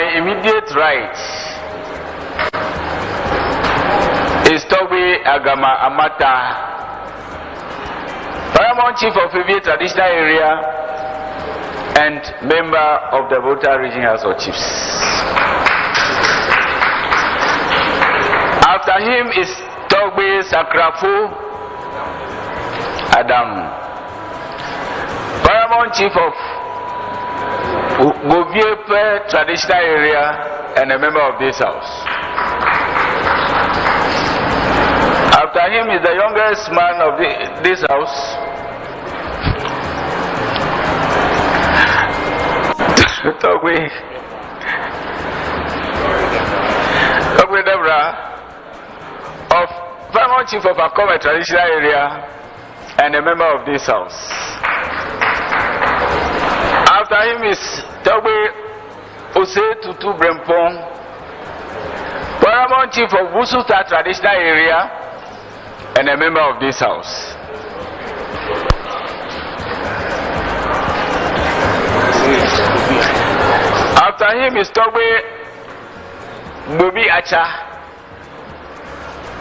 my immediate right is Toby Agama Amata, Paramount Chief of Evi Traditional Area and member of the Volta Region House of Chiefs. After him is Toby Sakrafu Adam, Paramount Chief of Goviepe Traditional Area and a member of this house. After him is the youngest man of this house, Togwe Debra of Paramount Chief of Akome Traditional Area and a member of this house. After him is Togwe Ose Tutu Brempong, Paramount Chief of Busuta Traditional Area and a member of this house. After him is Togwe Bobi Acha,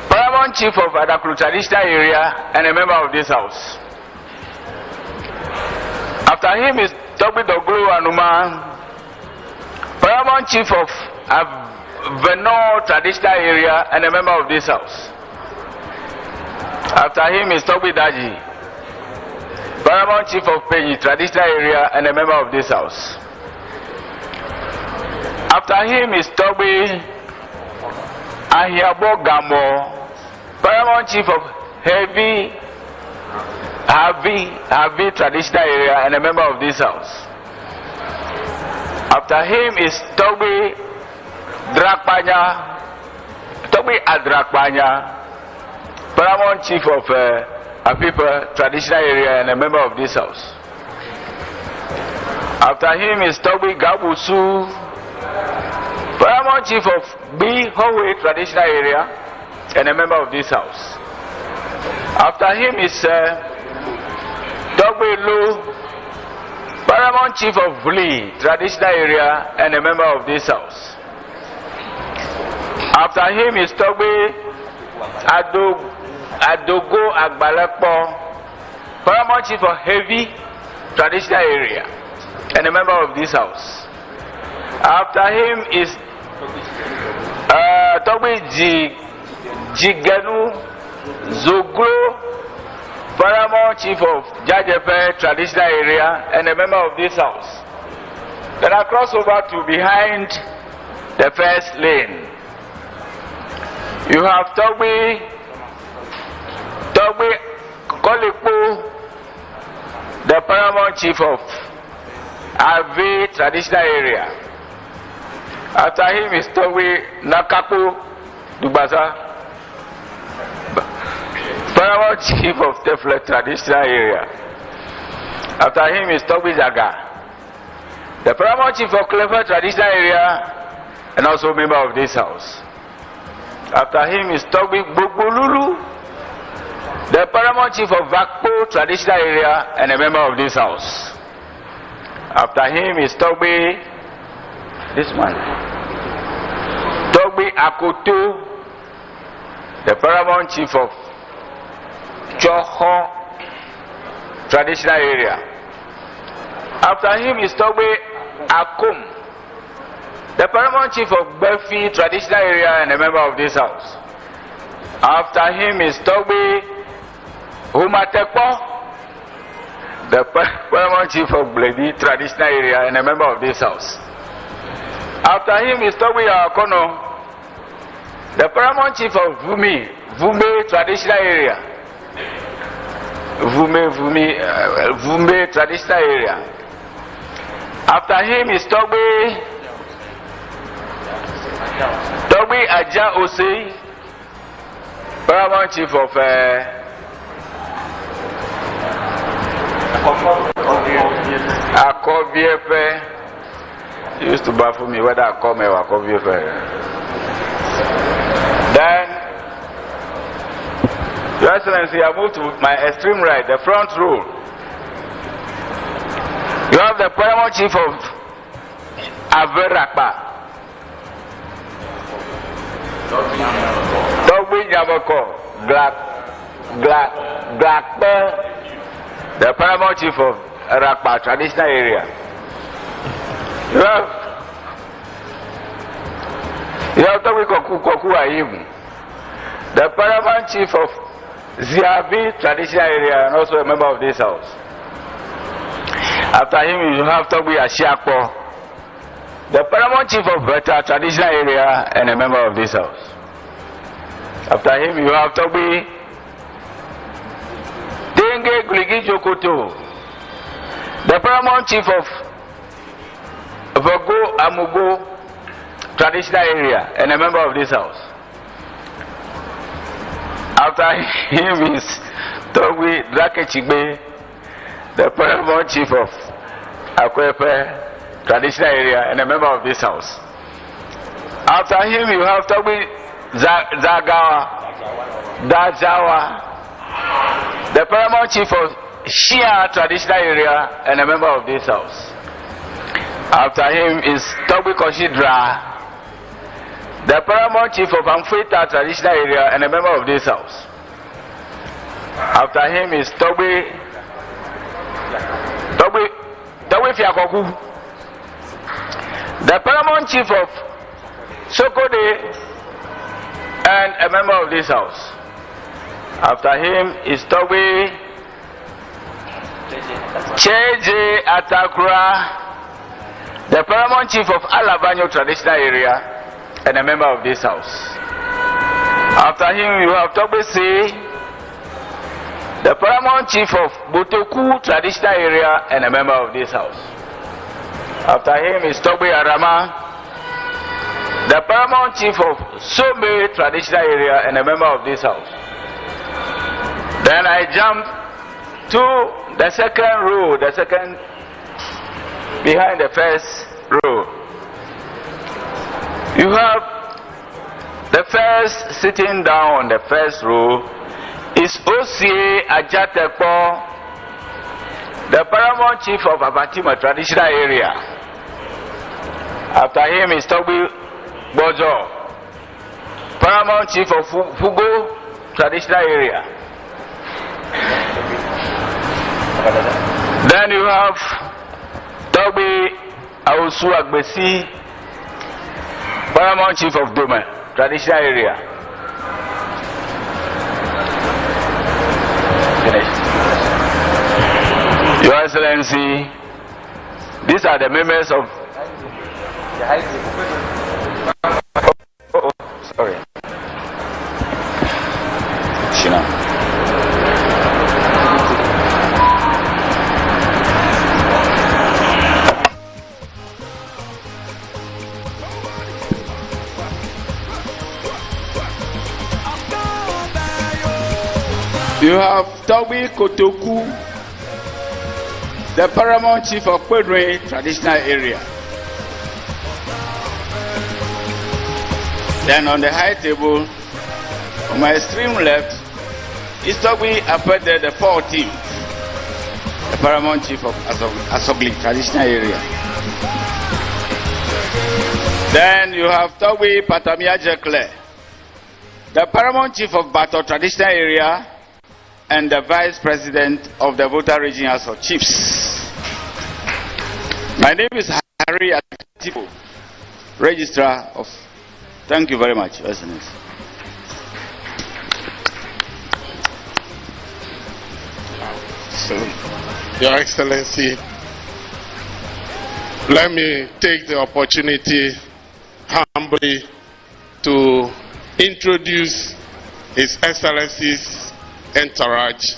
Paramount Chief of Adaklu Traditional Area and a member of this house. After him is Togwe Doglu Anuma, Paramount Chief of Veno Traditional Area and a member of this house. After him is Togwe Daji, Paramount Chief of Peji Traditional Area and a member of this house. After him is Togwe Ahiabo Gamo, Paramount Chief of Havi Traditional Area and a member of this house. After him is Togwe Adrakpanya, Paramount Chief of Apipa Traditional Area and a member of this house. After him is Togwe Gabusu, Paramount Chief of B Howe Traditional Area and a member of this house. After him is Togwe Lu, Paramount Chief of Vli Traditional Area and a member of this house. After him is Togwe Adogo Agbalepo, Paramount Chief of Heavy Traditional Area and a member of this house. After him is Togwe Jigenu Zoglo, Paramount Chief of Jajepe Traditional Area and a member of this house. Then I cross over to behind the first lane. You have Togwe Kolipo, the Paramount Chief of Ave Traditional Area. After him is Togwe Nakapo Dubasa, Paramount Chief of Tefle Traditional Area. After him is Togwe Zaga, the Paramount Chief of Clever Traditional Area and also member of this house. After him is Togwe Bogbolulu, the Paramount Chief of Vakpo Traditional Area and a member of this house. After him is Togwe, this man, Togwe Akoto, the Paramount Chief of Choho Traditional Area. After him is Togwe Akum, the Paramount Chief of Befi Traditional Area and a member of this house. After him is Togwe Humatepo, the Paramount Chief of Bledi Traditional Area and a member of this house. After him is Togwe Akono, the Paramount Chief of Vume Traditional Area. Vume Traditional Area. After him is Togwe Aja Osei, Paramount Chief of Akobiepe. He used to baffle me whether I call me or Akobiepe. Then, Your Excellency, I move to my extreme right, the front row. You have the Paramount Chief of Averakpa, Dogby Jabako, Blackburn, the paramount chief of Rakpa traditional area. You have Dogby Koku Ayim, the paramount chief of Ziabi traditional area and also a member of this house. After him, you have Dogby Ashiakpo, the paramount chief of Volta traditional area and a member of this house. After him, you have Dogby Denge Guligi Jokoto, the paramount chief of Vogo Amugo traditional area and a member of this house. After him is Dogby Drakechigbe, the paramount chief of Akwepe traditional area and a member of this house. After him, you have Dogby Zagawa Dajawa, the paramount chief of Shia traditional area and a member of this house. After him is Dogby Koshidra, the paramount chief of Amfeta traditional area and a member of this house. After him is Dogby Fiakoku, the paramount chief of Sokode and a member of this house. After him is Dogby Cheje Atakura, the paramount chief of Alabanyo traditional area and a member of this house. After him you have Dogby C, the paramount chief of Botoku traditional area and a member of this house. After him is Dogby Arama, the paramount chief of Sombe traditional area and a member of this house. Then I jump to the second row, the second behind the first row. You have the first sitting down on the first row is O.C.A. Ajatepo, the paramount chief of Abatima traditional area. After him is Dogby Bojo, paramount chief of Fugo traditional area. Then you have Dogby Awusu Agbesi, paramount chief of Dome traditional area. Finished. Your Excellency, these are the members of sorry. Shina. You have Dogby Kotoku, the paramount chief of Kwedwe traditional area. Then on the high table, on my extreme left, is Dogby Apede the 14th, the paramount chief of Asogli traditional area. Then you have Dogby Patamia Jekle, the paramount chief of Bato traditional area and the vice president of the Volta Region House of Chiefs. My name is Harry Atipo, registrar of. Thank you very much, Your Excellency. So, Your Excellency, let me take the opportunity humbly to introduce His Excellency's entourage.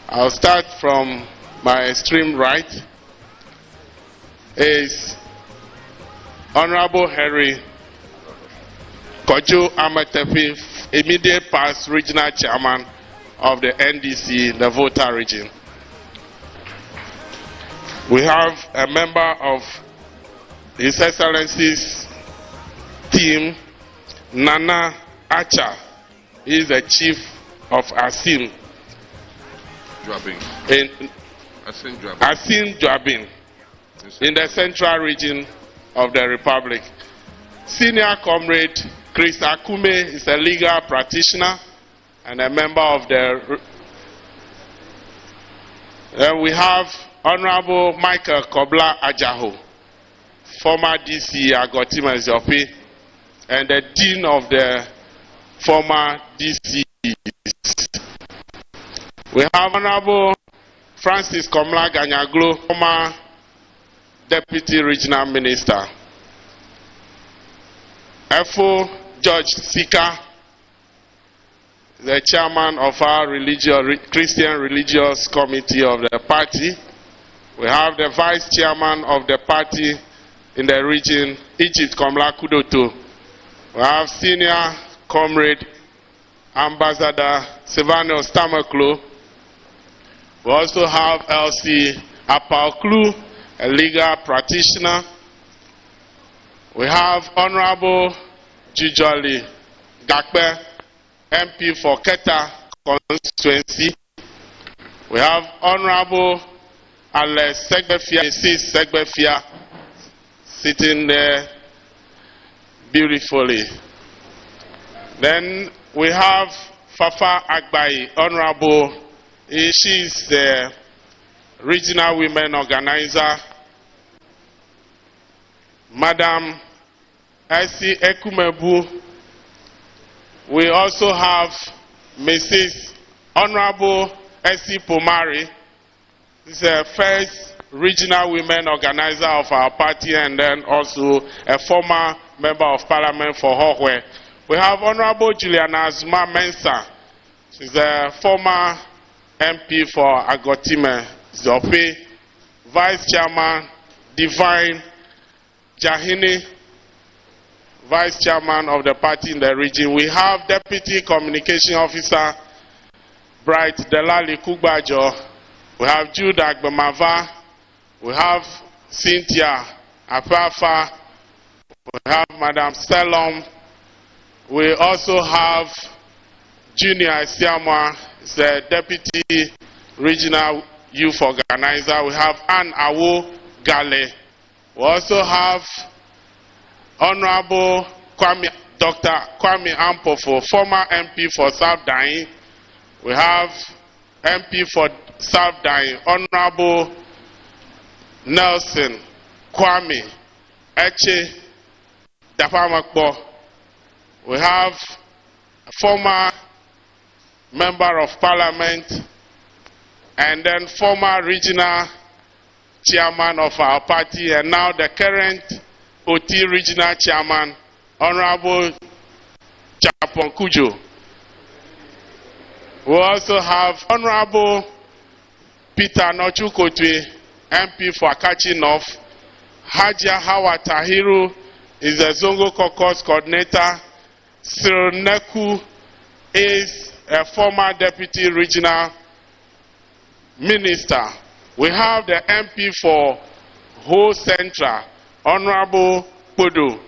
I'll start from my extreme right. Is Honorable Henry Kojo Amatefi, immediate past regional chairman of the NDC in the Volta region. We have a member of His Excellency's team, Nana Acha. He is the chief of Asim. Asim Joabin in the central region of the Republic. Senior comrade Chris Akume is a legal practitioner and a member of the... Then we have Honorable Michael Kobla Ajaho, former DC Agotima Zope, and the Dean of the former DC. We have Honorable Francis Komla Ganyaglo, former Deputy Regional Minister. Efo George Sika, the chairman of our Christian Religious Committee of the party. We have the vice chairman of the party in the region, Egypt Komla Kudoto. We have senior comrade Ambassador Silvanus Tamaklo. We also have LC Apalklu, a legal practitioner. We have Honorable Jijoli Gakpe, MP for Keta constituency. We have Honorable Ale Segbefia, Mrs. Segbefia, sitting there beautifully. Then we have Fafa Agbai, Honorable. She is the regional women organizer. Madam Esi Ekumebu. We also have Mrs. Honorable Esi Pomari. She's the first regional women organizer of our party and then also a former member of parliament for Hohwe. We have Honorable Juliana Azuma Mensa. She's a former MP for Agotime Zope. Vice Chairman Divine Jahini, Vice Chairman of the party in the region. We have Deputy Communication Officer Bright Delali Kugbajo. We have Jude Agbamava. We have Cynthia Apafa. We have Madam Selom. We also have Junior Siamwa, the Deputy Regional Youth Organizer. We have Anne Awo Gale. We also have Honorable Dr. Kwame Ampofo, former MP for South Dain. We have MP for South Dain, Honorable Nelson Kwame Eche Dapamakbo. We have former Member of Parliament and then former regional chairman of our party and now the current OT regional chairman, Honorable Chapon Kujo. We also have Honorable Peter Nochukotwe, MP for Akachi North. Hajia Hawa Tahiru is the Zongo Caucus coordinator. Cyril Neku is a former deputy regional minister. We have the MP for Ho Central, Honorable Bodo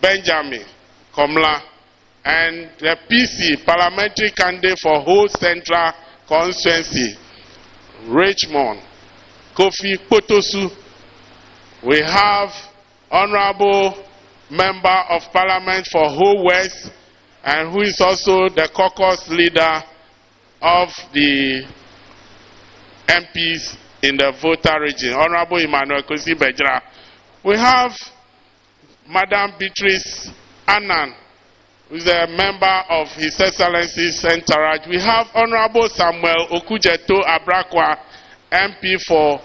Benjamin Komla, and the PC parliamentary candidate for Ho Central constituency, Richmond Kofi Potosu. We have Honorable Member of Parliament for Ho West, and who is also the caucus leader of the MPs in the Volta region, Honorable Emmanuel Kosi Bejra. We have Madam Beatrice Annan, who is a member of His Excellency's entourage. We have Honorable Samuel Okujeto Abrakwa, MP for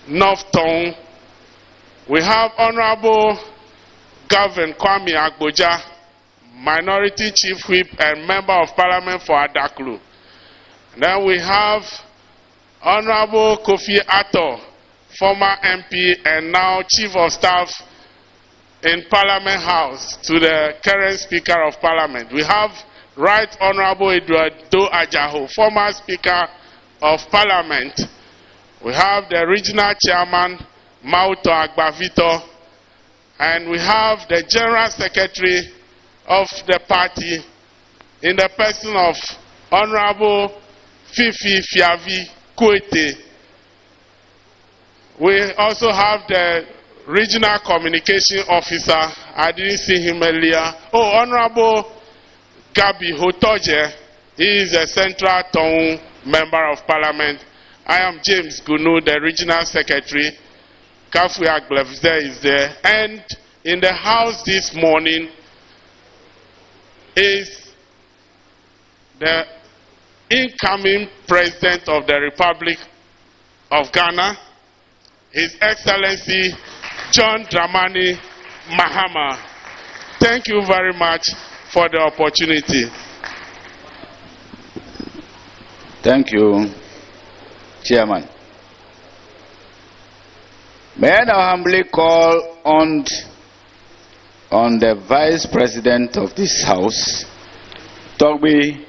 North Town. We have Honorable Gavin Kwame Agboja, Minority Chief Whip and Member of Parliament for Adaklu. Then we have Honorable Kofi Ato, former MP and now Chief of Staff in Parliament House to the current Speaker of Parliament. We have Right Honorable Eduardo Ajaho, former Speaker of Parliament. We have the Regional Chairman Mauto Agbavito, and we have the General Secretary of the party in the person of Honorable Fifi Fiavi Kwete. We also have the Regional Communication Officer. I didn't see him earlier. Oh, Honorable Gabi Hotoje. He is a Central Town Member of Parliament. I am James Gunu, the Regional Secretary. Kafui Agbevze is there. And in the house this morning is the incoming President of the Republic of Ghana, His Excellency John Dramani Mahama. Thank you very much for the opportunity. Thank you, Chairman. May I now humbly call on the Vice President of this House, Togbi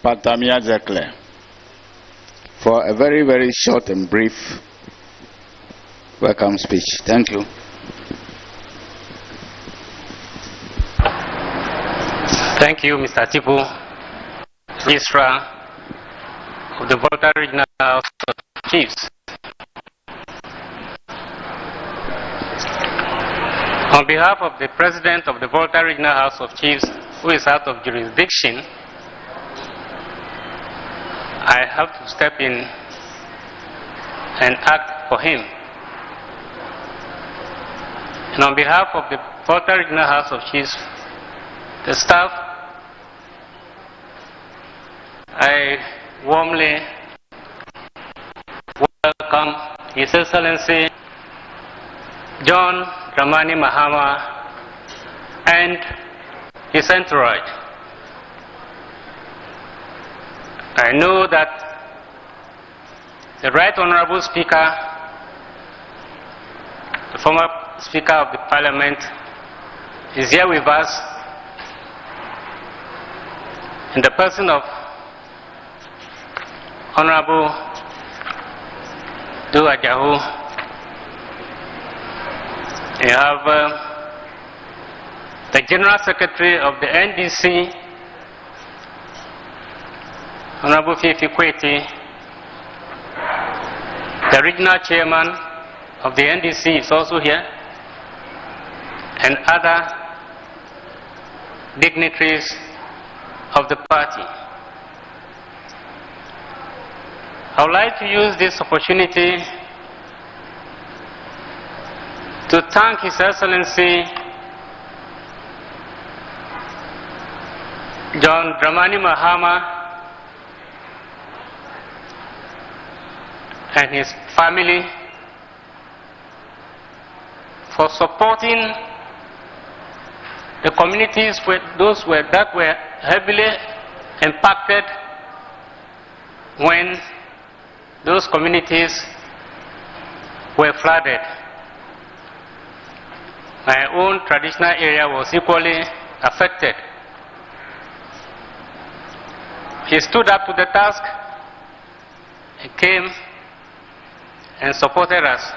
Patamia Zekle, for a very, very short and brief welcome speech. Thank you. Thank you, Mr. Tipu, Minister of the Volta Regional House of Chiefs. On behalf of the President of the Volta Regional House of Chiefs, who is out of jurisdiction, I have to step in and act for him. And on behalf of the Volta Regional House of Chiefs, the staff, I warmly welcome His Excellency John Dramani Mahama and his entourage. I know that the Right Honorable Speaker, the former Speaker of the Parliament, is here with us in the person of Honorable Du Ajahu. You have the General Secretary of the NDC, Honorable Fifi Kweti, the Regional Chairman of the NDC is also here, and other dignitaries of the party. I would like to use this opportunity to thank His Excellency John Dramani Mahama and his family for supporting the communities that were heavily impacted when those communities were flooded. My own traditional area was equally affected. He stood up to the task. He came and supported us.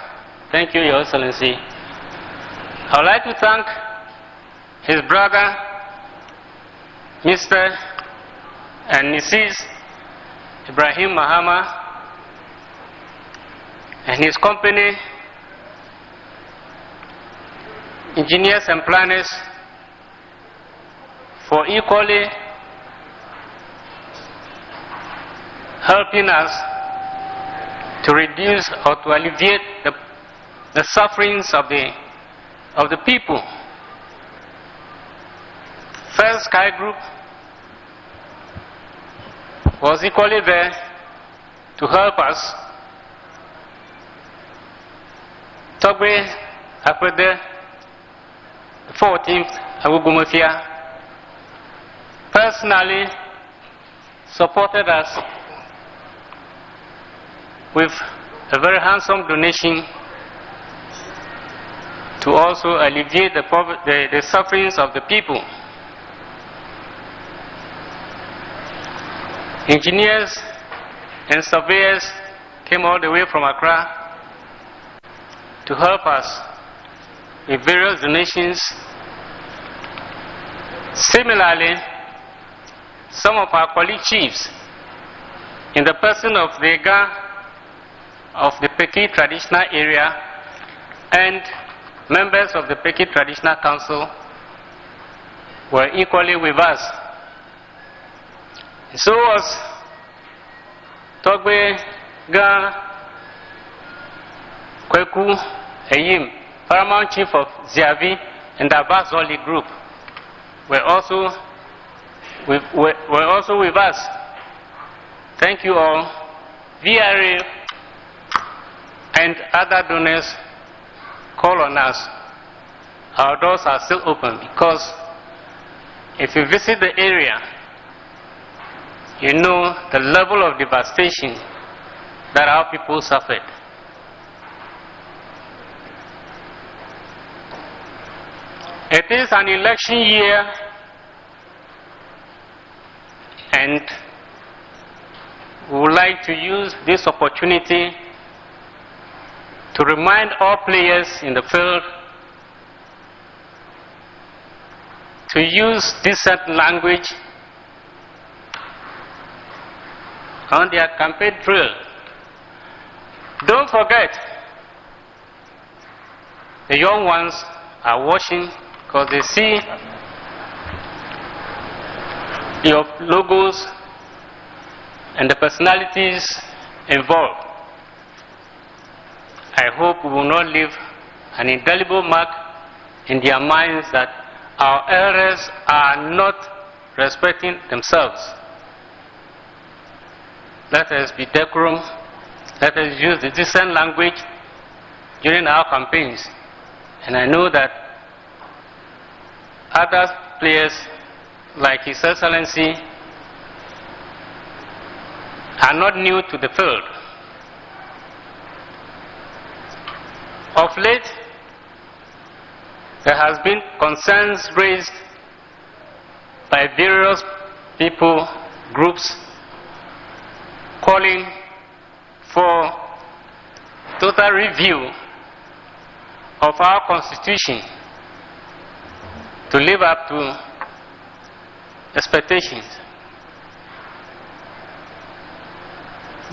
Thank you, Your Excellency. I would like to thank his brother, Mr. and Mrs. Ibrahim Mahama, and his company, engineers and planners, for equally helping us to reduce or to alleviate the sufferings of the people. First Sky Group was equally there to help us. Togbe Akwede, the 14th Agugumafia, personally supported us with a very handsome donation to also alleviate the sufferings of the people. Engineers and surveyors came all the way from Accra to help us with various donations. Similarly, some of our colleague chiefs, in the person of the Peki traditional area, and members of the Peki Traditional Council were equally with us. So was Togbe Ga Kweku Eyim, Paramount Chief of Ziavi and the Abbas Holy Group, were also with us. Thank you all. VRA and other donors call on us. Our doors are still open, because if you visit the area, you know the level of devastation that our people suffered. It is an election year, and we would like to use this opportunity to remind all players in the field to use decent language on their campaign drill. Don't forget, the young ones are watching, because they see your logos and the personalities involved. I hope we will not leave an indelible mark in their minds that our elders are not respecting themselves. Let us be decorum. Let us use the decent language during our campaigns. And I know that other players, like His Excellency, are not new to the field. Of late, there has been concerns raised by various people, groups, calling for total review of our constitution to live up to expectations.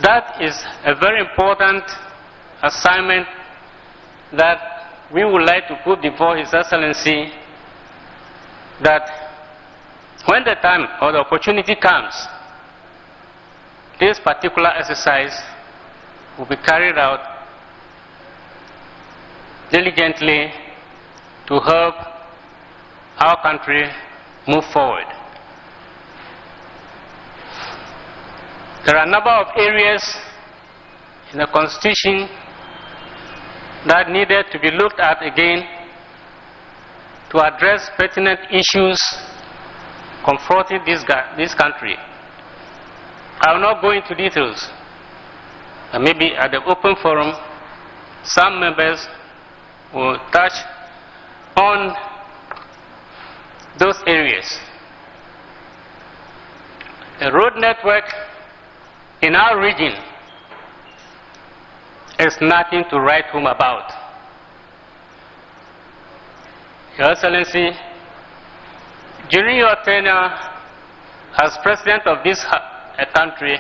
That is a very important assignment that we would like to put before His Excellency, that when the time or the opportunity comes, this particular exercise will be carried out diligently to help our country move forward. There are a number of areas in the Constitution that needed to be looked at again to address pertinent issues confronting this country. I will not go into details, but maybe at the open forum, some members will touch on those areas. The road network in our region is nothing to write home about. Your Excellency, during your tenure as President of this country,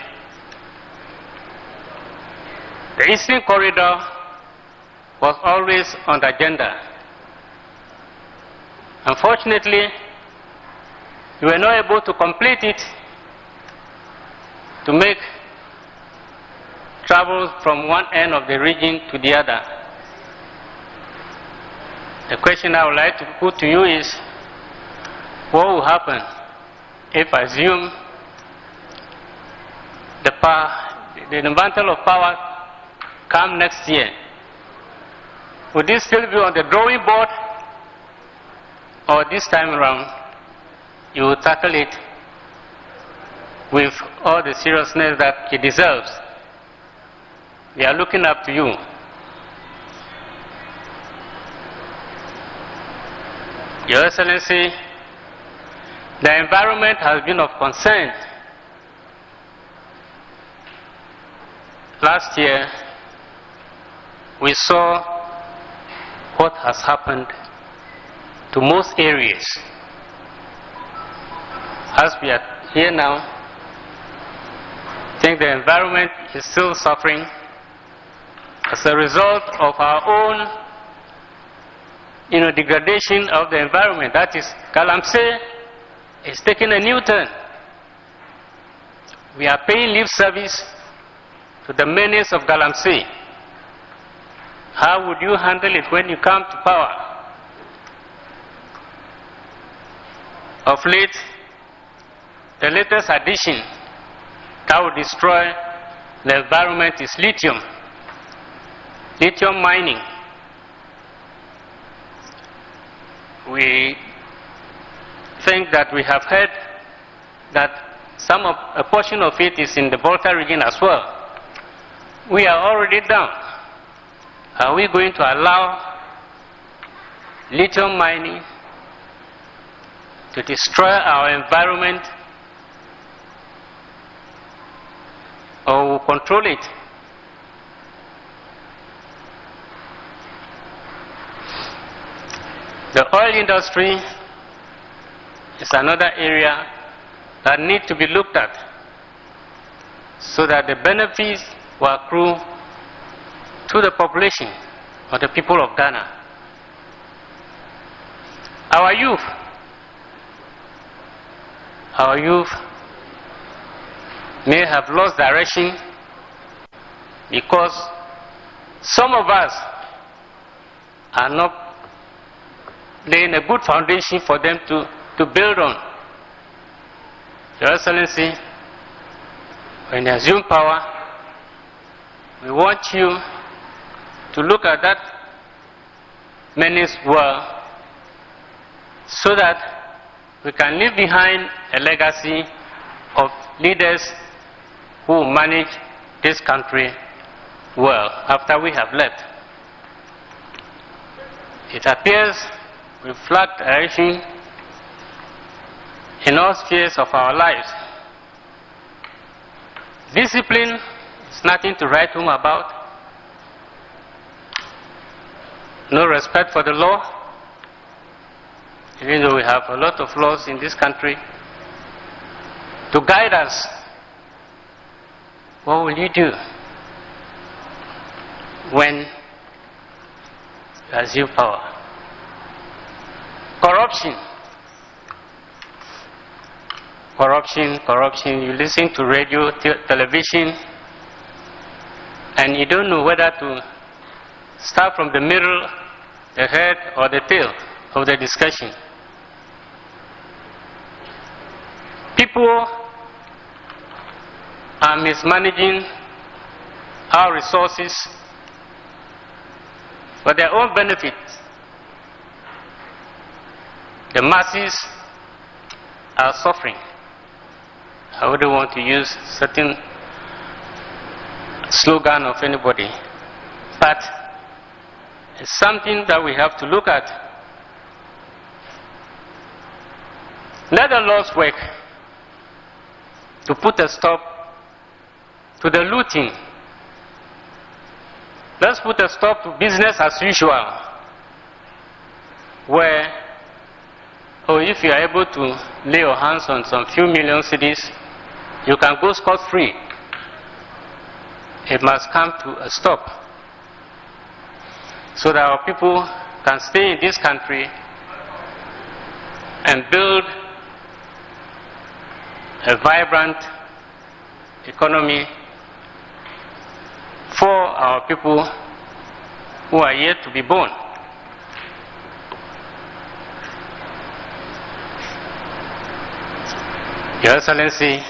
the Eastern Corridor was always on the agenda. Unfortunately, you were not able to complete it, to make travel from one end of the region to the other. The question I would like to put to you is, what will happen if, assume, the mantle of power come next year? Would this still be on the drawing board, or this time around you will tackle it with all the seriousness that it deserves? We are looking up to you. Your Excellency, the environment has been of concern. Last year, we saw what has happened to most areas. As we are here now, I think the environment is still suffering as a result of our own degradation of the environment. That is, Galamsey is taking a new turn. We are paying lip service to the menace of Galamsey. How would you handle it when you come to power? Of late, the latest addition that will destroy the environment is lithium. Lithium mining. We think that we have heard that a portion of it is in the Volta region as well. We are already down. Are we going to allow lithium mining to destroy our environment, or will control it? The oil industry is another area that needs to be looked at so that the benefits will accrue to the population or the people of Ghana. Our youth may have lost direction because some of us are not laying a good foundation for them to build on. Your Excellency, when you assume power, we want you to look at that menace well so that we can leave behind a legacy of leaders who manage this country well after we have left. It appears we've lacked direction in all spheres of our lives. Discipline is nothing to write home about. No respect for the law, even though we have a lot of laws in this country to guide us. What will you do when you assume power? Corruption. You listen to radio, television, and you don't know whether to start from the middle, the head, or the tail of the discussion. People are mismanaging our resources for their own benefit. The masses are suffering. I wouldn't want to use certain slogan of anybody, but it's something that we have to look at. Let the laws work to put a stop to the looting. Let's put a stop to business as usual, where if you are able to lay your hands on some few million cedis, you can go scot-free. It must come to a stop so that our people can stay in this country and build a vibrant economy for our people who are yet to be born. Your Excellency,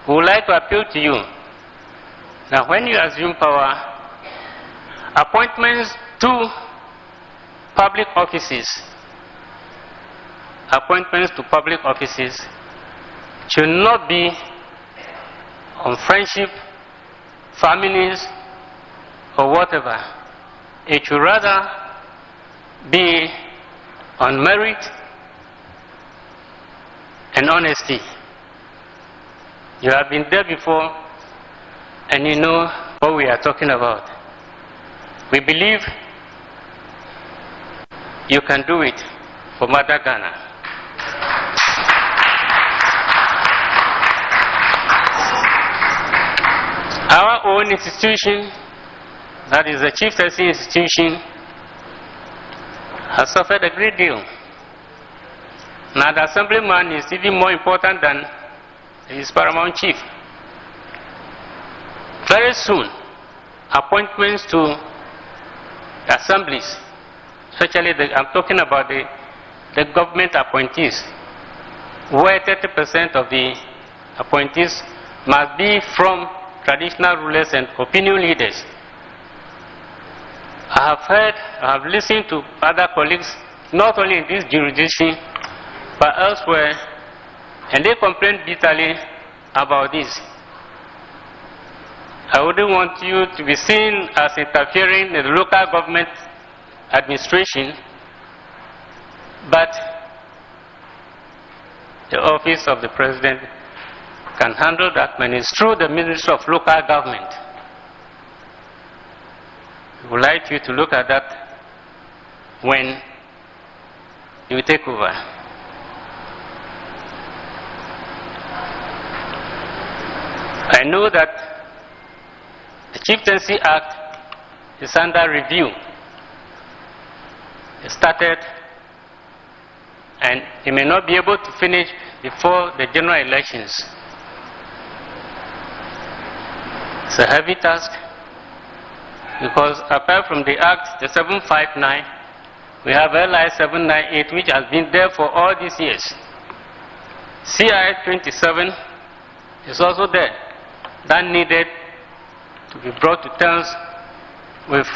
we would like to appeal to you. Now, when you assume power, appointments to public offices should not be on friendship, families, or whatever. It should rather be on merit and honesty. You have been there before, and you know what we are talking about. We believe you can do it for Mother Ghana. Our own institution, that is the chieftaincy institution, has suffered a great deal. Now the assemblyman is even more important than his paramount chief. Very soon, appointments to assemblies, especially I'm talking about the government appointees, where 30% of the appointees must be from traditional rulers and opinion leaders. I have listened to other colleagues, not only in this jurisdiction, but elsewhere, and they complain bitterly about this. I wouldn't want you to be seen as interfering in the local government administration, but the office of the president can handle that when it's through the Ministry of Local Government. We would like you to look at that when you take over. I know that the Chieftaincy Act is under review. It started and it may not be able to finish before the general elections. It's a heavy task because apart from the Act, the 759, we have LI 798 which has been there for all these years. CI 27 is also there. That needed to be brought to terms with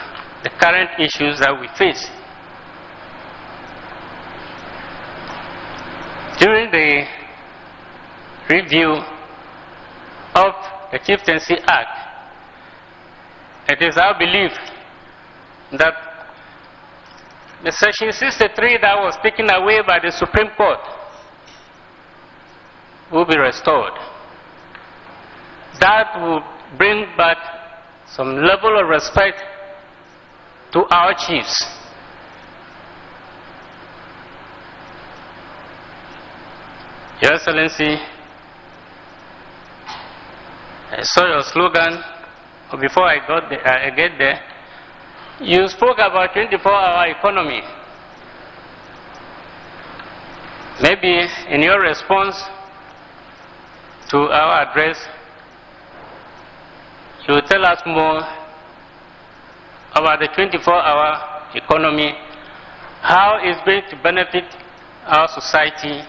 the current issues that we face. During the review of the Chieftaincy Act, it is our belief that the Section 63 that was taken away by the Supreme Court will be restored. That will bring back some level of respect to our chiefs. Your Excellency, I saw your slogan before I get there. You spoke about 24-hour economy. Maybe in your response to our address, you will tell us more about the 24-hour economy, how it's going to benefit our society,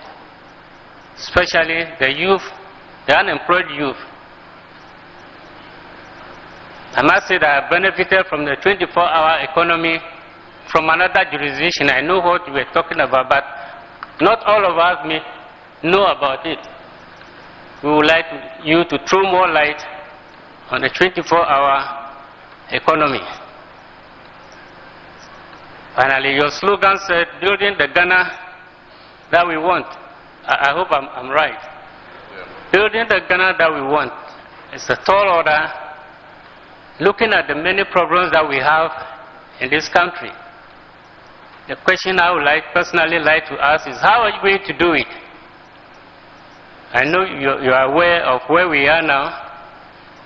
especially the youth, the unemployed youth. I must say that I benefited from the 24-hour economy from another jurisdiction. I know what you were talking about, but not all of us may know about it. We would like you to throw more light on the 24-hour economy. Finally, your slogan said, building the Ghana that we want. I hope I'm right. Yeah. Building the Ghana that we want is a tall order, looking at the many problems that we have in this country. The question I would personally like to ask is, how are you going to do it? I know you are aware of where we are now,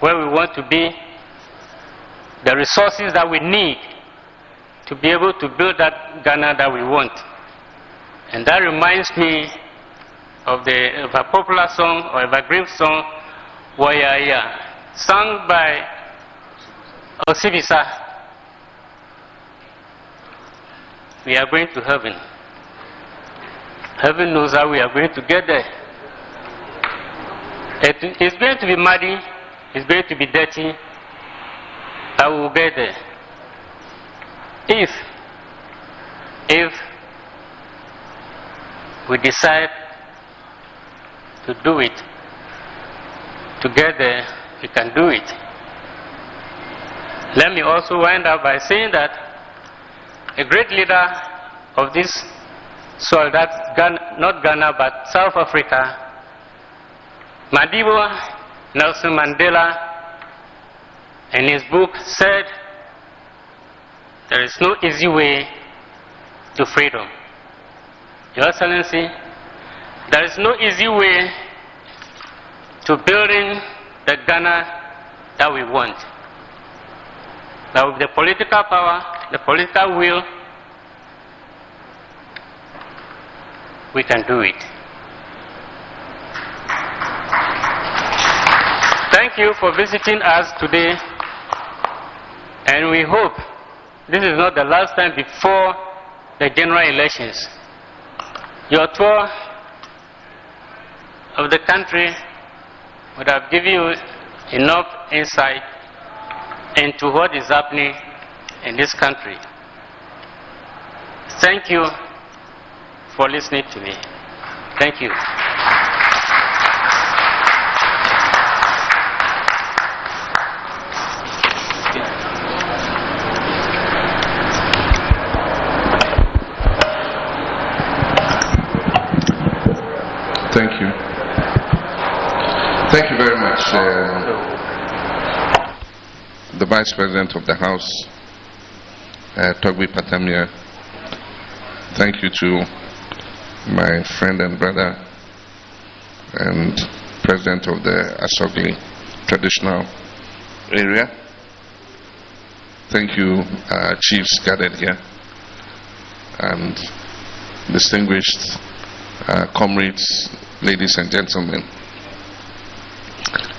where we want to be, the resources that we need to be able to build that Ghana that we want. And that reminds me of a popular song or evergreen song, Wayaya, sung by Osibisa. We are going to heaven. Heaven knows how we are going to get there. It's going to be muddy, it's going to be dirty, but we will get there. If we decide to do it, together we can do it. Let me also wind up by saying that a great leader of this soil, that's Ghana, not Ghana but South Africa, Madibo Nelson Mandela, in his book said, there is no easy way to freedom. Your Excellency, there is no easy way to building the Ghana that we want. But with the political power, the political will, we can do it. Thank you for visiting us today, and we hope this is not the last time before the general elections. Your tour of the country would have given you enough insight into what is happening in this country. Thank you for listening to me. Thank you. Thank you. Thank you very much, the Vice President of the House, Togbi Patamia. Thank you to my friend and brother and President of the Asogli Traditional Area. Thank you, Chiefs gathered here, and distinguished comrades, ladies and gentlemen.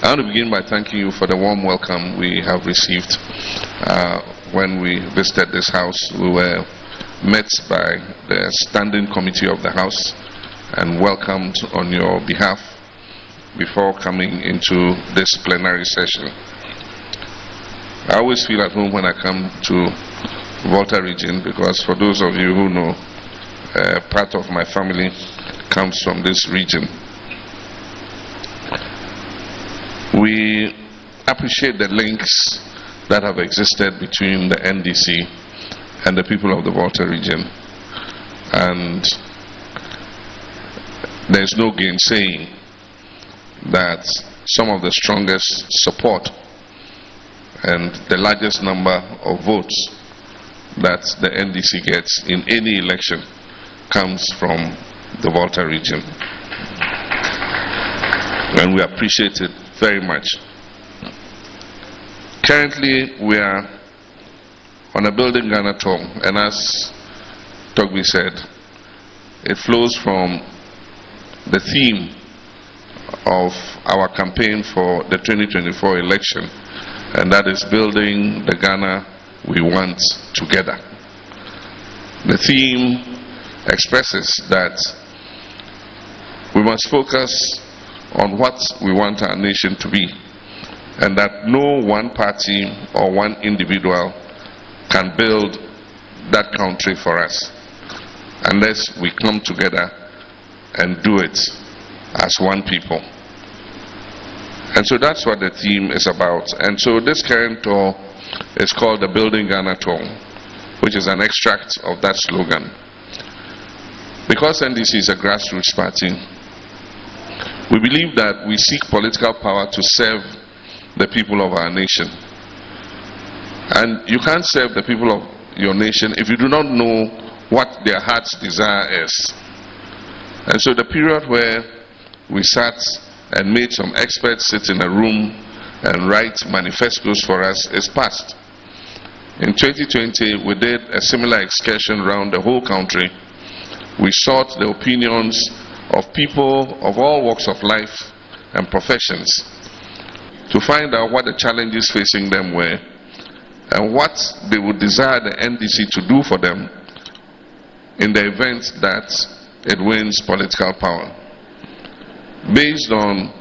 I want to begin by thanking you for the warm welcome we have received. When we visited this house, we were met by the Standing Committee of the House and welcomed on your behalf before coming into this plenary session. I always feel at home when I come to Volta region, because for those of you who know, part of my family comes from this region. We appreciate the links that have existed between the NDC and the people of the Volta region, and there is no gainsaying that some of the strongest support and the largest number of votes that the NDC gets in any election comes from the Volta region, and we appreciate it very much. Currently, we are on a Building Ghana tour, and as Togbi said, it flows from the theme of our campaign for the 2024 election, and that is building the Ghana we want together. The theme expresses that we must focus on what we want our nation to be, and that no one party or one individual can build that country for us unless we come together and do it as one people. And so that's what the theme is about. And so this current tour is called the Building Ghana Tour, which is an extract of that slogan. Because NDC is a grassroots party, we believe that we seek political power to serve the people of our nation. And you can't serve the people of your nation if you do not know what their heart's desire is. And so the period where we sat and made some experts sit in a room and write manifestos for us is past. In 2020, we did a similar excursion around the whole country. We sought the opinions of people of all walks of life and professions to find out what the challenges facing them were and what they would desire the NDC to do for them in the event that it wins political power. Based on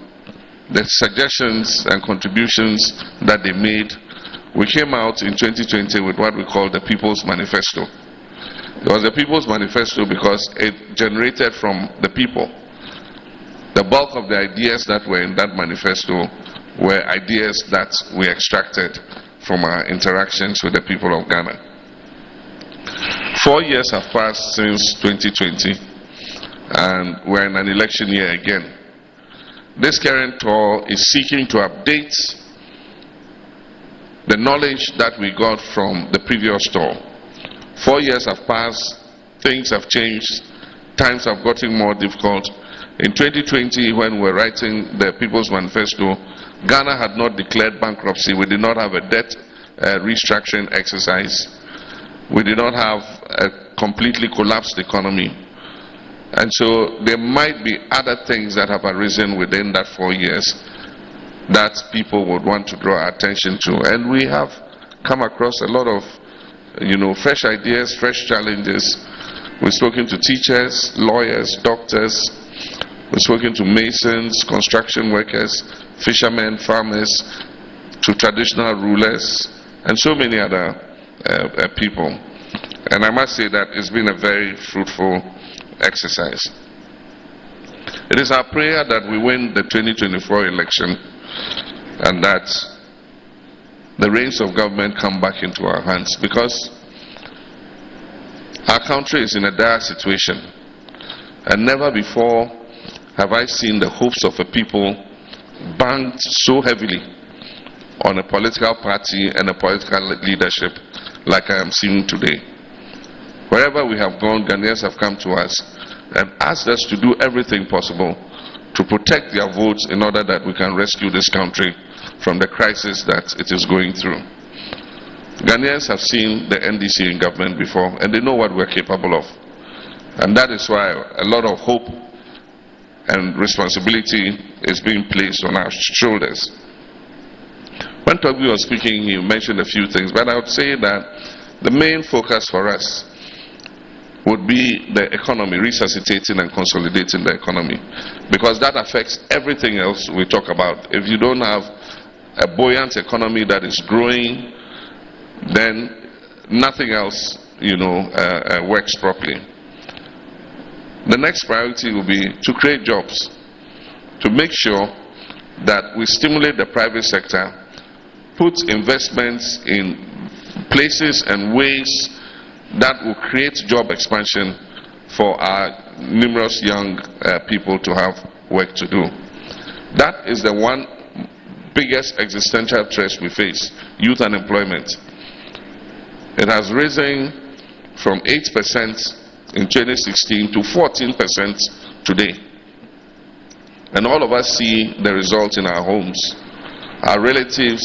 the suggestions and contributions that they made, we came out in 2020 with what we call the People's Manifesto. It was the People's Manifesto because it generated from the people. The bulk of the ideas that were in that manifesto were ideas that we extracted from our interactions with the people of Ghana. 4 years have passed since 2020, and we're in an election year again. This current tour is seeking to update the knowledge that we got from the previous tour. 4 years have passed, things have changed, times have gotten more difficult. In 2020, when we were writing the People's Manifesto, Ghana had not declared bankruptcy. We did not have a debt restructuring exercise. We did not have a completely collapsed economy. And so there might be other things that have arisen within that 4 years that people would want to draw attention to. And we have come across a lot of, fresh ideas, fresh challenges. We've spoken to teachers, lawyers, doctors. We've spoken to masons, construction workers, fishermen, farmers, to traditional rulers, and so many other people. And I must say that it's been a very fruitful exercise. It is our prayer that we win the 2024 election and that the reins of government come back into our hands, because our country is in a dire situation, and never before have I seen the hopes of a people banked so heavily on a political party and a political leadership like I am seeing today. Wherever we have gone, Ghanaians have come to us and asked us to do everything possible to protect their votes in order that we can rescue this country from the crisis that it is going through. Ghanaians have seen the NDC in government before, and they know what we're capable of. And that is why a lot of hope and responsibility is being placed on our shoulders. When Togbi was speaking, he mentioned a few things, but I would say that the main focus for us would be the economy, resuscitating and consolidating the economy, because that affects everything else we talk about. If you don't have a buoyant economy that is growing, then nothing else, works properly. The next priority will be to create jobs, to make sure that we stimulate the private sector, put investments in places and ways that will create job expansion for our numerous young people to have work to do. That is the one biggest existential threat we face: youth unemployment. It has risen from 8% in 2016 to 14% today. And all of us see the result in our homes. Our relatives,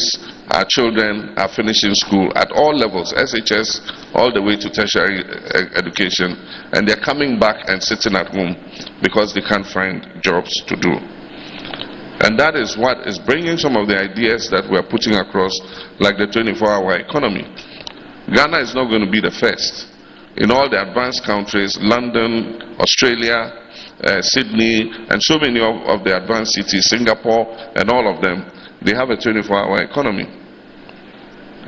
our children are finishing school at all levels, SHS all the way to tertiary education, and they're coming back and sitting at home because they can't find jobs to do. And that is what is bringing some of the ideas that we're putting across, like the 24-hour economy. Ghana is not going to be the first. In all the advanced countries, London, Australia, Sydney, and so many of the advanced cities, Singapore, and all of them, they have a 24-hour economy.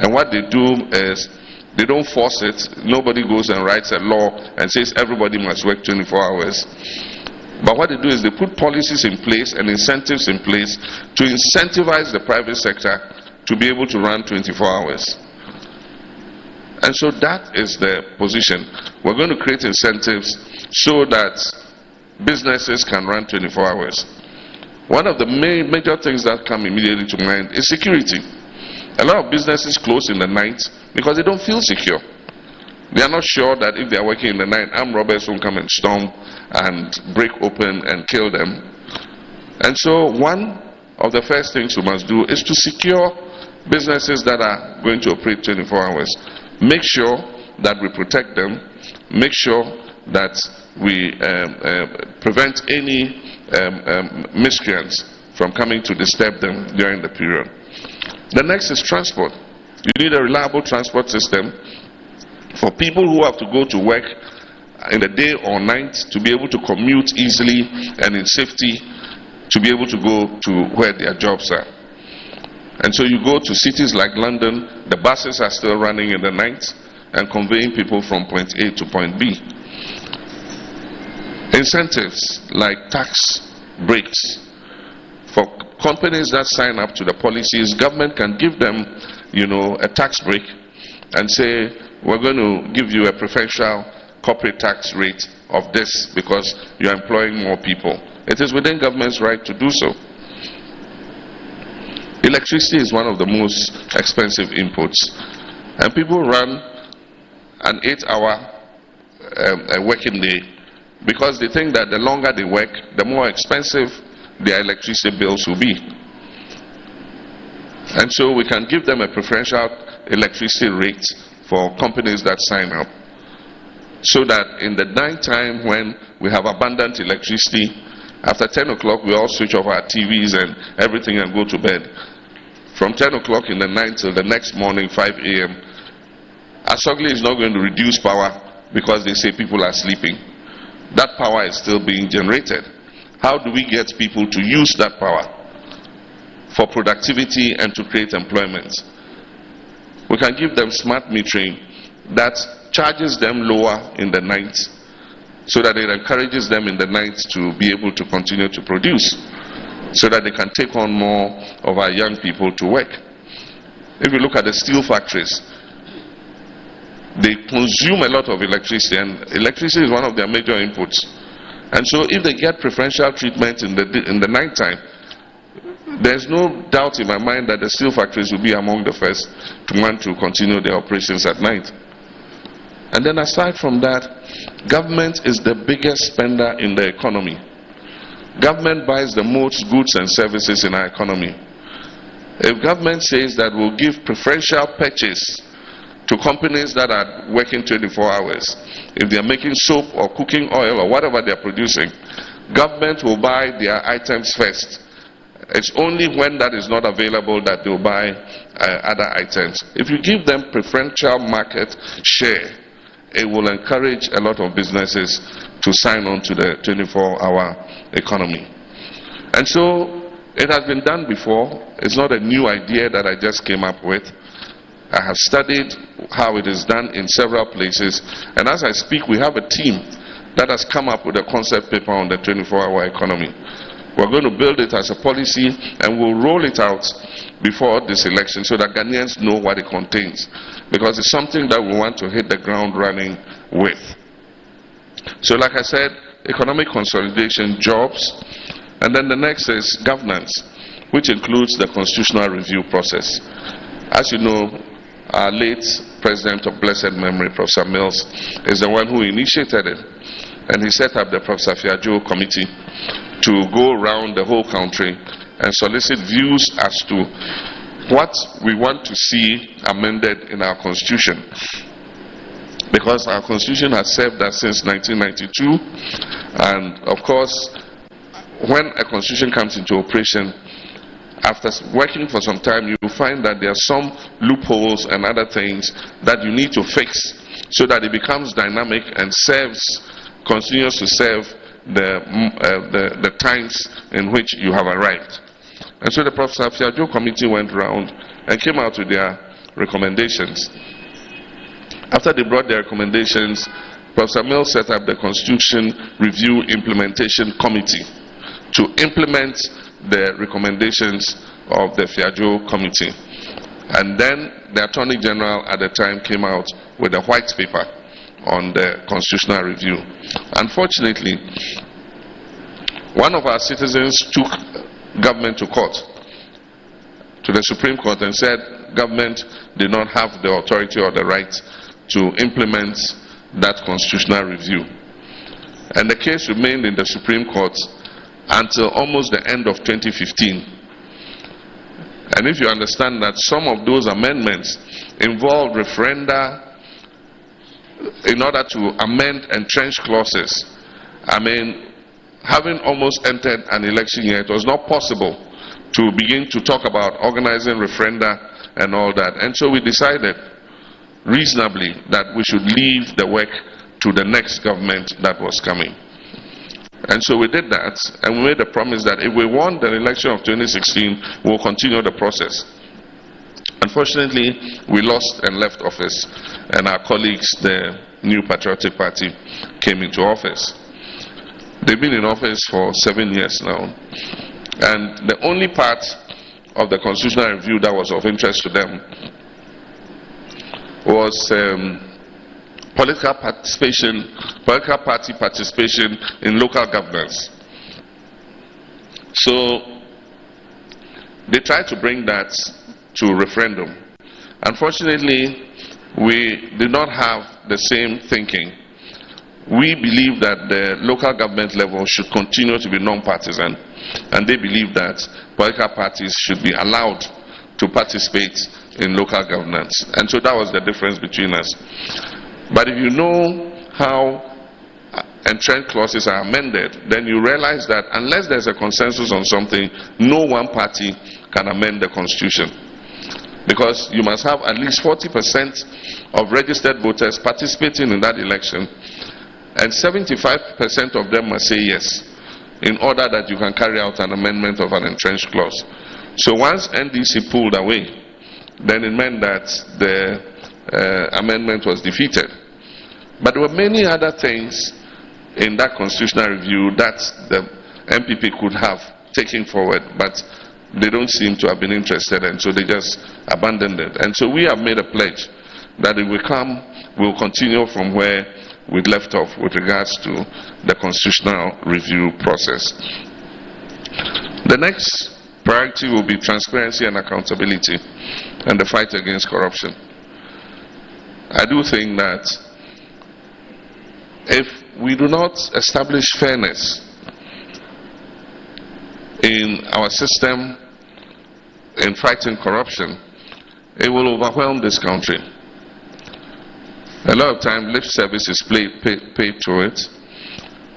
And what they do is, they don't force it. Nobody goes and writes a law and says everybody must work 24 hours. But what they do is they put policies in place and incentives in place to incentivize the private sector to be able to run 24 hours. And so that is the position. We're going to create incentives so that businesses can run 24 hours. One of the major things that come immediately to mind is security. A lot of businesses close in the night because they don't feel secure. They are not sure that if they are working in the night, armed robbers won't come and storm and break open and kill them. And so one of the first things we must do is to secure businesses that are going to operate 24 hours. Make sure that we protect them. Make sure that we prevent any miscreants from coming to disturb them during the period. The next is transport. You need a reliable transport system for people who have to go to work in the day or night to be able to commute easily and in safety, to be able to go to where their jobs are. And so you go to cities like London, the buses are still running in the night and conveying people from point A to point B. Incentives like tax breaks for companies that sign up to the policies, government can give them, a tax break and say, we're going to give you a preferential corporate tax rate of this because you're employing more people. It is within government's right to do so. Electricity is one of the most expensive inputs, and people run an 8-hour working day because they think that the longer they work, the more expensive their electricity bills will be. And so we can give them a preferential electricity rate for companies that sign up. so that in the night time when we have abundant electricity, after 10 o'clock we all switch off our TVs and everything and go to bed. From 10 o'clock in the night till the next morning 5 a.m. Asogli is not going to reduce power because they say people are sleeping. That power is still being generated. How do we get people to use that power for productivity and to create employment? We can give them smart metering that charges them lower in the night so that it encourages them in the night to be able to continue to produce, so that they can take on more of our young people to work. If you look at the steel factories, they consume a lot of electricity, and electricity is one of their major inputs. And so if they get preferential treatment in the night time, there's no doubt in my mind that the steel factories will be among the first to want to continue their operations at night. And then aside from that, government is the biggest spender in the economy. Government buys the most goods and services in our economy. If government says that we'll give preferential purchase to companies that are working 24 hours, if they're making soap or cooking oil or whatever they're producing, government will buy their items first. It's only when that is not available that they'll buy other items. If you give them preferential market share, it will encourage a lot of businesses to sign on to the 24-hour economy. And so it has been done before. It's not a new idea that I just came up with. I have studied how it is done in several places, and as I speak, we have a team that has come up with a concept paper on the 24-hour economy. We're going to build it as a policy, and we'll roll it out before this election so that Ghanaians know what it contains, because it's something that we want to hit the ground running with. So like I said, economic consolidation, jobs, and then the next is governance, which includes the constitutional review process. As you know, our late President of blessed memory, Professor Mills, is the one who initiated it, and he set up the Professor Fiajo Committee to go around the whole country and solicit views as to what we want to see amended in our constitution. Because our constitution has served us since 1992, and of course, when a constitution comes into operation, after working for some time, you will find that there are some loopholes and other things that you need to fix so that it becomes dynamic and continues to serve the times in which you have arrived. And so the Professor Fiajo Committee went around and came out with their recommendations. After they brought their recommendations, Professor Mills set up the Constitution Review Implementation Committee to implement the recommendations of the Fiajo Committee. And then the Attorney General at the time came out with a white paper on the constitutional review. Unfortunately, one of our citizens took government to court, to the Supreme Court, and said government did not have the authority or the right to implement that constitutional review. And the case remained in the Supreme Court until almost the end of 2015. And if you understand that some of those amendments involved referenda in order to amend entrenched clauses, I mean, having almost entered an election year, it was not possible to begin to talk about organizing referenda and all that. And so we decided reasonably that we should leave the work to the next government that was coming. And so we did that, and we made a promise that if we won the election of 2016, we'll continue the process. Unfortunately, we lost and left office, and our colleagues, the New Patriotic Party, came into office. They've been in office for 7 years now, and the only part of the constitutional review that was of interest to them was political party participation in local governance. So they tried to bring that to referendum. Unfortunately, we did not have the same thinking. We believe that the local government level should continue to be non-partisan, and they believe that political parties should be allowed to participate in local governance. And so that was the difference between us. But if you know how entrenched clauses are amended, then you realize that unless there's a consensus on something, no one party can amend the constitution. Because you must have at least 40% of registered voters participating in that election, and 75% of them must say yes, in order that you can carry out an amendment of an entrenched clause. So once NDC pulled away, then it meant that the amendment was defeated. But there were many other things in that constitutional review that the MPP could have taken forward, but they don't seem to have been interested, and so they just abandoned it. And so we have made a pledge that if we come, we'll continue from where we left off with regards to the constitutional review process. The next priority will be transparency and accountability and the fight against corruption. I do think that if we do not establish fairness in our system in fighting corruption, it will overwhelm this country. A lot of time lip service is paid to it.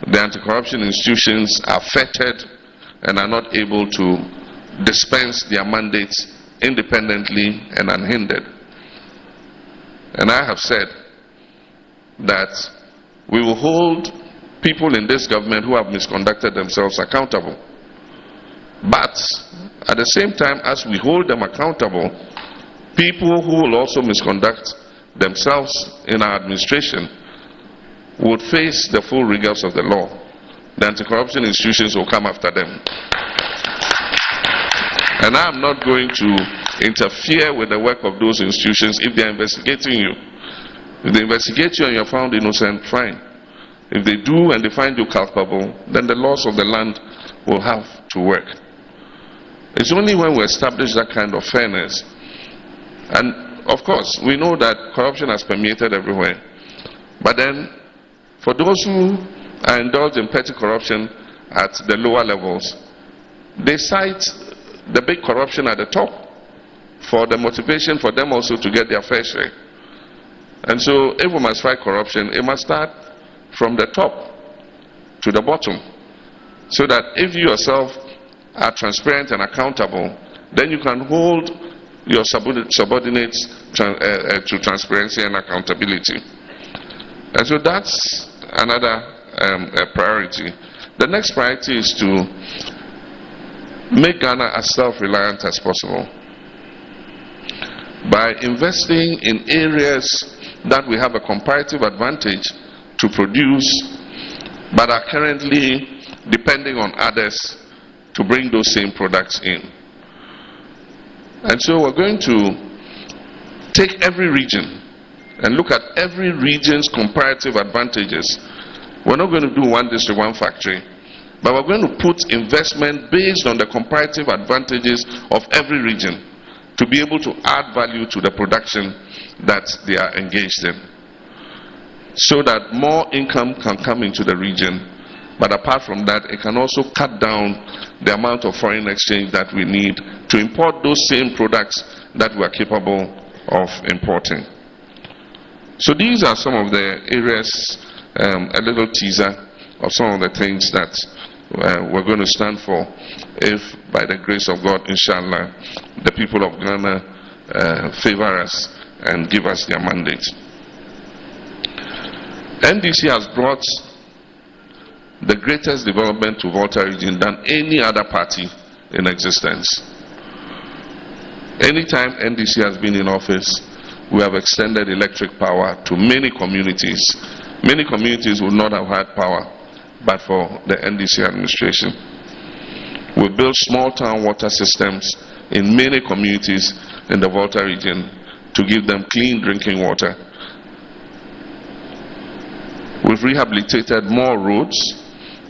The anti-corruption institutions are fettered and are not able to dispense their mandates independently and unhindered. And I have said that we will hold people in this government who have misconducted themselves accountable. But at the same time as we hold them accountable, people who will also misconduct themselves in our administration would face the full rigors of the law. The anti-corruption institutions will come after them. And I am not going to interfere with the work of those institutions if they are investigating you. If they investigate you and you are found innocent, fine. If they do and they find you culpable, then the laws of the land will have to work. It's only when we establish that kind of fairness. And of course, we know that corruption has permeated everywhere. But then, for those who are indulged in petty corruption at the lower levels, they cite the big corruption at the top for the motivation for them also to get their fair share. And so, if we must fight corruption, it must start from the top to the bottom. So that if you yourself are transparent and accountable, then you can hold your subordinates to transparency and accountability. And so that's another priority. The next priority is to make Ghana as self-reliant as possible by investing in areas that we have a comparative advantage to produce but are currently depending on others to bring those same products in. And so we're going to take every region and look at every region's comparative advantages. We're not going to do one district, one factory, but we're going to put investment based on the comparative advantages of every region to be able to add value to the production that they are engaged in, so that more income can come into the region. But apart from that, it can also cut down the amount of foreign exchange that we need to import those same products that we are capable of importing. So these are some of the areas, a little teaser of some of the things that we're going to stand for if, by the grace of God, inshallah, the people of Ghana favor us and give us their mandate. NDC has brought the greatest development to Volta region than any other party in existence. Anytime NDC has been in office, we have extended electric power to many communities. Many communities would not have had power but for the NDC administration. We built small town water systems in many communities in the Volta region to give them clean drinking water. We've rehabilitated more roads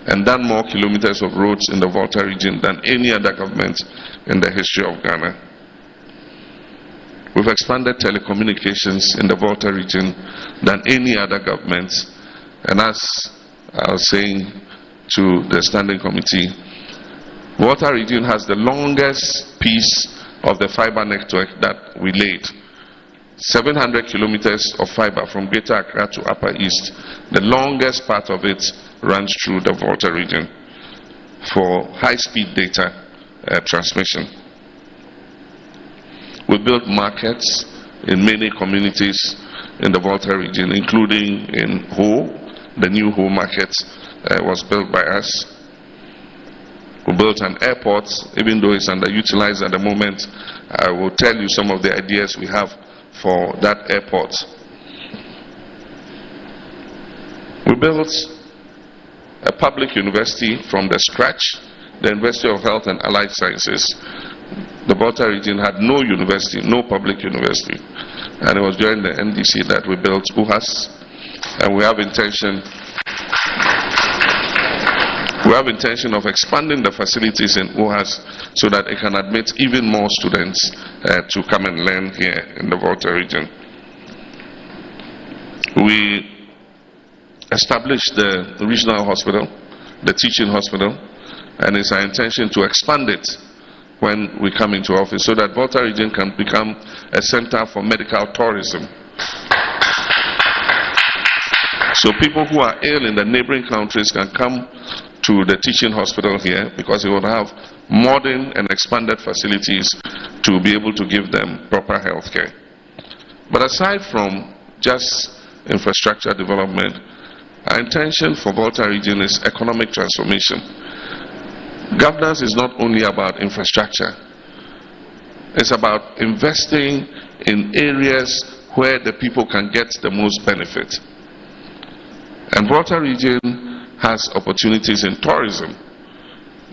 and done more kilometers of roads in the Volta region than any other government in the history of Ghana. We've expanded telecommunications in the Volta region than any other government. And as I was saying to the standing committee, Volta region has the longest piece of the fiber network that we laid. 700 kilometers of fiber from Greater Accra to Upper East. The longest part of it runs through the Volta region for high-speed data transmission. We built markets in many communities in the Volta region, including in Ho. The new Ho market was built by us. We built an airport, even though it's underutilized at the moment. I will tell you some of the ideas we have for that airport. We built a public university from the scratch, the University of Health and Allied Sciences. The Volta region had no university, no public university. And it was during the NDC that we built UHAS. And we have intention of expanding the facilities in UHAS so that it can admit even more students to come and learn here in the Volta region. We established the regional hospital, the teaching hospital, and it's our intention to expand it when we come into office so that Volta region can become a center for medical tourism. So people who are ill in the neighboring countries can come to the teaching hospital here because it will have modern and expanded facilities to be able to give them proper health care. But aside from just infrastructure development, our intention for Volta region is economic transformation. Governance is not only about infrastructure. It's about investing in areas where the people can get the most benefit. And Volta region has opportunities in tourism.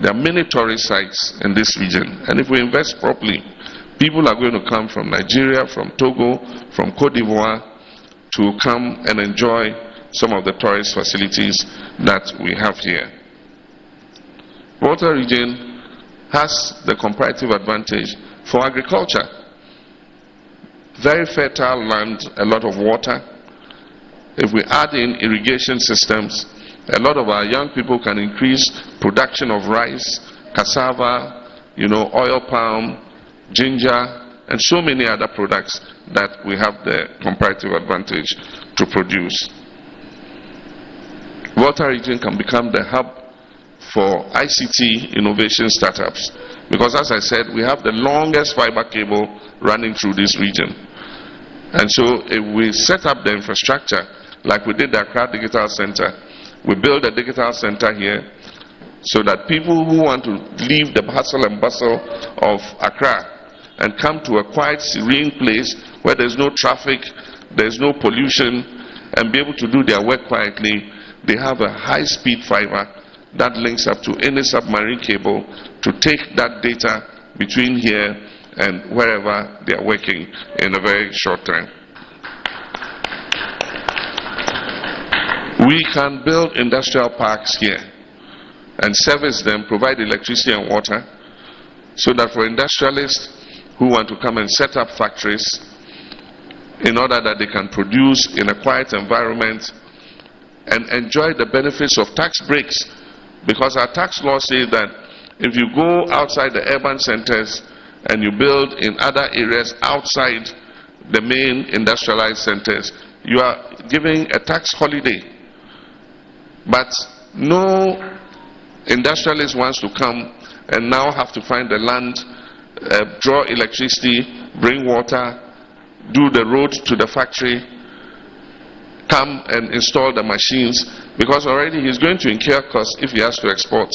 There are many tourist sites in this region. And if we invest properly, people are going to come from Nigeria, from Togo, from Cote d'Ivoire to come and enjoy some of the tourist facilities that we have here. Volta region has the comparative advantage for agriculture. Very fertile land, a lot of water. If we add in irrigation systems, a lot of our young people can increase production of rice, cassava, oil palm, ginger, and so many other products that we have the comparative advantage to produce. Volta region can become the hub for ICT innovation startups because, as I said, we have the longest fiber cable running through this region. And so if we set up the infrastructure like we did the Accra Digital Center, we build a digital center here so that people who want to leave the hustle and bustle of Accra and come to a quiet, serene place where there's no traffic, there's no pollution, and be able to do their work quietly, they have a high-speed fiber that links up to any submarine cable to take that data between here and wherever they are working in a very short time. We can build industrial parks here and service them, provide electricity and water, so that for industrialists who want to come and set up factories, in order that they can produce in a quiet environment and enjoy the benefits of tax breaks. Because our tax law says that if you go outside the urban centers and you build in other areas outside the main industrialized centers, you are giving a tax holiday. But no industrialist wants to come and now have to find the land, draw electricity, bring water, do the road to the factory, come and install the machines, because already he's going to incur costs if he has to export,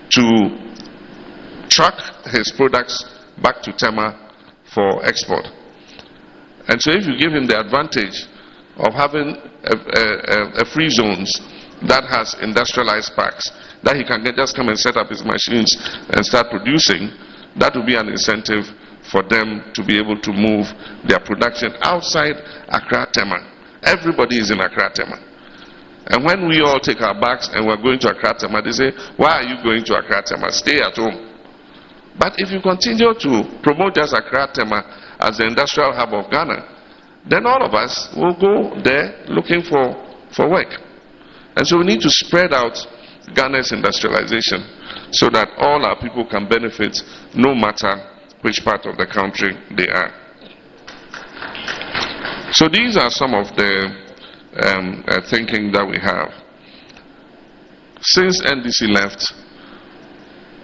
to truck his products back to Tema for export. And so if you give him the advantage of having a free zones that has industrialized parks, that he can just come and set up his machines and start producing, that will be an incentive for them to be able to move their production outside Accra Tema. Everybody is in Accra Tema. And when we all take our bags and we're going to Accra Tema, they say, why are you going to Accra Tema? Stay at home. But if you continue to promote just Accra Tema as the industrial hub of Ghana, then all of us will go there looking for work. And so we need to spread out Ghana's industrialization so that all our people can benefit no matter which part of the country they are. So these are some of the thinking that we have. Since NDC left,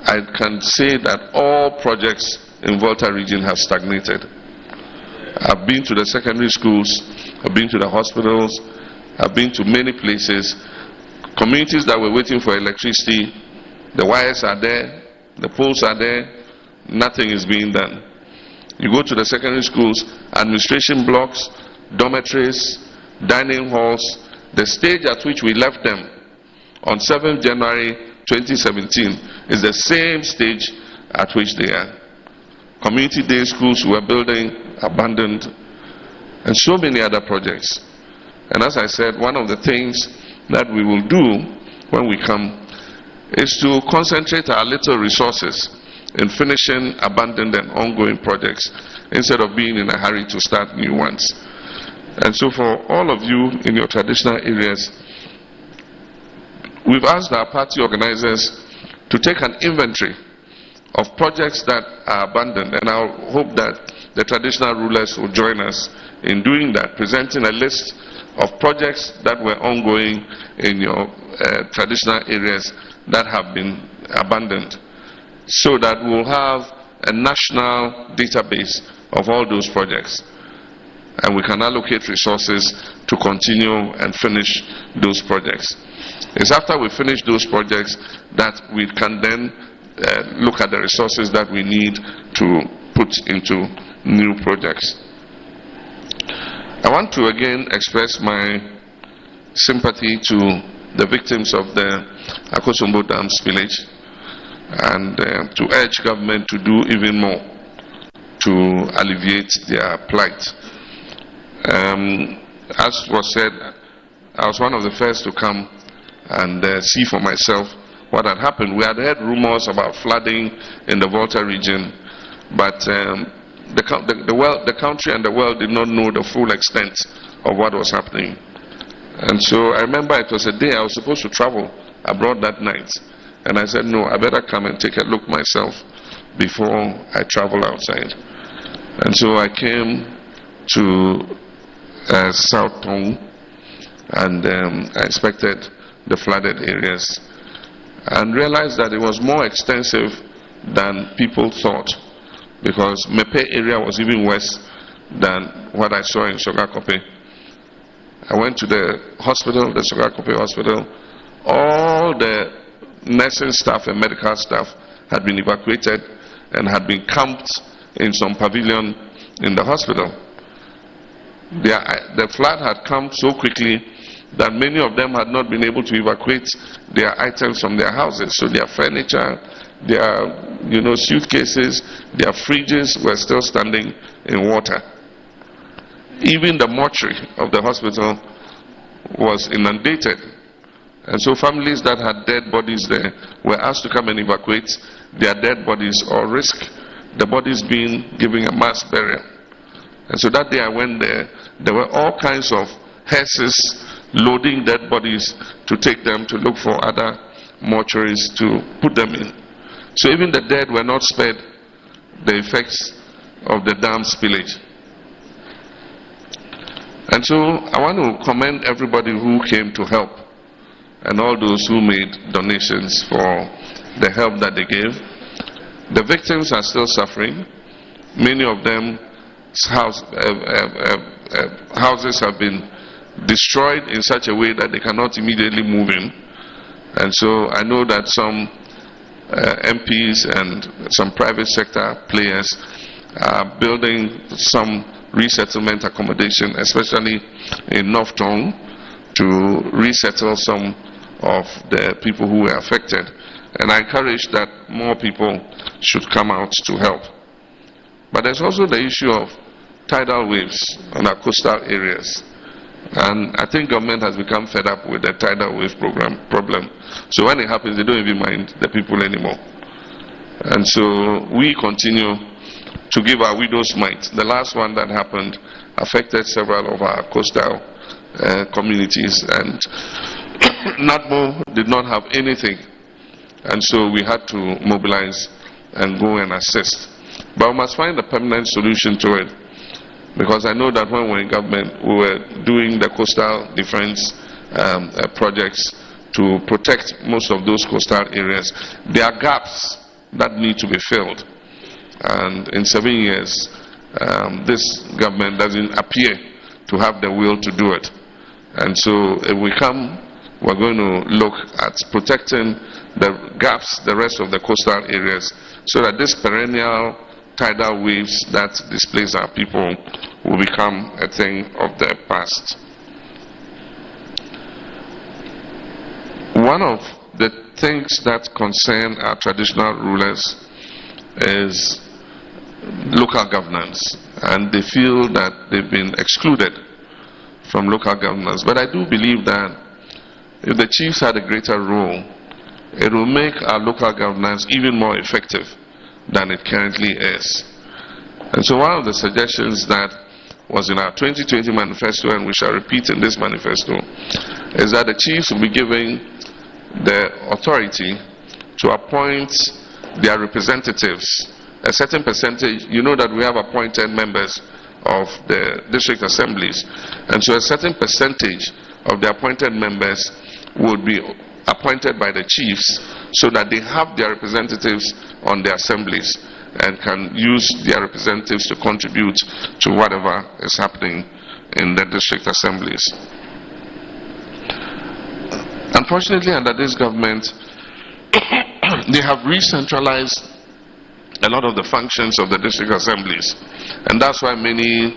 I can say that all projects in Volta region have stagnated. I've been to the secondary schools, I've been to the hospitals, I've been to many places, communities that were waiting for electricity, the wires are there, the poles are there, nothing is being done. You go to the secondary schools, administration blocks, dormitories, dining halls, the stage at which we left them on 7th January 2017 is the same stage at which they are. Community day schools were building, abandoned, and so many other projects. And as I said, one of the things that we will do when we come is to concentrate our little resources in finishing abandoned and ongoing projects instead of being in a hurry to start new ones. And so for all of you in your traditional areas, we've asked our party organizers to take an inventory of projects that are abandoned, and I hope that the traditional rulers will join us in doing that, presenting a list of projects that were ongoing in your traditional areas that have been abandoned, so that we'll have a national database of all those projects, and we can allocate resources to continue and finish those projects. It's after we finish those projects that we can then look at the resources that we need to put into new projects. I want to again express my sympathy to the victims of the Akosombo Dam spillage, and to urge government to do even more to alleviate their plight. As was said, I was one of the first to come and see for myself what had happened. We had heard rumors about flooding in the Volta region, but the country and the world did not know the full extent of what was happening. And so I remember it was a day I was supposed to travel abroad that night, and I said, no, I better come and take a look myself before I travel outside. And so I came to South Tong, and I inspected the flooded areas and realized that it was more extensive than people thought, because Mepe area was even worse than what I saw in Sogakope. I went to the hospital, the Sogakope hospital. All the nursing staff and medical staff had been evacuated and had been camped in some pavilion in the hospital. The flood had come so quickly that many of them had not been able to evacuate their items from their houses. So their furniture, their suitcases, their fridges were still standing in water. Even the mortuary of the hospital was inundated. And so families that had dead bodies there were asked to come and evacuate their dead bodies or risk the bodies being given a mass burial. And so that day I went there, there were all kinds of hearses loading dead bodies to take them to look for other mortuaries to put them in. So even the dead were not spared the effects of the dam spillage. And so I want to commend everybody who came to help, and all those who made donations for the help that they gave. The victims are still suffering. Many of them houses have been destroyed in such a way that they cannot immediately move in. And so I know that some MPs and some private sector players are building some resettlement accommodation, especially in North Tong, to resettle some of the people who were affected. And I encourage that more people should come out to help. But there's also the issue of tidal waves on our coastal areas. And I think government has become fed up with the tidal wave problem. So when it happens, they don't even mind the people anymore. And so we continue to give our widows might. The last one that happened affected several of our coastal communities, and NADMO did not have anything. And so we had to mobilize and go and assist. But we must find a permanent solution to it. Because I know that when we were in government, we were doing the coastal defense projects to protect most of those coastal areas. There are gaps that need to be filled. And in 7 years, this government doesn't appear to have the will to do it. And so if we come, we're going to look at protecting the gaps, the rest of the coastal areas, so that this perennial tidal waves that displace our people will become a thing of the past. One of the things that concern our traditional rulers is local governance, and they feel that they've been excluded from local governance. But I do believe that if the chiefs had a greater role, it will make our local governance even more effective than it currently is. And so one of the suggestions that was in our 2020 manifesto, and we shall repeat in this manifesto, is that the chiefs will be given the authority to appoint their representatives, a certain percentage. You know that we have appointed members of the district assemblies, and so a certain percentage of the appointed members would be appointed by the chiefs, so that they have their representatives on the assemblies and can use their representatives to contribute to whatever is happening in the district assemblies. Unfortunately, under this government, they have re-centralized a lot of the functions of the district assemblies, and that's why many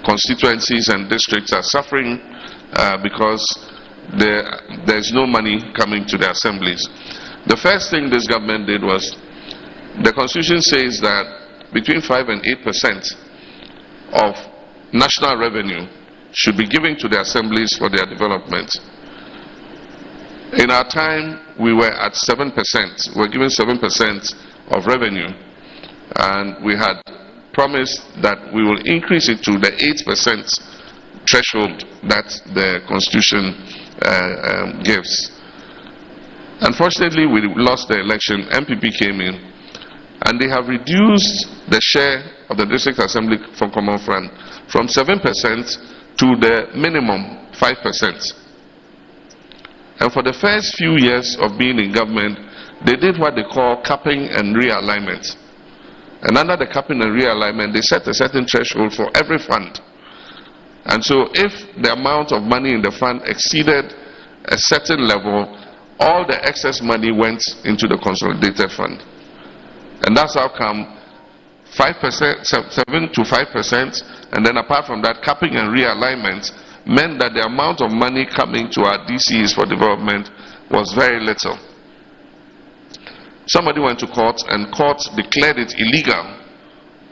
constituencies and districts are suffering because there's no money coming to the assemblies. The first thing this government did was, the constitution says that between 5 and 8% of national revenue should be given to the assemblies for their development. In our time, we were at 7%. We were given 7% of revenue, and we had promised that we will increase it to the 8% threshold that the constitution gives. Unfortunately, we lost the election. MPP came in, and they have reduced the share of the district assembly from common fund from 7% to the minimum 5%. And for the first few years of being in government, they did what they call capping and realignment. And under the capping and realignment, they set a certain threshold for every fund. And so if the amount of money in the fund exceeded a certain level, all the excess money went into the consolidated fund. And that's how come 5%, 7 to 5%, and then apart from that, capping and realignment meant that the amount of money coming to our DCs for development was very little. Somebody went to court, and court declared it illegal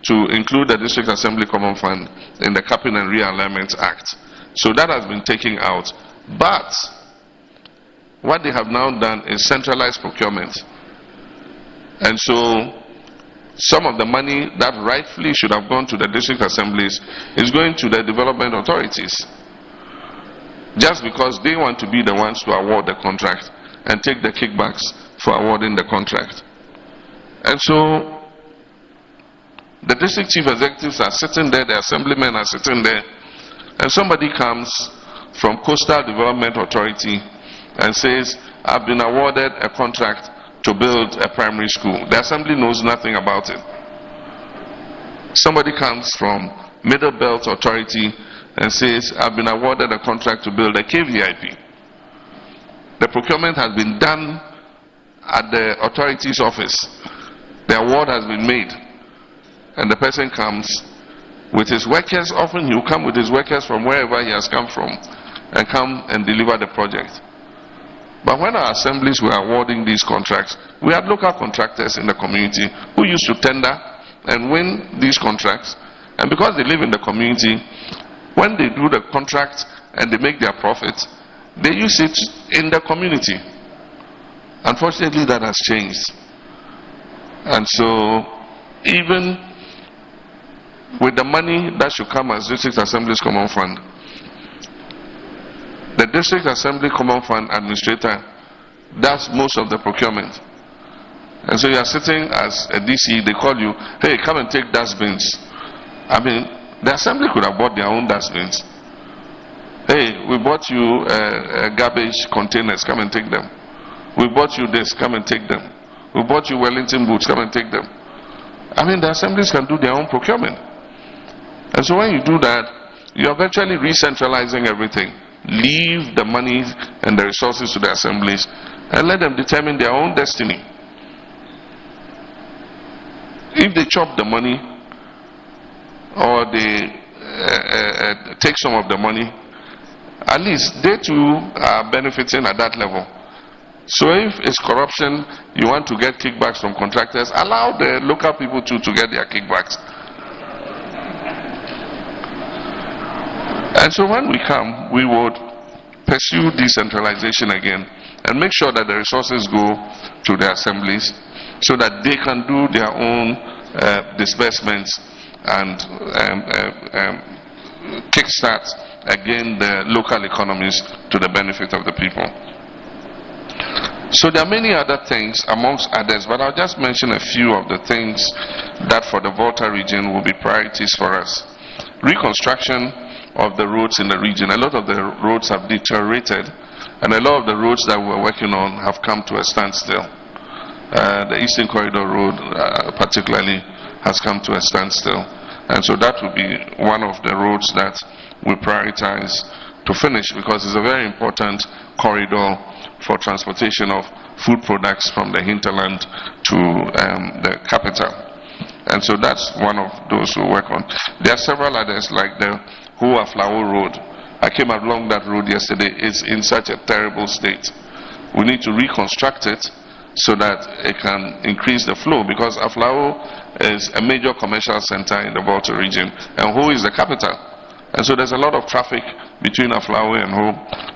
to include the District Assembly Common Fund in the Capping and Realignment Act. So that has been taken out. But what they have now done is centralized procurement. And so some of the money that rightfully should have gone to the district assemblies is going to the development authorities, just because they want to be the ones to award the contract and take the kickbacks for awarding the contract. And so the district chief executives are sitting there, the assemblymen are sitting there, and somebody comes from Coastal Development Authority and says, I've been awarded a contract to build a primary school. The assembly knows nothing about it. Somebody comes from Middle Belt Authority and says, I've been awarded a contract to build a KVIP. The procurement has been done at the authority's office. The award has been made. And the person comes with his workers. Often he will come with his workers from wherever he has come from and come and deliver the project. But when our assemblies were awarding these contracts, we had local contractors in the community who used to tender and win these contracts. And because they live in the community, when they do the contract and they make their profit, they use it in the community. Unfortunately, that has changed. And so, even with the money that should come as District Assembly's Common Fund, the District Assembly Common Fund Administrator does most of the procurement. And so you are sitting as a DC, they call you, hey, come and take dustbins. I mean, The assembly could have bought their own dustbins. Hey, we bought you garbage containers, come and take them. We bought you this, come and take them. We bought you Wellington boots, come and take them. I mean, the assemblies can do their own procurement. And so when you do that, you are virtually re-centralizing everything. Leave the money and the resources to the assemblies and let them determine their own destiny. If they chop the money or they take some of the money, at least they too are benefiting at that level. So if it's corruption, you want to get kickbacks from contractors, allow the local people to get their kickbacks. And so when we come, we would pursue decentralization again and make sure that the resources go to the assemblies so that they can do their own disbursements and kickstart again the local economies to the benefit of the people. So there are many other things amongst others, but I'll just mention a few of the things that for the Volta region will be priorities for us. Reconstruction of the roads in the region. A lot of the roads have deteriorated, and a lot of the roads that we're working on have come to a standstill. The Eastern Corridor Road particularly has come to a standstill, and so that will be one of the roads that we prioritize to finish, because it's a very important corridor for transportation of food products from the hinterland to the capital. And so that's one of those we work on. There are several others, like the Hoa Flower Road. I came along that road yesterday. It's in such a terrible state. We need to reconstruct it so that it can increase the flow, because Aflao is a major commercial center in the Volta region, and Ho is the capital. And so there's a lot of traffic between Aflao and Ho,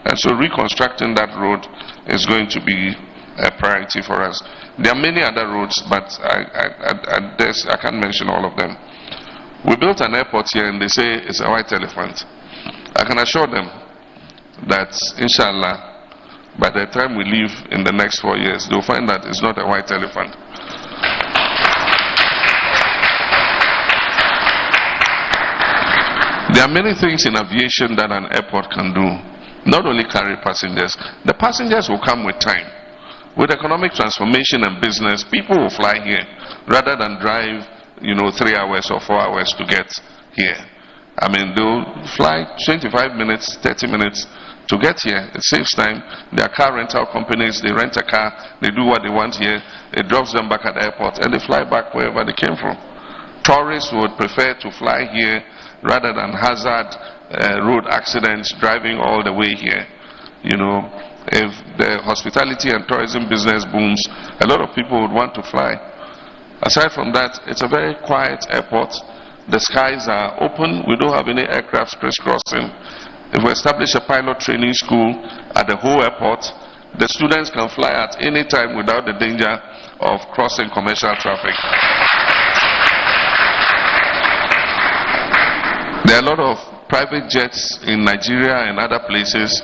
and so reconstructing that road is going to be a priority for us. There are many other roads, but I can't mention all of them. We built an airport here and they say it's a white elephant. I can assure them that, inshallah, by the time we leave in the next 4 years, they'll find that it's not a white elephant. There are many things in aviation that an airport can do. Not only carry passengers. The passengers will come with time. With economic transformation and business, people will fly here rather than drive, 3 hours or 4 hours to get here. I mean, they'll fly 25 minutes, 30 minutes to get here. It saves time. There are car rental companies, they rent a car, they do what they want here, it drops them back at the airport, and they fly back wherever they came from. Tourists would prefer to fly here rather than hazard road accidents driving all the way here. If the hospitality and tourism business booms, a lot of people would want to fly. Aside from that, it's a very quiet airport. The skies are open. We don't have any aircraft crisscrossing. If we establish a pilot training school at the whole airport, the students can fly at any time without the danger of crossing commercial traffic. There are a lot of private jets in Nigeria and other places.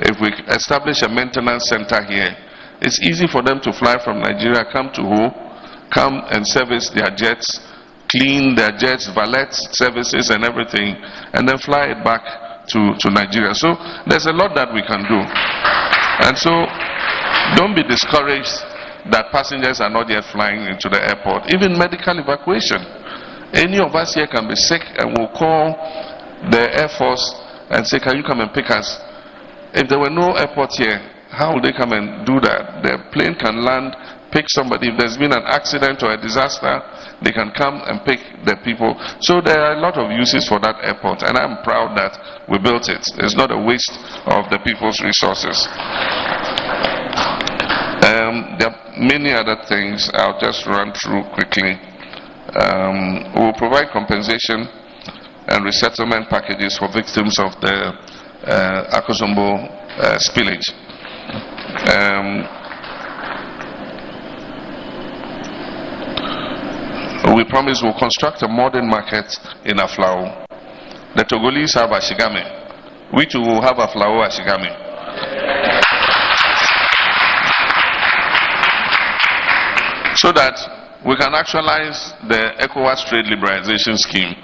If we establish a maintenance center here, it's easy for them to fly from Nigeria, come to Ho, come and service their jets, clean their jets, valet services and everything, and then fly it back to Nigeria. So there's a lot that we can do. And so don't be discouraged that passengers are not yet flying into the airport. Even medical evacuation. Any of us here can be sick and we'll call the Air Force and say, can you come and pick us? If there were no airport here, how would they come and do that? The plane can land, pick somebody. If there's been an accident or a disaster, they can come and pick the people. So there are a lot of uses for that airport, and I'm proud that we built it. It's not a waste of the people's resources. There are many other things I'll just run through quickly. We'll provide compensation and resettlement packages for victims of the Akosombo spillage. We promise we'll construct a modern market in Aflao. The Togolese have Ashigame. We too will have Aflao Ashigame. So that we can actualize the ECOWAS trade liberalization scheme.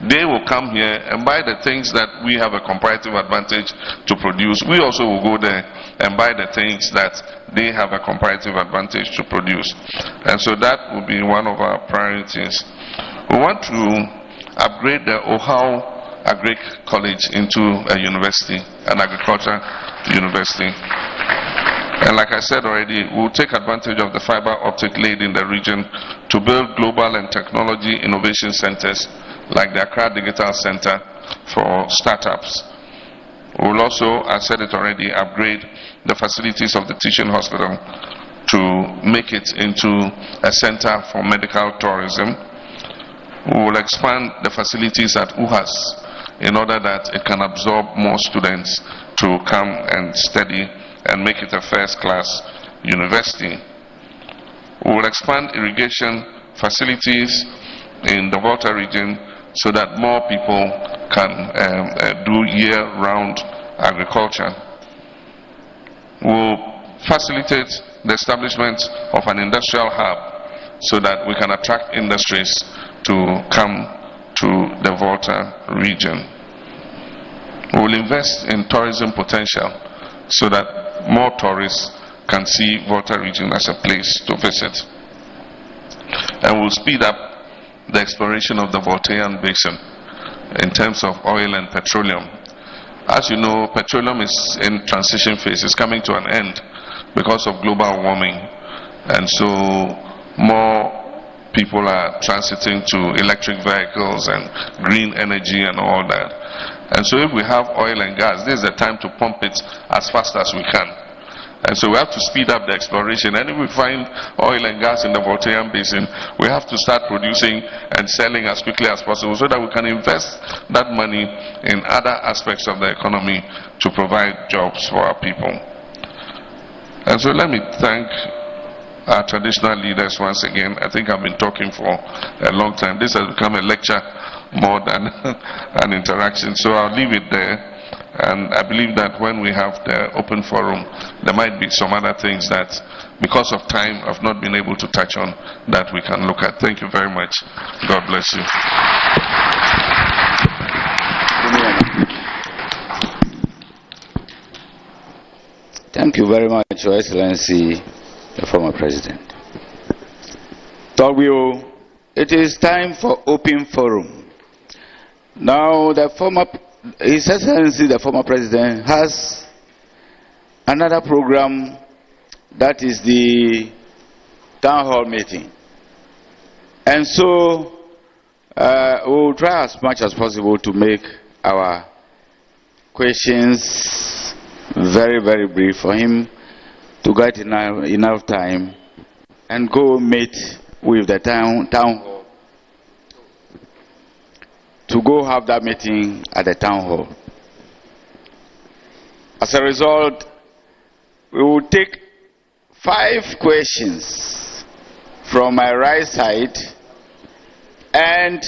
They will come here and buy the things that we have a comparative advantage to produce. We also will go there and buy the things that they have a comparative advantage to produce. And so that will be one of our priorities. We want to upgrade the Ohio Agric College into a university, an agriculture university. And like I said already, we'll take advantage of the fiber optic laid in the region to build global and technology innovation centers like the Accra Digital Center for startups. We'll also, I said it already, upgrade the facilities of the teaching hospital to make it into a center for medical tourism. We will expand the facilities at UHAS in order that it can absorb more students to come and study and make it a first-class university. We will expand irrigation facilities in the Volta region so that more people can do year-round agriculture. We will facilitate the establishment of an industrial hub so that we can attract industries to come to the Volta region. We will invest in tourism potential so that more tourists can see Volta region as a place to visit. And we'll speed up the exploration of the Voltairean basin in terms of oil and petroleum. As you know, petroleum is in transition phase. It's coming to an end because of global warming. And so more people are transiting to electric vehicles and green energy and all that. And so if we have oil and gas, this is the time to pump it as fast as we can. And so we have to speed up the exploration. And if we find oil and gas in the Voltairean basin, we have to start producing and selling as quickly as possible so that we can invest that money in other aspects of the economy to provide jobs for our people. And so let me thank our traditional leaders once again. I think I've been talking for a long time. This has become a lecture more than an interaction. So I'll leave it there. And I believe that when we have the open forum, there might be some other things that, because of time, I've not been able to touch on that we can look at. Thank you very much. God bless you. Thank you very much, Your Excellency, the former President. W, it is time for open forum. Now, His Excellency, the former President, has another program, that is the town hall meeting. And so, we will try as much as possible to make our questions very, very brief for him to get enough time and go meet with the town hall, to go have that meeting at the town hall. As a result, we will take 5 questions from my right side and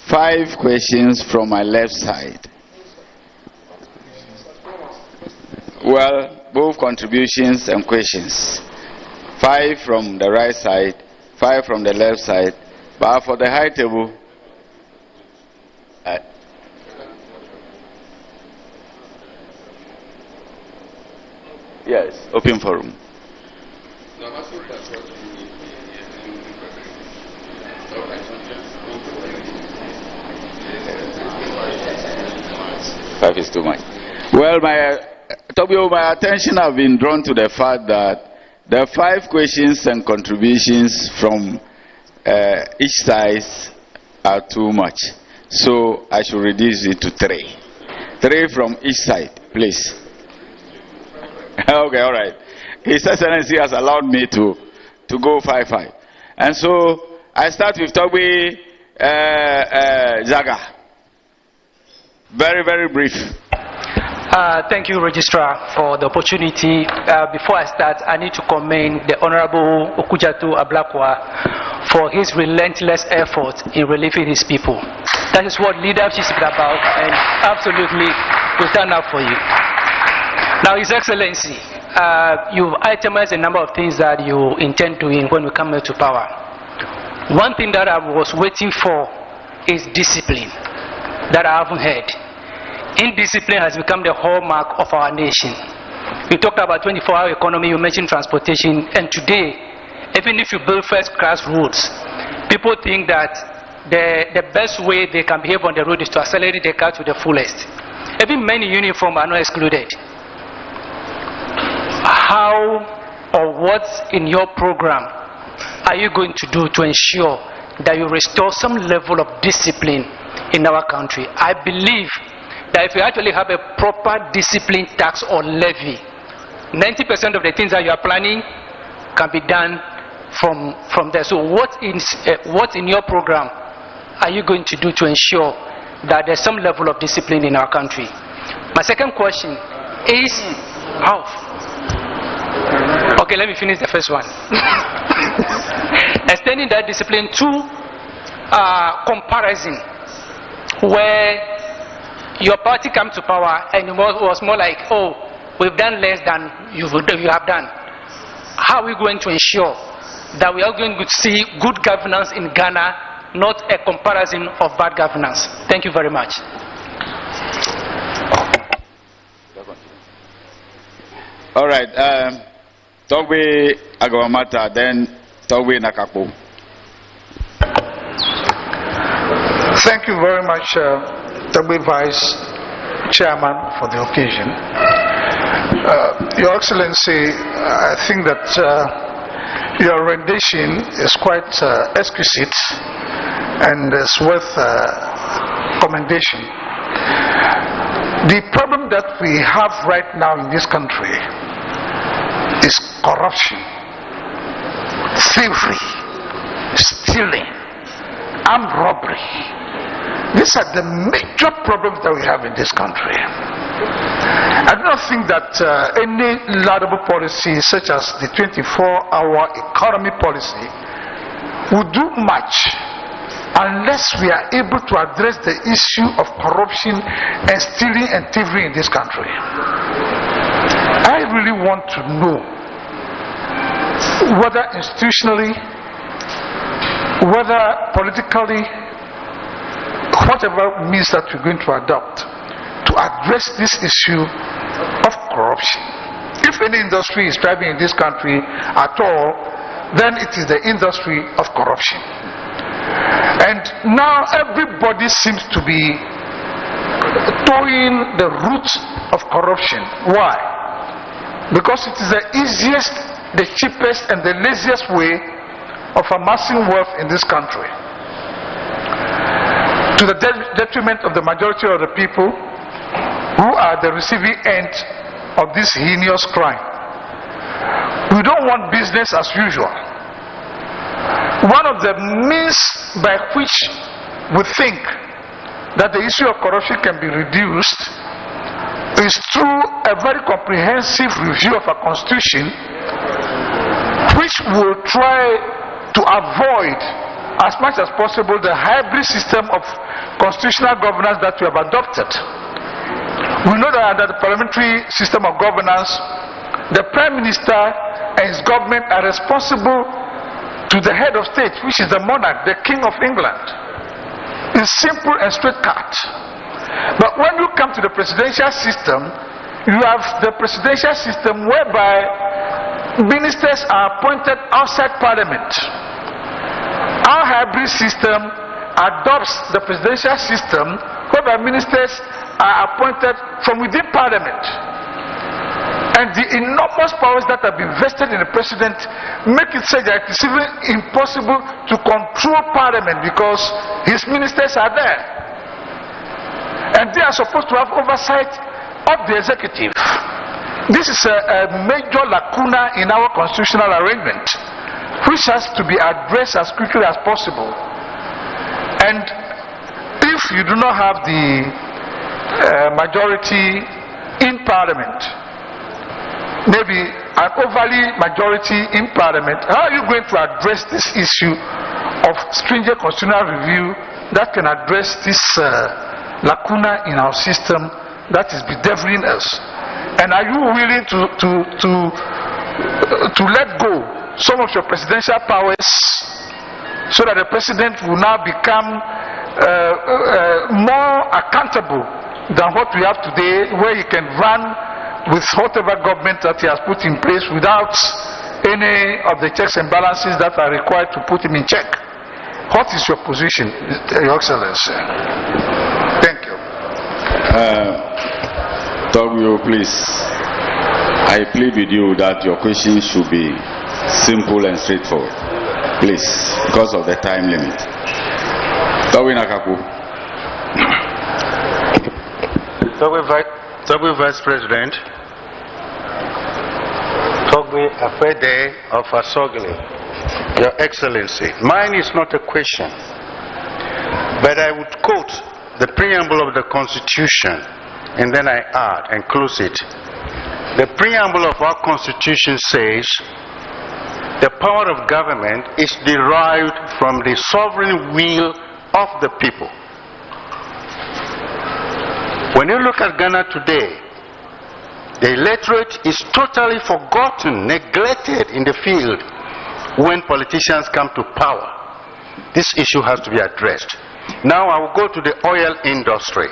5 questions from my left side. Well, both contributions and questions. 5 from the right side, 5 from the left side. But for the high table, yes, open forum. Five is too much. Well, my attention have been drawn to the fact that the 5 questions and contributions from each side are too much. So I should reduce it to 3. 3 from each side, please. Okay, all right. His Excellency has allowed me to go 5-5. And so I start with Toby Zaga. Very, very brief. Thank you, Registrar, for the opportunity. Before I start, I need to commend the Honorable Okujatu Ablakwa for his relentless effort in relieving his people. That is what leadership is about, and absolutely we stand up for you. Now, His Excellency, you've itemized a number of things that you intend doing when we come to power. One thing that I was waiting for is discipline, that I haven't heard. Indiscipline has become the hallmark of our nation. You talked about 24-hour economy, you mentioned transportation, and today, even if you build first-class roads, people think that the best way they can behave on the road is to accelerate the car to the fullest. Even men in uniform are not excluded. How or what in your program are you going to do to ensure that you restore some level of discipline in our country? I believe that if you actually have a proper discipline tax or levy, 90% of the things that you are planning can be done from there. So what in your program are you going to do to ensure that there's some level of discipline in our country? My second question is how? Okay, let me finish the first one. Extending that discipline to comparison, where your party came to power and it was more like, oh, we've done less than you have done. How are we going to ensure that we are going to see good governance in Ghana, not a comparison of bad governance? Thank you very much. All right. Togbe Agawamata, then Togbe Nakapo. Thank you very much, Togbe Vice Chairman, for the occasion. Your Excellency, I think that your rendition is quite exquisite and is worth commendation. The problem that we have right now in this country is corruption, thievery, stealing, armed robbery. These are the major problems that we have in this country. I do not think that any laudable policy such as the 24-hour economy policy would do much unless we are able to address the issue of corruption and stealing and thievery in this country. I really want to know whether institutionally, whether politically, whatever means that we're going to adopt to address this issue of corruption. If any industry is thriving in this country at all, then it is the industry of corruption. And now everybody seems to be towing the root of corruption. Why? Because it is the easiest, the cheapest, and the laziest way of amassing wealth in this country, to the detriment of the majority of the people who are the receiving end of this heinous crime. We don't want business as usual. One of the means by which we think that the issue of corruption can be reduced is through a very comprehensive review of our constitution, which will try to avoid as much as possible the hybrid system of constitutional governance that we have adopted. We know that under the parliamentary system of governance, the Prime Minister and his government are responsible to the head of state, which is the monarch, the King of England. It's simple and straight cut. But when you come to the presidential system, you have the presidential system whereby ministers are appointed outside parliament. Our hybrid system adopts the presidential system whereby ministers are appointed from within parliament. And the enormous powers that have been vested in the president make it say that it's even impossible to control parliament because his ministers are there. And they are supposed to have oversight of the executive. This is a major lacuna in our constitutional arrangement, which has to be addressed as quickly as possible. And if you do not have the majority in parliament, maybe an overly majority in parliament, how are you going to address this issue of stringent constitutional review that can address this lacuna in our system that is bedeviling us? And are you willing to let go some of your presidential powers so that the president will now become more accountable than what we have today, where he can run with whatever government that he has put in place without any of the checks and balances that are required to put him in check. What is your position, Your Excellency? Thank you. Togyo, please. I plead with you that your question should be simple and straightforward. Please, because of the time limit. Togyo Nakaku. Togyo Vice President. Togyo Afede of Asogli. Your Excellency, mine is not a question, but I would quote the preamble of the Constitution and then I add and close it. The preamble of our Constitution says the power of government is derived from the sovereign will of the people. When you look at Ghana today, the electorate is totally forgotten, neglected in the field when politicians come to power. This issue has to be addressed. Now I will go to the oil industry.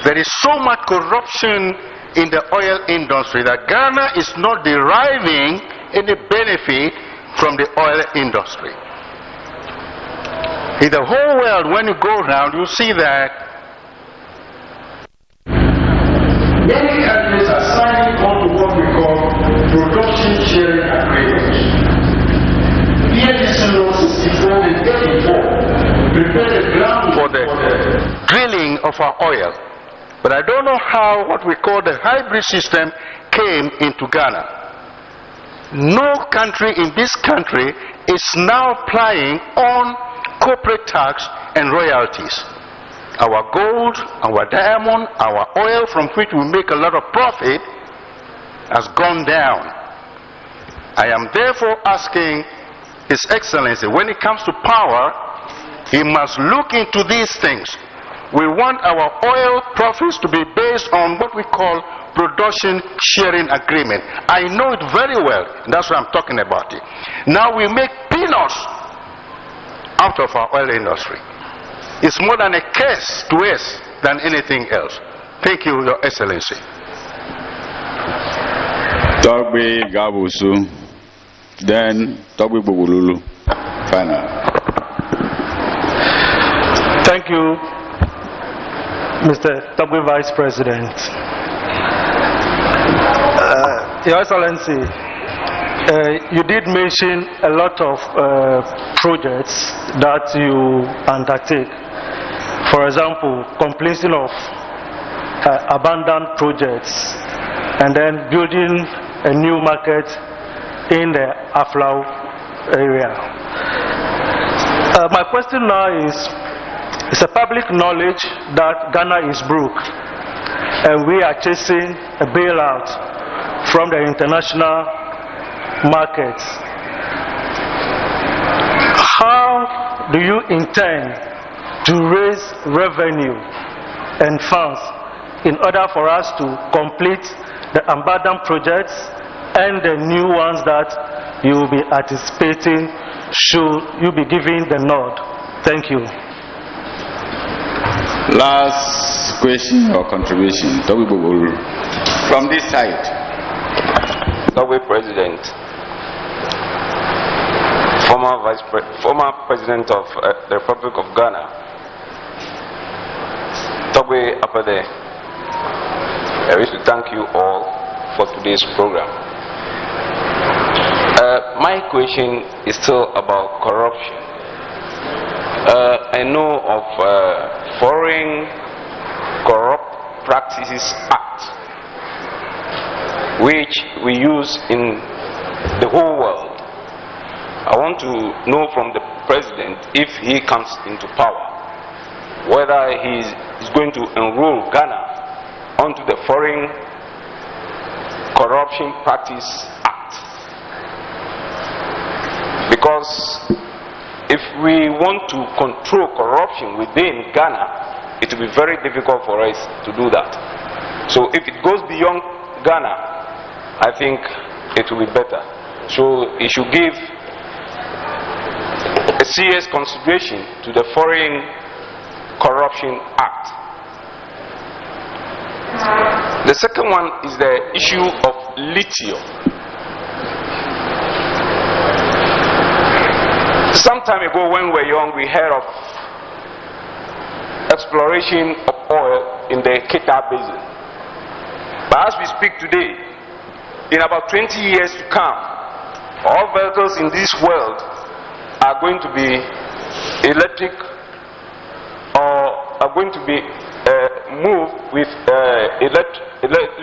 There is so much corruption in the oil industry that Ghana is not deriving any benefit from the oil industry. In the whole world, when you go around, you see that many countries are signing on to what we call production sharing agreements. PNC Law 64 and 84 prepare the ground for the drilling of our oil. But I don't know how what we call the hybrid system came into Ghana. No country in this country is now applying on corporate tax and royalties. Our gold, our diamond, our oil from which we make a lot of profit has gone down. I am therefore asking His Excellency, when it comes to power, he must look into these things. We want our oil profits to be based on what we call production sharing agreement. I know it very well, and that's what I'm talking about. Now we make peanuts out of our oil industry. It's more than a curse to us than anything else. Thank you, Your Excellency. Togbe Gabusu, then Togbe Bugululu. Final. Thank you, Mr. Togbe Vice President. Your Excellency, you did mention a lot of projects that you undertake. For example, completion of abandoned projects and then building a new market in the Aflau area. My question now is, it's a public knowledge that Ghana is broke and we are chasing a bailout from the international markets. How do you intend to raise revenue and funds in order for us to complete the abandoned projects and the new ones that you will be anticipating should you be giving the nod? Thank you. Last question or contribution, from this side. Togbe President, former President of the Republic of Ghana, Togbe Apade, I wish to thank you all for today's program. My question is still about corruption. I know of Foreign Corrupt Practices Act, which we use in the whole world. I want to know from the President, if he comes into power, whether he is going to enroll Ghana onto the Foreign Corruption Practice Act. Because if we want to control corruption within Ghana, it will be very difficult for us to do that. So if it goes beyond Ghana, I think it will be better. So it should give a serious consideration to the Foreign Corruption Act. The second one is the issue of lithium. Some time ago when we were young, we heard of exploration of oil in the Keta Basin. But as we speak today, in about 20 years to come, all vehicles in this world are going to be electric or are going to be moved with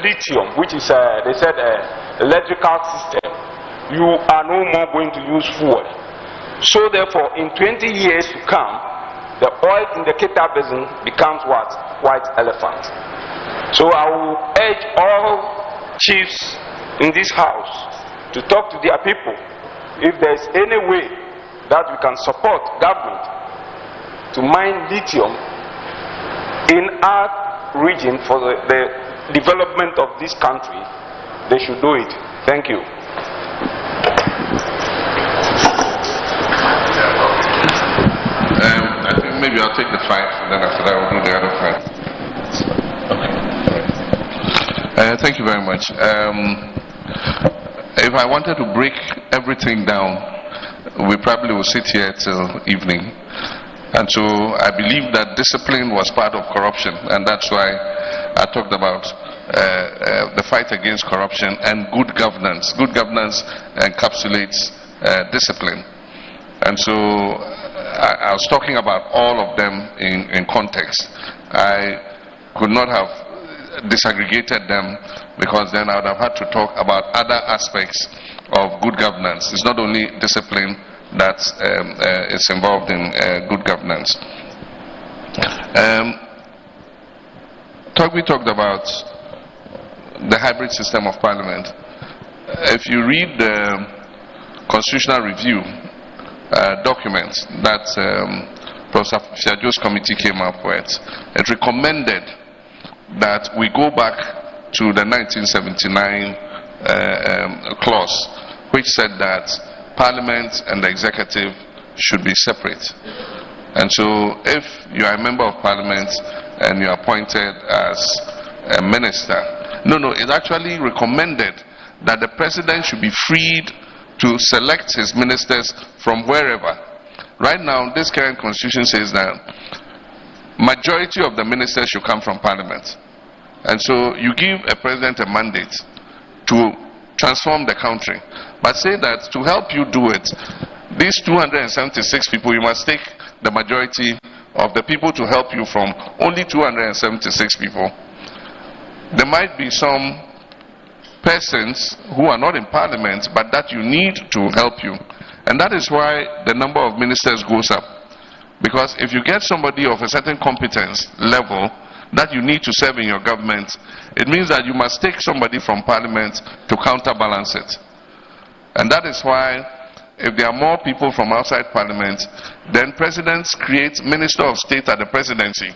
lithium, which is, they said, electrical system. You are no more going to use fuel. So therefore, in 20 years to come, the oil in the Keta Basin becomes what? White elephant. So I will urge all chiefs in this house to talk to their people if there is any way that we can support government to mine lithium in our region for the development of this country. They should do it. Thank you. I think maybe I'll take the 5, and then after that we'll do the other 5. Okay. Thank you very much. If I wanted to break everything down, we probably will sit here till evening. And so I believe that discipline was part of corruption, and that's why I talked about the fight against corruption and good governance. Good governance encapsulates discipline. And so I was talking about all of them in context. I could not have disaggregated them, because then I would have had to talk about other aspects of good governance. It's not only discipline that is involved in good governance. We talked about the hybrid system of parliament. If you read the constitutional review document that Professor Fiajo's committee came up with, it recommended that we go back to the 1979 clause, which said that Parliament and the executive should be separate. And so if you are a member of Parliament and you are appointed as a minister, it actually recommended that the president should be freed to select his ministers from wherever. Right now, this current constitution says that majority of the ministers should come from Parliament. And so you give a president a mandate to transform the country, but say that to help you do it, these 276 people, you must take the majority of the people to help you from only 276 people. There might be some persons who are not in Parliament, but that you need to help you. And that is why the number of ministers goes up. Because if you get somebody of a certain competence level that you need to serve in your government, it means that you must take somebody from Parliament to counterbalance it. And that is why if there are more people from outside Parliament, then presidents create Minister of State at the presidency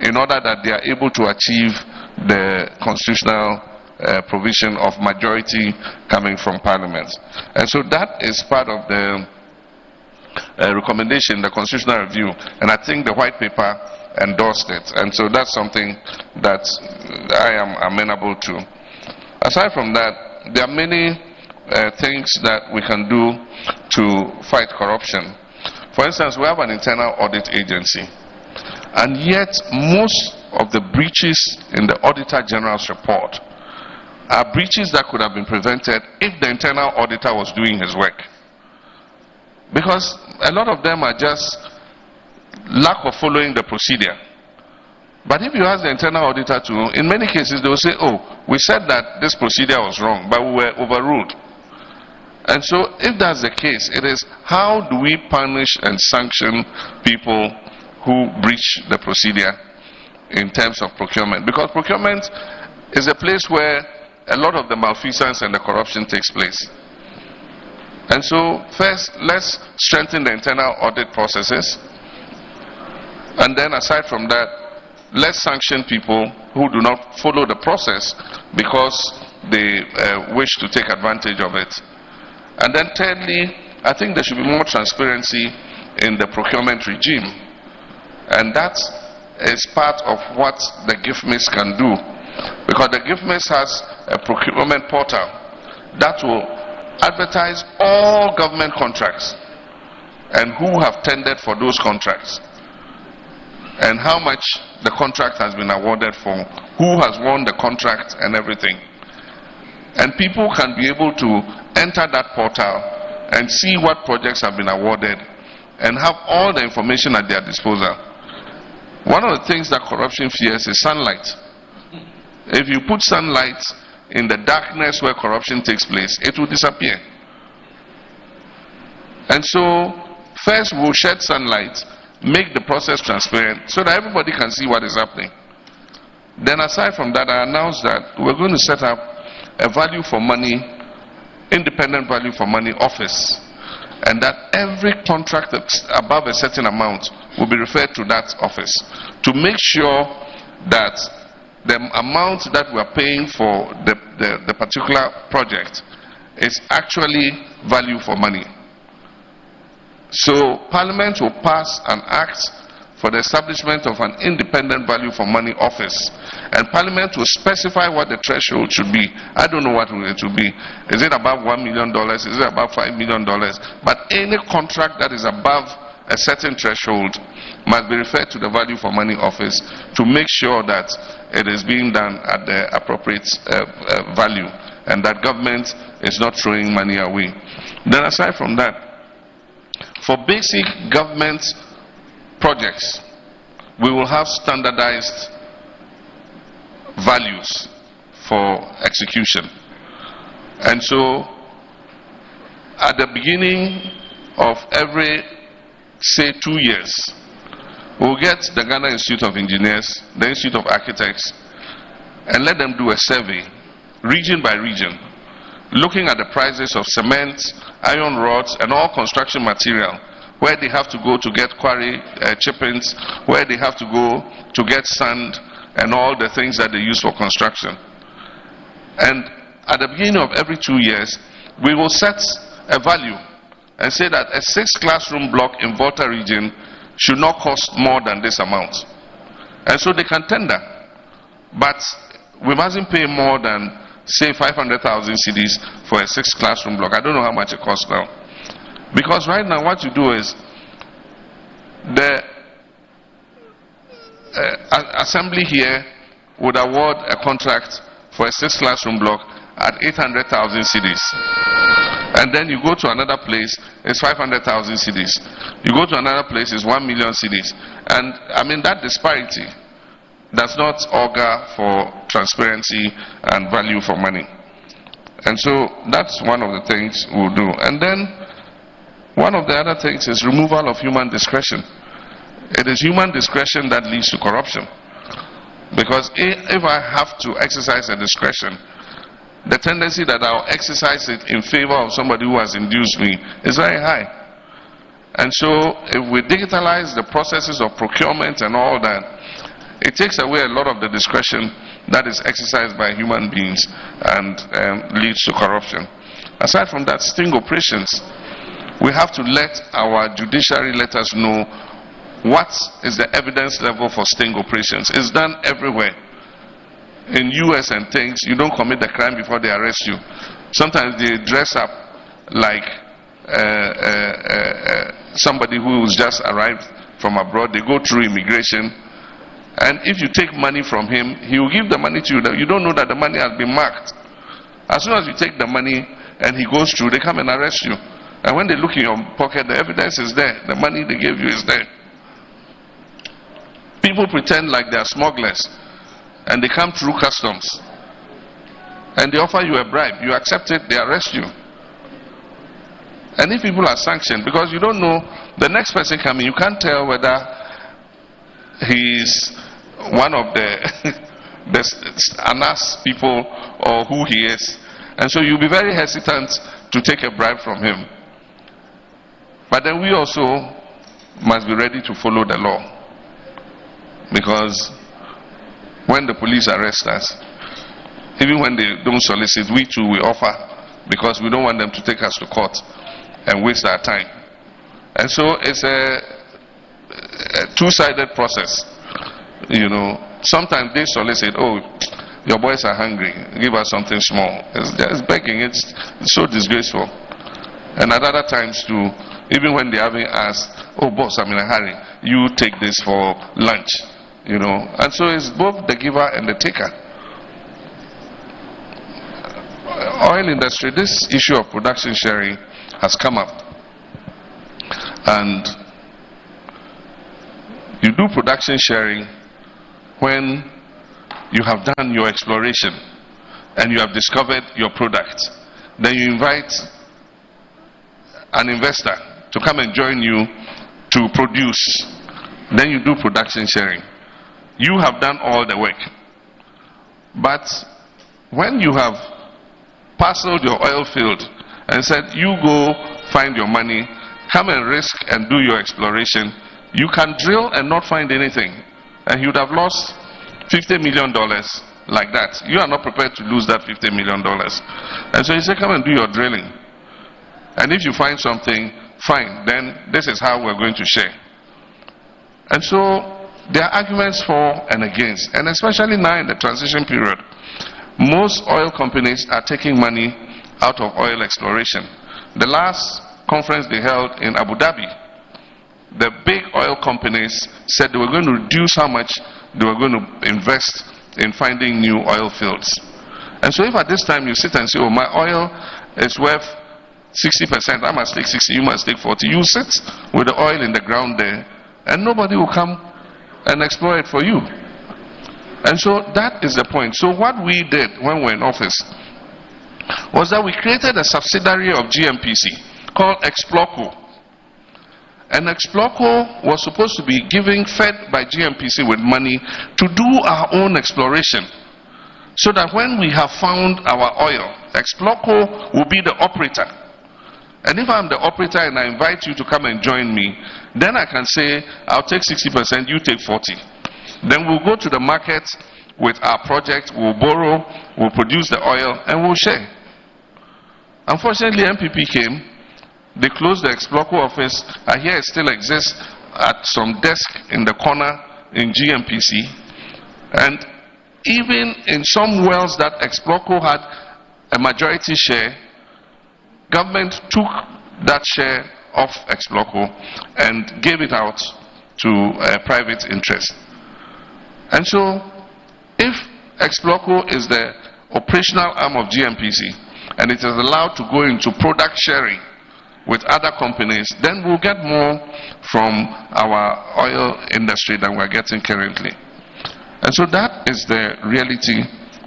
in order that they are able to achieve the constitutional provision of majority coming from Parliament. And so that is part of the recommendation, the constitutional review, and I think the white paper endorsed it. And so that's something that I am amenable to. Aside from that, there are many things that we can do to fight corruption. For instance, we have an internal audit agency, and yet most of the breaches in the Auditor General's report are breaches that could have been prevented if the internal auditor was doing his work. Because a lot of them are just lack of following the procedure. But if you ask the internal auditor to, in many cases they will say, oh, we said that this procedure was wrong, but we were overruled. And so if that's the case, it is how do we punish and sanction people who breach the procedure in terms of procurement? Because procurement is a place where a lot of the malfeasance and the corruption takes place. And so first, let's strengthen the internal audit processes. And then aside from that, let's sanction people who do not follow the process because they wish to take advantage of it. And then thirdly, I think there should be more transparency in the procurement regime. And that is part of what the GIFMIS can do. Because the GIFMIS has a procurement portal that will advertise all government contracts and who have tendered for those contracts and how much the contract has been awarded for, who has won the contract and everything. And people can be able to enter that portal and see what projects have been awarded and have all the information at their disposal. One of the things that corruption fears is sunlight. If you put sunlight in the darkness where corruption takes place, it will disappear. And so, first we'll shed sunlight, make the process transparent so that everybody can see what is happening. Then aside from that, I announced that we're going to set up a value for money, independent value for money office, and that every contract that's above a certain amount will be referred to that office to make sure that the amount that we are paying for the particular project is actually value for money. So Parliament will pass an act for the establishment of an independent value for money office, and Parliament will specify what the threshold should be. I don't know what it will be. Is it above $1 million? Is it above $5 million? But any contract that is above a certain threshold must be referred to the value for money office to make sure that it is being done at the appropriate value and that government is not throwing money away. Then aside from that, for basic government projects, we will have standardized values for execution. And so at the beginning of every, say, 2 years, we'll get the Ghana Institute of Engineers, the Institute of Architects, and let them do a survey, region by region, looking at the prices of cement, iron rods, and all construction material, where they have to go to get quarry chippings, where they have to go to get sand, and all the things that they use for construction. And at the beginning of every 2 years, we will set a value and say that a 6-classroom block in Volta region should not cost more than this amount. And so they can tender. But we mustn't pay more than, say, 500,000 cedis for a 6-classroom block. I don't know how much it costs now. Because right now what you do is the assembly here would award a contract for a 6-classroom block at 800,000 cedis. And then you go to another place, it's 500,000 cedis. You go to another place, it's 1 million cedis. And I mean, that disparity does not augur for transparency and value for money. And so that's one of the things we'll do. And then one of the other things is removal of human discretion. It is human discretion that leads to corruption. Because if I have to exercise a discretion, the tendency that I'll exercise it in favor of somebody who has induced me is very high. And so if we digitalize the processes of procurement and all that, it takes away a lot of the discretion that is exercised by human beings and leads to corruption. Aside from that, sting operations. We have to let our judiciary let us know what is the evidence level for sting operations. It's done everywhere. In US and things, you don't commit the crime before they arrest you. Sometimes they dress up like somebody who's just arrived from abroad. They go through immigration, and if you take money from him, he will give the money to you. You don't know that the money has been marked. As soon as you take the money and he goes through, they come and arrest you. And when they look in your pocket, the evidence is there. The money they gave you is there. People pretend like they are smugglers, and they come through customs, and they offer you a bribe. You accept it, they arrest you. And if people are sanctioned, because you don't know, the next person coming, you can't tell whether he's one of the Anas people or who he is. And so you'll be very hesitant to take a bribe from him. But then we also must be ready to follow the law. Because when the police arrest us, even when they don't solicit, we too will offer, because we don't want them to take us to court and waste our time. And so it's a two-sided process. You know, sometimes they solicit, oh, your boys are hungry, give us something small. It's just begging, it's so disgraceful. And at other times too, even when they haven't asked, oh boss, I'm in a hurry, you take this for lunch, you know. And so it's both the giver and the taker. Oil industry, this issue of production sharing has come up. And you do production sharing when you have done your exploration and you have discovered your product. Then you invite an investor to come and join you to produce. Then you do production sharing. You have done all the work. But when you have parceled your oil field and said, you go find your money, come and risk and do your exploration, you can drill and not find anything. And you would have lost $50 million like that. You are not prepared to lose that $50 million. And so you say, come and do your drilling. And if you find something, fine, then this is how we're going to share. And so there are arguments for and against. And especially now in the transition period, most oil companies are taking money out of oil exploration. The last conference they held in Abu Dhabi, the big oil companies said they were going to reduce how much they were going to invest in finding new oil fields. And so if at this time you sit and say, oh, my oil is worth 60%, I must take 60, you must take 40. You sit with the oil in the ground there, and nobody will come and explore it for you. And so that is the point. So what we did when we were in office was that we created a subsidiary of GMPC called Exploco. And Exploco was supposed to be fed by GMPC with money to do our own exploration. So that when we have found our oil, Exploco will be the operator. And if I'm the operator and I invite you to come and join me, then I can say, I'll take 60%, you take 40%. Then we'll go to the market with our project, we'll borrow, we'll produce the oil, and we'll share. Unfortunately, MPP came, they closed the Exploco office. I hear it still exists at some desk in the corner in GMPC. And even in some wells that Exploco had a majority share, government took that share of Exploco and gave it out to a private interest. And so, if Exploco is the operational arm of GMPC and it is allowed to go into product sharing with other companies, then we'll get more from our oil industry than we're getting currently. And so that is the reality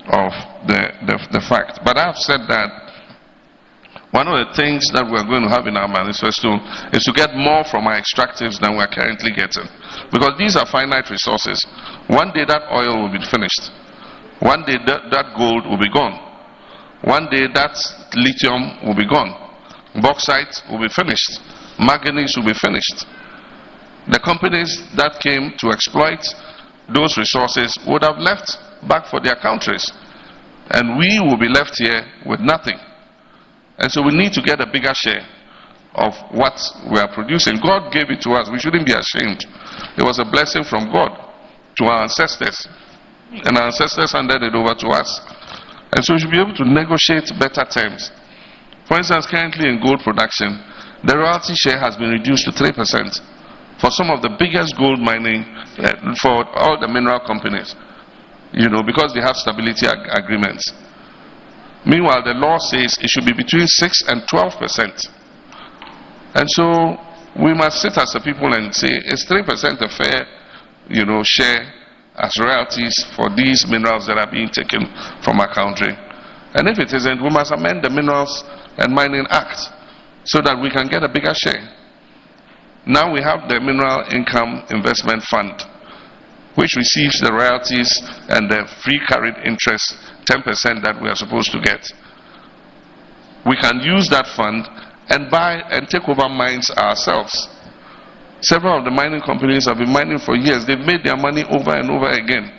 of the fact. But I've said that one of the things that we're going to have in our manifesto is to get more from our extractives than we're currently getting. Because these are finite resources. One day that oil will be finished. One day that gold will be gone. One day that lithium will be gone. Bauxite will be finished. Manganese will be finished. The companies that came to exploit those resources would have left back for their countries. And we will be left here with nothing. And so we need to get a bigger share of what we are producing. God gave it to us. We shouldn't be ashamed. It was a blessing from God to our ancestors. And our ancestors handed it over to us. And so we should be able to negotiate better terms. For instance, currently in gold production, the royalty share has been reduced to 3% for some of the biggest gold mining, for all the mineral companies, because they have stability agreements. Meanwhile, the law says it should be between 6 and 12%. And so we must sit as a people and say, is 3% a fair, share as royalties for these minerals that are being taken from our country? And if it isn't, we must amend the Minerals and Mining Act so that we can get a bigger share. Now we have the Mineral Income Investment Fund, which receives the royalties and the free carried interest, 10% that we are supposed to get. We can use that fund and buy and take over mines ourselves. Several of the mining companies have been mining for years. They've made their money over and over again.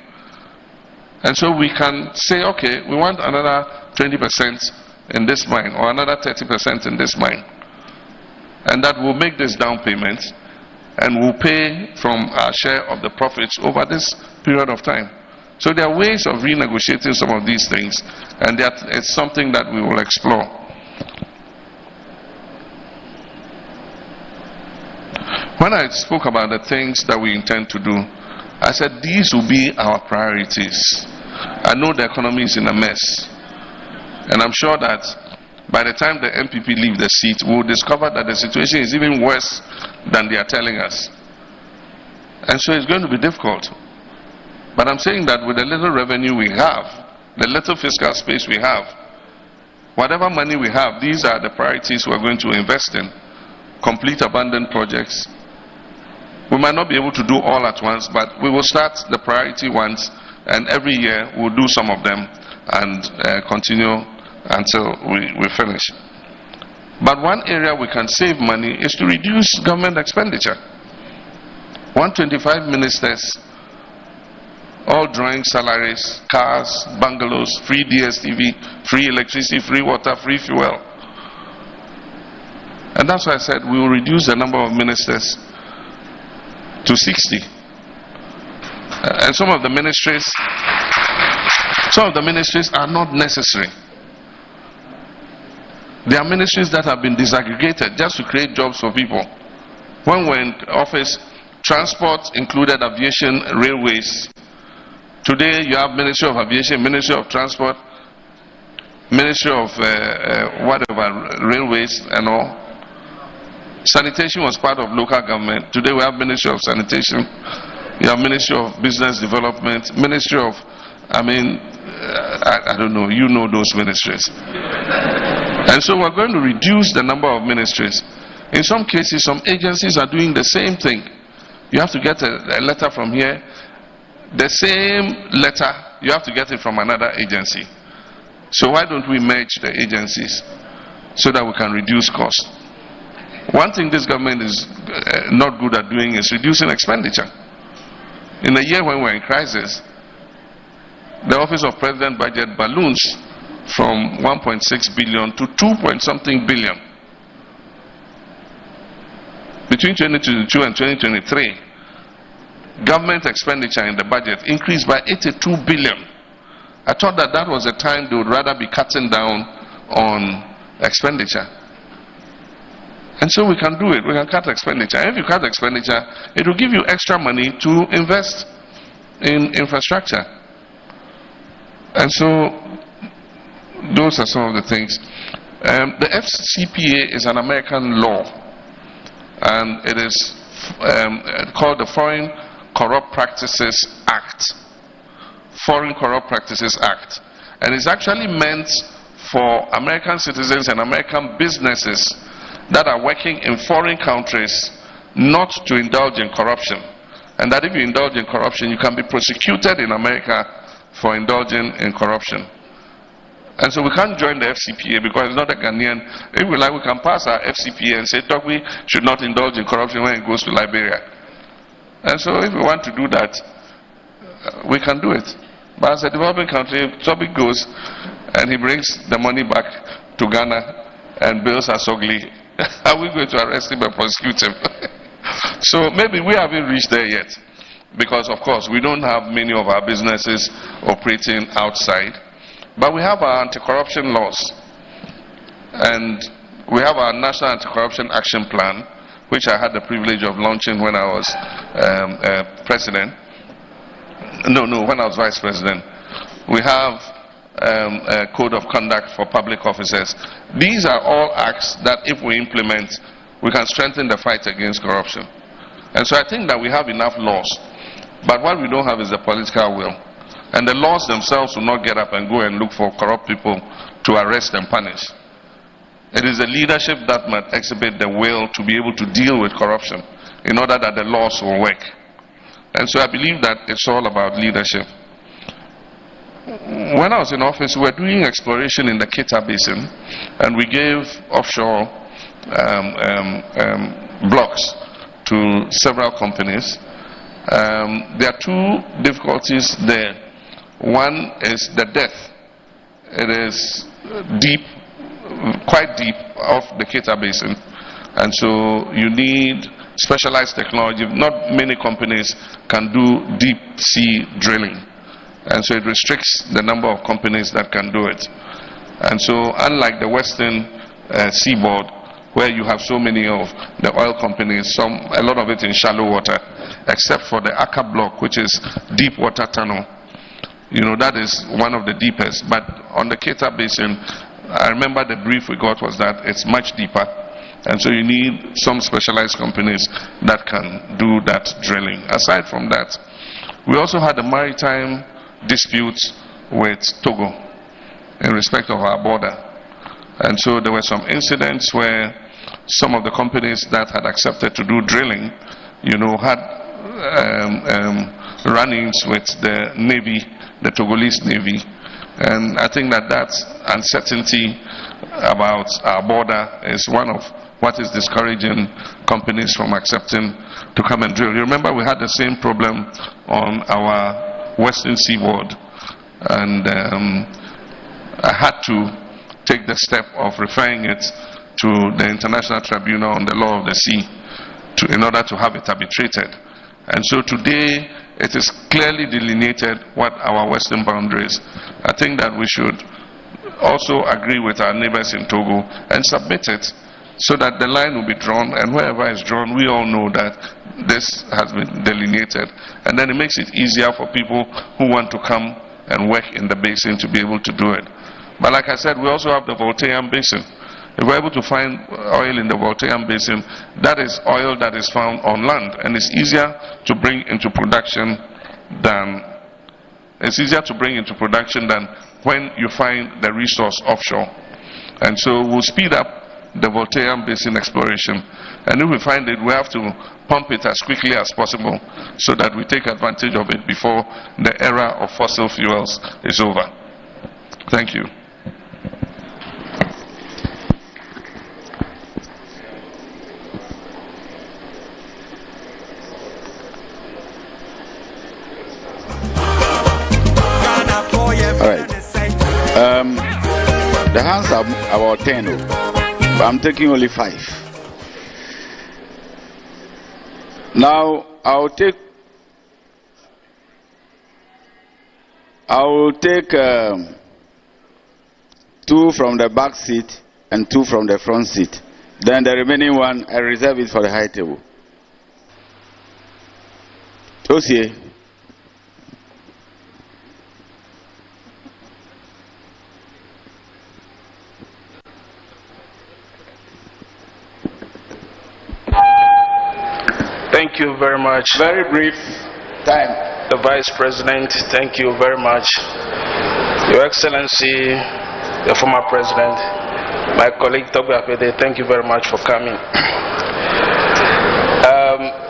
And so we can say, okay, we want another 20% in this mine or another 30% in this mine. and that we'll make this down payment and we'll pay from our share of the profits over this period of time. So there are ways of renegotiating some of these things, and that it's something that we will explore. When I spoke about the things that we intend to do, I said these will be our priorities. I know the economy is in a mess, and I'm sure that by the time the MPP leave the seat, we'll discover that the situation is even worse than they are telling us. And so it's going to be difficult. But I'm saying that with the little revenue we have, the little fiscal space we have, whatever money we have, these are the priorities we're going to invest in. Complete abandoned projects. We might not be able to do all at once, but we will start the priority ones, and every year we'll do some of them and continue until we finish. But one area we can save money is to reduce government expenditure. 125 ministers, all drawing salaries, cars, bungalows, free DSTV, free electricity, free water, free fuel. And that's why I said we will reduce the number of ministers to 60. And some of the ministries are not necessary. There are ministries that have been disaggregated just to create jobs for people. When we're in office, transport included aviation, railways. Today you have Ministry of Aviation, Ministry of Transport, Ministry of railways and all. Sanitation was part of local government. Today we have Ministry of Sanitation, you have Ministry of Business Development, Ministry of, I don't know, you know those ministries. And so we're going to reduce the number of ministries. In some cases, some agencies are doing the same thing. You have to get a letter from here. The same letter, you have to get it from another agency. So why don't we merge the agencies so that we can reduce costs? One thing this government is not good at doing is reducing expenditure. In a year when we're in crisis, the Office of President budget balloons from 1.6 billion to 2-point-something billion. Between 2022 and 2023, government expenditure in the budget increased by 82 billion. I thought that was a time they would rather be cutting down on expenditure. And so we can do it. We can cut expenditure. If you cut expenditure, it will give you extra money to invest in infrastructure. And so those are some of the things. The FCPA is an American law, and it is called the Foreign Corrupt Practices Act. Foreign Corrupt Practices Act. And it's actually meant for American citizens and American businesses that are working in foreign countries not to indulge in corruption. And that if you indulge in corruption, you can be prosecuted in America for indulging in corruption. And so we can't join the FCPA because it's not a Ghanaian. If we like, we can pass our FCPA and say Togbi should not indulge in corruption when it goes to Liberia. And so if we want to do that, we can do it. But as a developing country, if Togbi goes and he brings the money back to Ghana and bills are ugly, are we going to arrest him and prosecute him? So maybe we haven't reached there yet. Because of course we don't have many of our businesses operating outside. But we have our anti-corruption laws. And we have our National Anti-Corruption Action Plan, which I had the privilege of launching when I was president. When I was vice president. We have a code of conduct for public officers. These are all acts that if we implement, we can strengthen the fight against corruption. And so I think that we have enough laws. But what we don't have is the political will. And the laws themselves will not get up and go and look for corrupt people to arrest and punish. It is the leadership that must exhibit the will to be able to deal with corruption in order that the laws will work. And so I believe that it's all about leadership. When I was in office, we were doing exploration in the Keta Basin, and we gave offshore blocks to several companies. There are two difficulties there. One is the depth. It is deep, quite deep off the Keta Basin. And so you need specialized technology. Not many companies can do deep sea drilling. And so it restricts the number of companies that can do it. And so unlike the western seaboard, where you have so many of the oil companies, a lot of it in shallow water, except for the Aka block, which is deep water tunnel. You know, that is one of the deepest. But on the Keita Basin, I remember the brief we got was that it's much deeper. And so you need some specialized companies that can do that drilling. Aside from that, we also had a maritime dispute with Togo in respect of our border. And so there were some incidents where some of the companies that had accepted to do drilling, you know, had run-ins with the Navy, the Togolese Navy. And I think that uncertainty about our border is one of what is discouraging companies from accepting to come and drill. You remember we had the same problem on our western seaboard, and I had to take the step of referring it to the International Tribunal on the Law of the Sea in order to have it arbitrated. And so today it is clearly delineated what our western boundary is. I think that we should also agree with our neighbors in Togo and submit it so that the line will be drawn, and wherever it's drawn, we all know that this has been delineated. And then it makes it easier for people who want to come and work in the basin to be able to do it. But like I said, we also have the Volta Basin. If we're able to find oil in the Volta Basin, that is oil that is found on land, and it's easier to bring into production than when you find the resource offshore. And so we'll speed up the Volta Basin exploration, and if we find it, we have to pump it as quickly as possible so that we take advantage of it before the era of fossil fuels is over. Thank you. The hands are about 10, but I'm taking only 5. Now I will take 2 from the back seat and 2 from the front seat. Then the remaining one, I reserve it for the high table. Osie. Thank you very much. Very brief time. The Vice President, thank you very much. Your Excellency, the former President, my colleague Togo Apede, thank you very much for coming.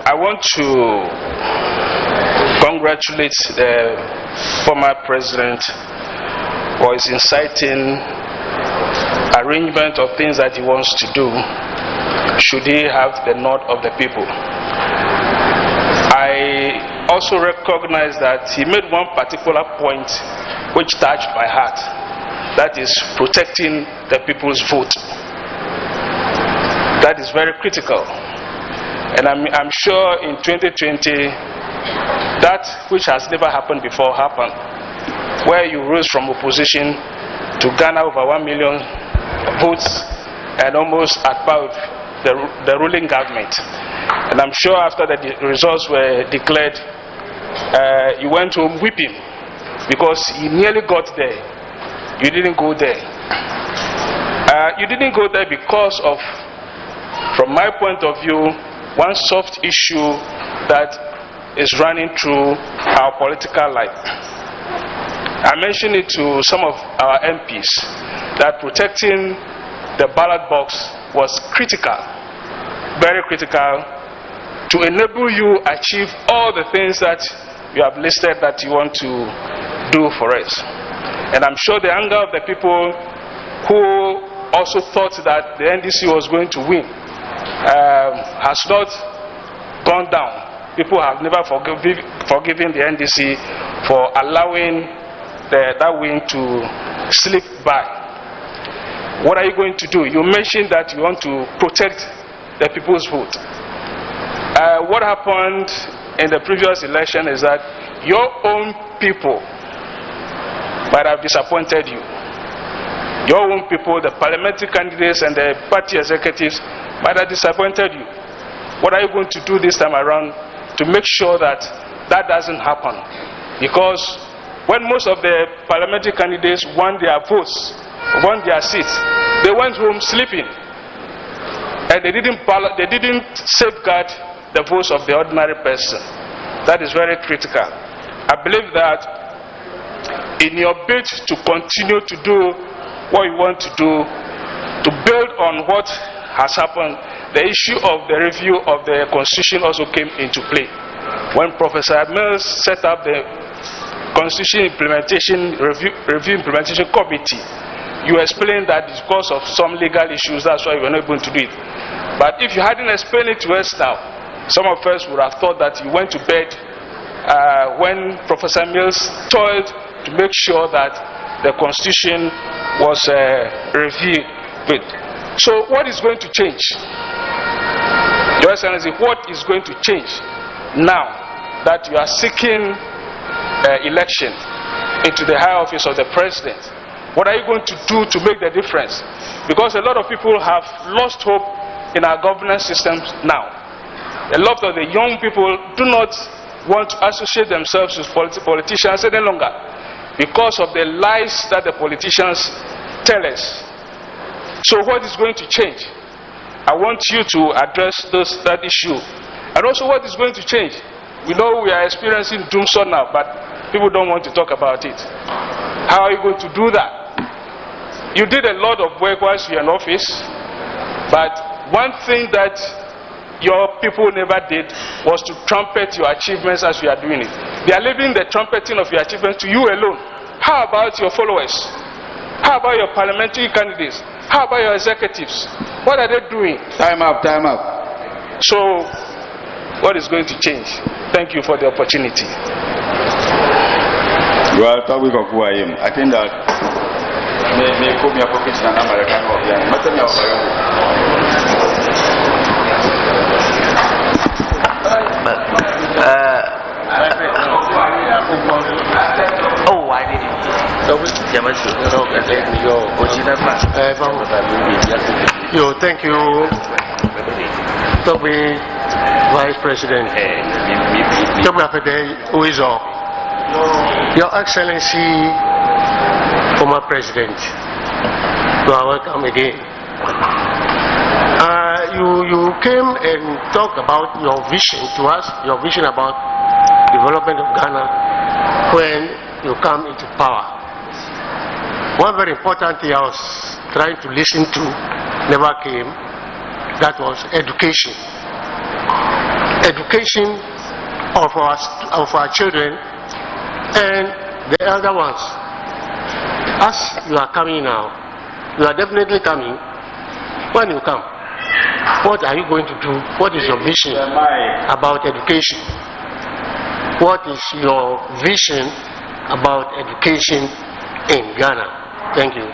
I want to congratulate the former President for his inciting arrangement of things that he wants to do should he have the nod of the people. I also recognize that he made one particular point which touched my heart. That is protecting the people's vote. That is very critical. And I'm sure in 2020, that which has never happened before happened, where you rose from opposition to garner over 1 million votes and almost at par with the ruling government. And I'm sure after the results were declared, you went home weeping because you nearly got there. You didn't go there. You didn't go there because of, from my point of view, one soft issue that is running through our political life. I mentioned it to some of our MPs that protecting the ballot box was critical, very critical, to enable you achieve all the things that you have listed that you want to do for us. And I'm sure the anger of the people who also thought that the NDC was going to win has not gone down. People have never forgiven the NDC for allowing that win to slip by. What are you going to do? You mentioned that you want to protect the people's vote. What happened in the previous election is that your own people might have disappointed you. Your own people, the parliamentary candidates and the party executives might have disappointed you. What are you going to do this time around to make sure that that doesn't happen? Because when most of the parliamentary candidates won their votes, won their seats, they went home sleeping. And they didn't safeguard the votes of the ordinary person. That is very critical. I believe that in your bid to continue to do what you want to do, to build on what has happened, the issue of the review of the Constitution also came into play. When Professor Mills set up the Constitution Implementation Review Implementation Committee, you explained that because of some legal issues, that's why you were not able to do it. But if you hadn't explained it to us now, some of us would have thought that you went to bed when Professor Mills toiled to make sure that the Constitution was reviewed. So what is going to change? Your Excellency, what is going to change now that you are seeking election into the high office of the President? What are you going to do to make the difference? Because a lot of people have lost hope in our governance systems now. A lot of the young people do not want to associate themselves with politicians any longer because of the lies that the politicians tell us. So what is going to change? I want you to address that issue. And also what is going to change? We know we are experiencing doomsday now, but people don't want to talk about it. How are you going to do that? You did a lot of work whilst you were in office, but one thing that your people never did was to trumpet your achievements as you are doing it. They are leaving the trumpeting of your achievements to you alone. How about your followers? How about your parliamentary candidates? How about your executives? What are they doing? Time up, time up. So, what is going to change? Thank you for the opportunity. Well, talk with Okuayim. I think that may come your profession and American or oh, I did it. Yo, thank you, Toby, Vice President. Toby Afede, who is all. Your Excellency, former President, you are welcome again. You came and talked about your vision to us, your vision about development of Ghana when you come into power. One very important thing I was trying to listen to never came, that was education. Education of our children and the elder ones. As you are coming now, you are definitely coming. When you come, what are you going to do? What is your vision about education? What is your vision about education in Ghana? Thank you.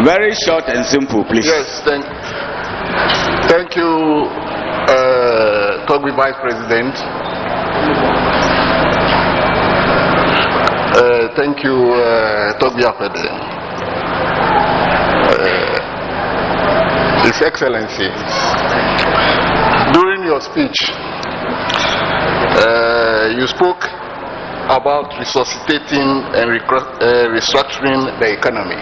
Very short and simple, please. Yes, thank you, Toby Vice President. Thank you, Toby Afede. His Excellency, during your speech, you spoke about resuscitating and restructuring the economy,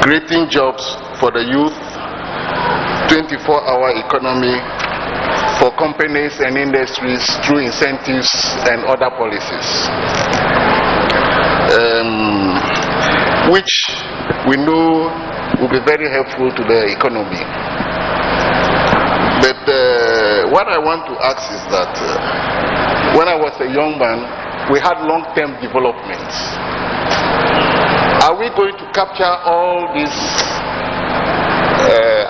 creating jobs for the youth, 24-hour economy for companies and industries through incentives and other policies, which we know will be very helpful to the economy. But what I want to ask is that when I was a young man, we had long-term developments. Are we going to capture all these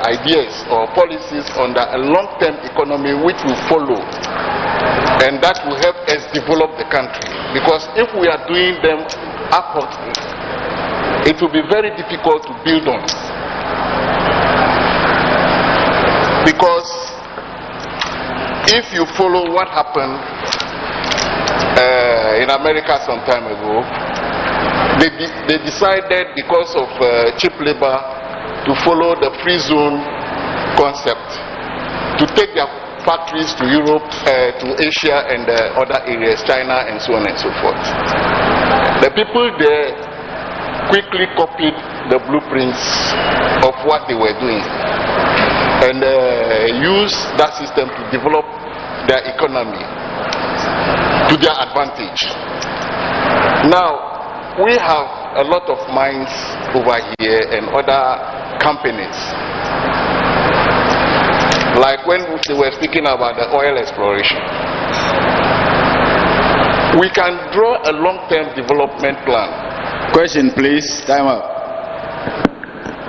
ideas or policies under a long-term economy which will follow, and that will help us develop the country? Because if we are doing them upwardly, it will be very difficult to build on. Because if you follow what happened in America some time ago, they decided, because of cheap labor, to follow the free zone concept, to take their factories to Europe, to Asia and other areas, China and so on and so forth. The people there quickly copied the blueprints of what they were doing and used that system to develop their economy to their advantage. Now, we have a lot of mines over here and other companies. Like when they were speaking about the oil exploration. We can draw a long-term development plan. Question, please. Time up.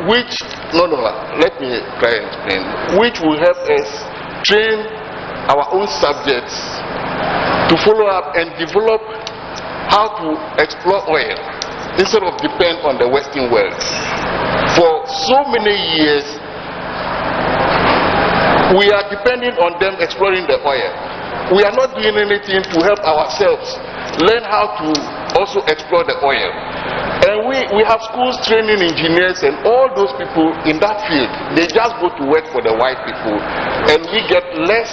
Which, let me try and explain. Which will help us train our own subjects to follow up and develop how to explore oil instead of depend on the Western world. For so many years, we are depending on them exploring the oil. We are not doing anything to help ourselves learn how to also explore the oil. And we have schools training engineers and all those people in that field. They just go to work for the white people, and we get less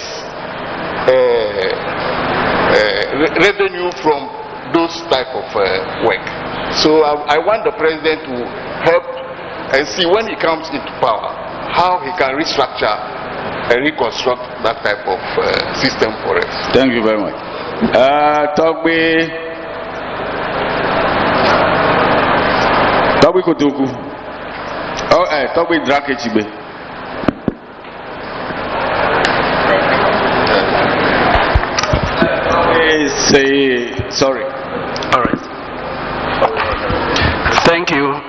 revenue from those type of work. So I want the president to help and see, when he comes into power, how he can restructure and reconstruct that type of system for us. Thank you very much. Togbe Kotoku. Oh, Togbe Drakechibe. Sorry. All right. Thank you,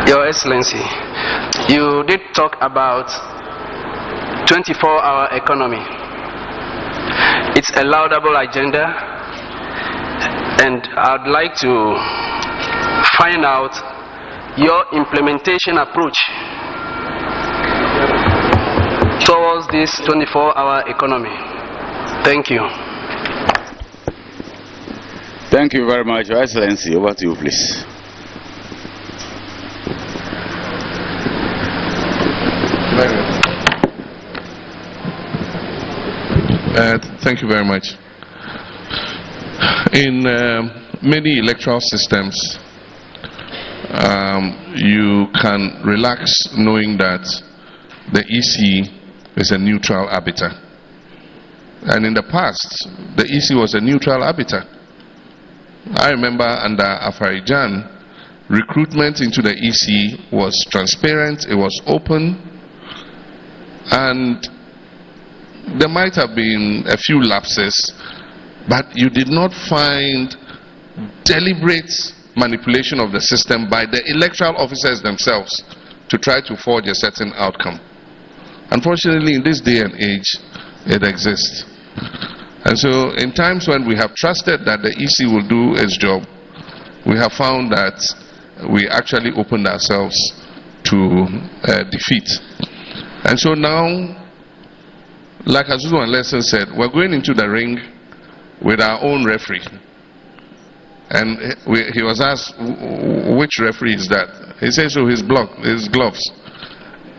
Your Excellency. You did talk about 24-hour economy. It's a laudable agenda, and I'd like to find out your implementation approach towards this 24-hour economy. Thank you. Thank you very much, Your Excellency. Over to you, please. Thank you very much. In many electoral systems, you can relax knowing that the EC is a neutral arbiter. And in the past, the EC was a neutral arbiter. I remember under Afarijan, recruitment into the EC was transparent, it was open, and there might have been a few lapses, but you did not find deliberate manipulation of the system by the electoral officers themselves to try to forge a certain outcome. Unfortunately, in this day and age, it exists. And so in times when we have trusted that the EC will do its job, we have found that we actually opened ourselves to defeat. And so now, like Azuzu and Lesson said, we're going into the ring with our own referee. And he was asked, which referee is that? He says, so his gloves.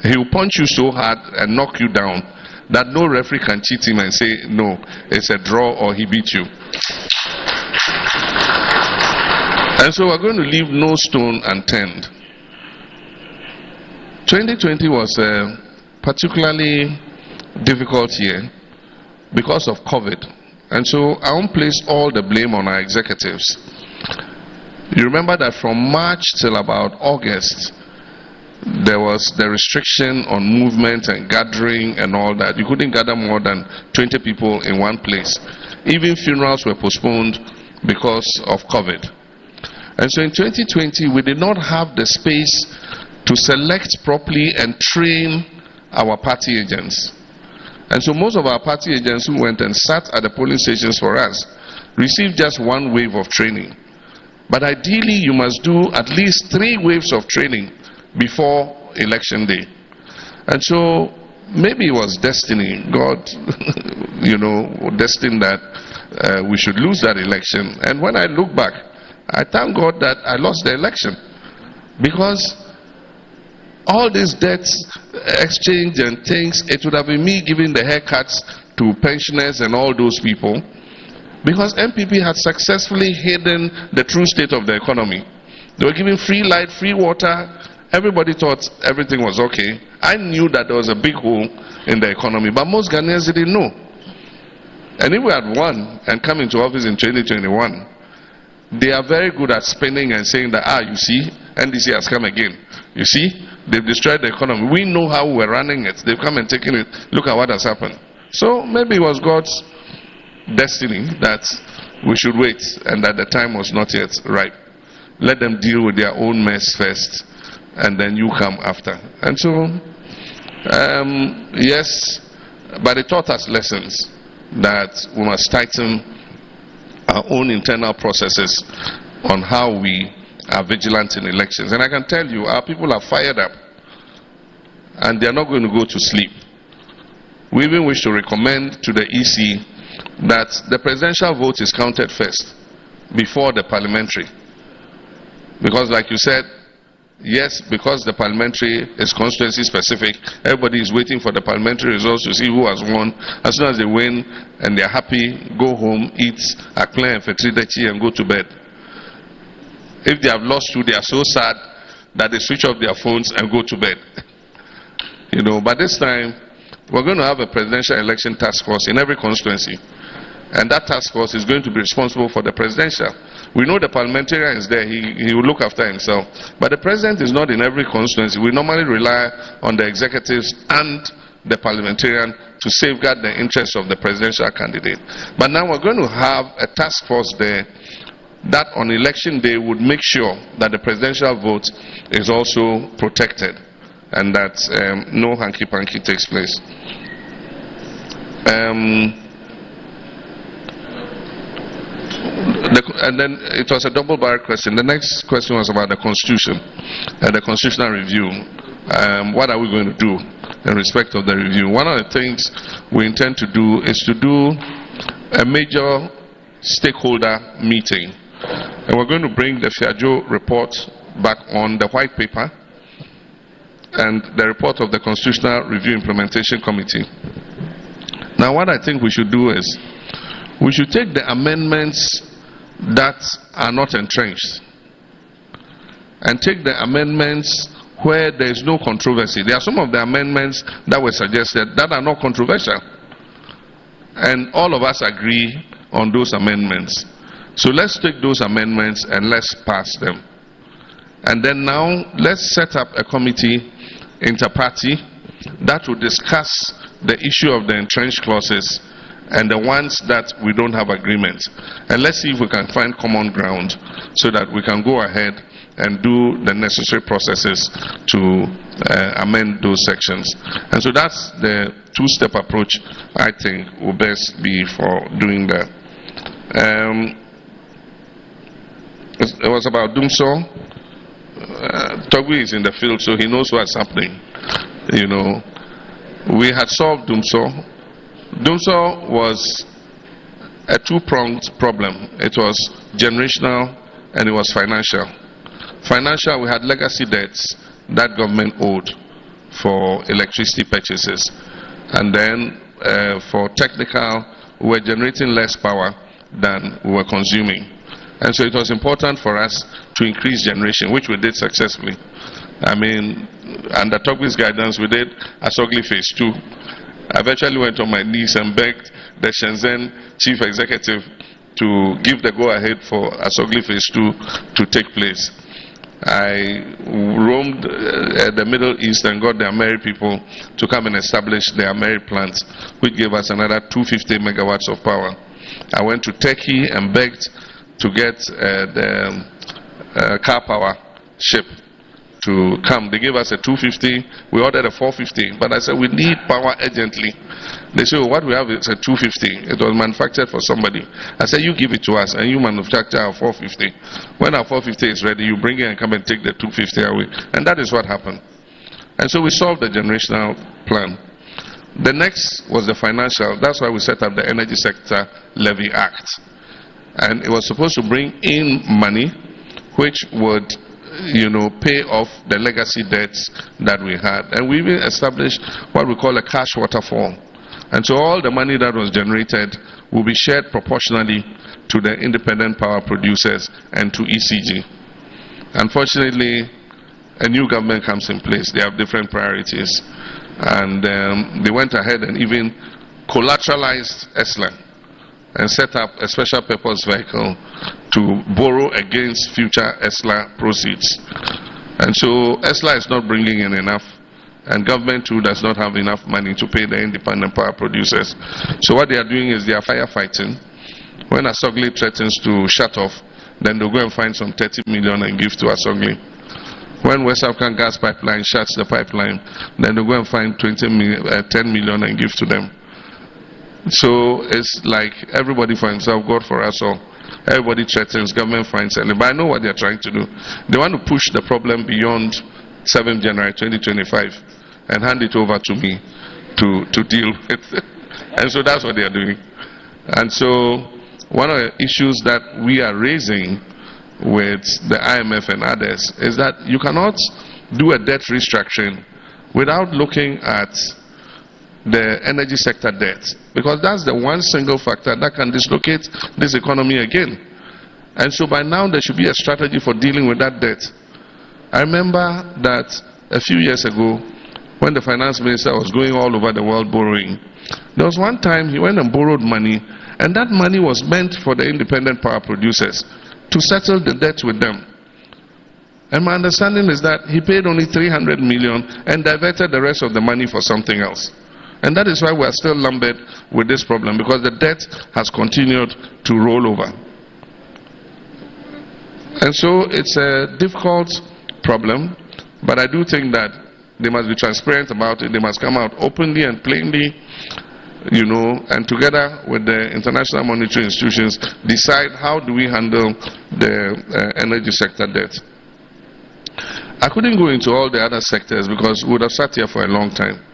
He will punch you so hard and knock you down that no referee can cheat him and say, no, it's a draw or he beat you. And so we're going to leave no stone unturned. 2020 was a particularly difficult year because of COVID. And so I won't place all the blame on our executives. You remember that from March till about August, there was the restriction on movement and gathering and all that. You couldn't gather more than 20 people in one place. Even funerals were postponed because of COVID. And so in 2020, we did not have the space to select properly and train our party agents. And so most of our party agents who went and sat at the polling stations for us received just one wave of training. But ideally, you must do at least 3 waves of training before election day. And so maybe it was destiny. God, destined that we should lose that election. And when I look back, I thank God that I lost the election. Because all this debt exchange and things, it would have been me giving the haircuts to pensioners and all those people. Because MPP had successfully hidden the true state of the economy. They were giving free light, free water. Everybody thought everything was okay. I knew that there was a big hole in the economy, but most Ghanaians didn't know. And if we had won and come into office in 2021, they are very good at spending and saying that, you see, NDC has come again. You see, they've destroyed the economy. We know how we're running it. They've come and taken it. Look at what has happened. So maybe it was God's destiny that we should wait and that the time was not yet ripe. Let them deal with their own mess first and then you come after. And so, yes, but it taught us lessons that we must tighten our own internal processes on how we are vigilant in elections. And I can tell you, our people are fired up and they are not going to go to sleep. We even wish to recommend to the EC that the presidential vote is counted first before the parliamentary. Because like you said, yes, because the parliamentary is constituency specific, everybody is waiting for the parliamentary results to see who has won. As soon as they win and they're happy, go home, eat aklen and fetridechi and go to bed. If they have lost you, they are so sad that they switch off their phones and go to bed. But this time, we're going to have a presidential election task force in every constituency. And that task force is going to be responsible for the presidential. We know the parliamentarian is there, he will look after himself. But the president is not in every constituency. We normally rely on the executives and the parliamentarian to safeguard the interests of the presidential candidate. But now we're going to have a task force there that on election day would make sure that the presidential vote is also protected and that no hanky-panky takes place. And then it was a double-barrel question. The next question was about the Constitution and the constitutional review. What are we going to do in respect of the review? One of the things we intend to do is to do a major stakeholder meeting. And we're going to bring the Fiajo report back on the white paper and the report of the Constitutional Review Implementation Committee. Now what I think we should do is we should take the amendments that are not entrenched and take the amendments where there is no controversy. There are some of the amendments that were suggested that are not controversial. And all of us agree on those amendments. So let's take those amendments and let's pass them. And then now let's set up a committee, inter-party, that will discuss the issue of the entrenched clauses and the ones that we don't have agreement. And let's see if we can find common ground so that we can go ahead and do the necessary processes to amend those sections. And so that's the two-step approach I think will best be for doing that. It was about Dumso. Togui is in the field, so he knows what's happening. We had solved Dumso. Dumso was a two-pronged problem. It was generational and it was financial. Financial, we had legacy debts that government owed for electricity purchases. And then for technical, we were generating less power than we were consuming. And so it was important for us to increase generation, which we did successfully. I mean, under Togbi's guidance, we did Asogli Phase 2. I eventually went on my knees and begged the Shenzhen chief executive to give the go-ahead for Asogli Phase 2 to take place. I roamed the Middle East and got the Ameri people to come and establish the Ameri plant, which gave us another 250 megawatts of power. I went to Turkey and begged to get the car power ship to come. They gave us a 250, we ordered a 450, but I said we need power urgently. They said, well, what we have is a 250. It was manufactured for somebody. I said, you give it to us and you manufacture our 450. When our 450 is ready, you bring it and come and take the 250 away. And that is what happened. And so we solved the generational plan. The next was the financial. That's why we set up the Energy Sector Levy Act. And it was supposed to bring in money which would pay off the legacy debts that we had. And we even established what we call a cash waterfall. And so all the money that was generated will be shared proportionally to the independent power producers and to ECG. Unfortunately, a new government comes in place. They have different priorities. And they went ahead and even collateralized ESLA and set up a special purpose vehicle to borrow against future ESLA proceeds. And so ESLA is not bringing in enough, and government too does not have enough money to pay the independent power producers. So what they are doing is they are firefighting. When Asogli threatens to shut off, then they'll go and find some 30 million and give to Asogli. When West African Gas Pipeline shuts the pipeline, then they'll go and find 10 million and give to them. So it's like everybody for himself, God for us all. Everybody threatens, government finds anything. But I know what they're trying to do. They want to push the problem beyond 7th January 2025 and hand it over to me to deal with. And so that's what they are doing. And so one of the issues that we are raising with the IMF and others is that you cannot do a debt restructuring without looking at the energy sector debt, because that's the one single factor that can dislocate this economy again. And so by now there should be a strategy for dealing with that debt. I remember that a few years ago when the finance minister was going all over the world borrowing, there was one time he went and borrowed money, and that money was meant for the independent power producers to settle the debt with them. And my understanding is that he paid only 300 million and diverted the rest of the money for something else. And that is why we are still lumbered with this problem, because the debt has continued to roll over. And so it's a difficult problem, but I do think that they must be transparent about it. They must come out openly and plainly, and together with the international monetary institutions, decide how do we handle the energy sector debt. I couldn't go into all the other sectors because we would have sat here for a long time.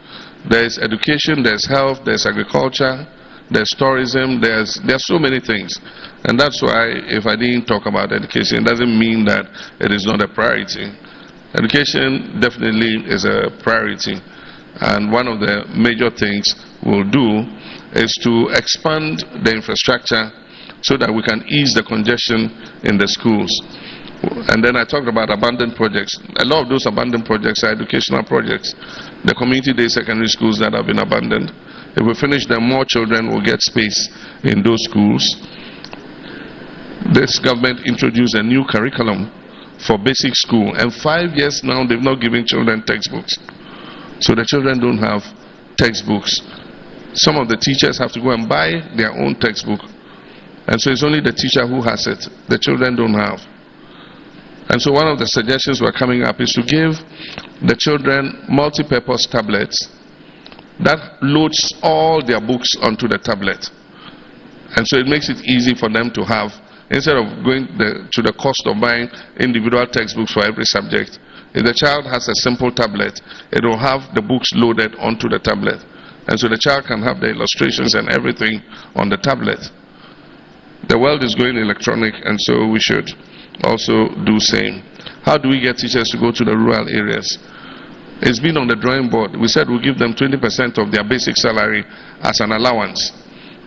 There's education, there's health, there's agriculture, there's tourism, there's so many things. And that's why if I didn't talk about education, it doesn't mean that it is not a priority. Education definitely is a priority. And one of the major things we'll do is to expand the infrastructure so that we can ease the congestion in the schools. And then I talked about abandoned projects. A lot of those abandoned projects are educational projects. The community day secondary schools that have been abandoned. If we finish them, more children will get space in those schools. This government introduced a new curriculum for basic school. And 5 years now, they've not given children textbooks. So the children don't have textbooks. Some of the teachers have to go and buy their own textbook. And so it's only the teacher who has it. The children don't have. And so one of the suggestions we're coming up is to give the children multi-purpose tablets that loads all their books onto the tablet. And so it makes it easy for them to have, instead of going to the cost of buying individual textbooks for every subject. If the child has a simple tablet, it will have the books loaded onto the tablet. And so the child can have the illustrations and everything on the tablet. The world is going electronic, and so we should also do same. How do we get teachers to go to the rural areas? It's been on the drawing board. We said we'll give them 20% of their basic salary as an allowance.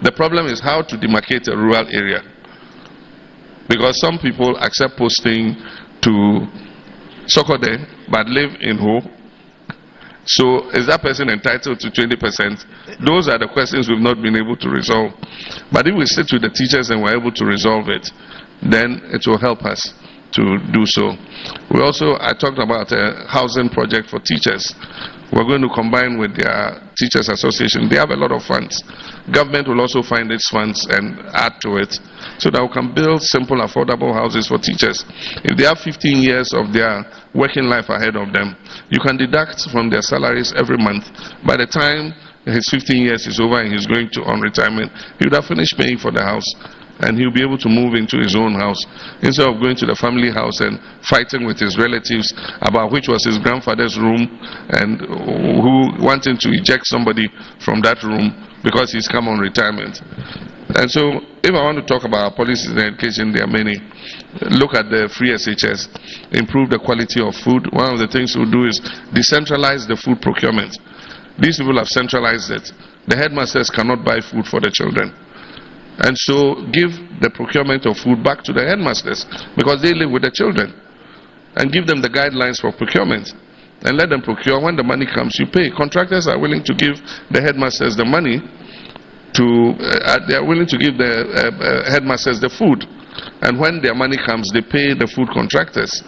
The problem is how to demarcate a rural area. Because some people accept posting to Sokode but live in Ho. So is that person entitled to 20%? Those are the questions we've not been able to resolve. But if we sit with the teachers and we're able to resolve it, then it will help us. to do so. I talked about a housing project for teachers. We're going to combine with their teachers association. They have a lot of funds. Government will also find its funds and add to it so that we can build simple, affordable houses for teachers. If they have 15 years of their working life ahead of them, you can deduct from their salaries every month. By the time his 15 years is over and he's going to on retirement, he would have finished paying for the house, and he'll be able to move into his own house instead of going to the family house and fighting with his relatives about which was his grandfather's room and who wanting to eject somebody from that room because he's come on retirement. And so if I want to talk about policies in education, there are many. Look at the free SHS, improve the quality of food. One of the things we'll do is decentralize the food procurement. These people have centralized it. The headmasters cannot buy food for the children. And so give the procurement of food back to the headmasters because they live with the children. And give them the guidelines for procurement. And let them procure. When the money comes, you pay. Contractors are willing to give the headmasters the money they are willing to give the headmasters the food. And when their money comes, they pay the food contractors.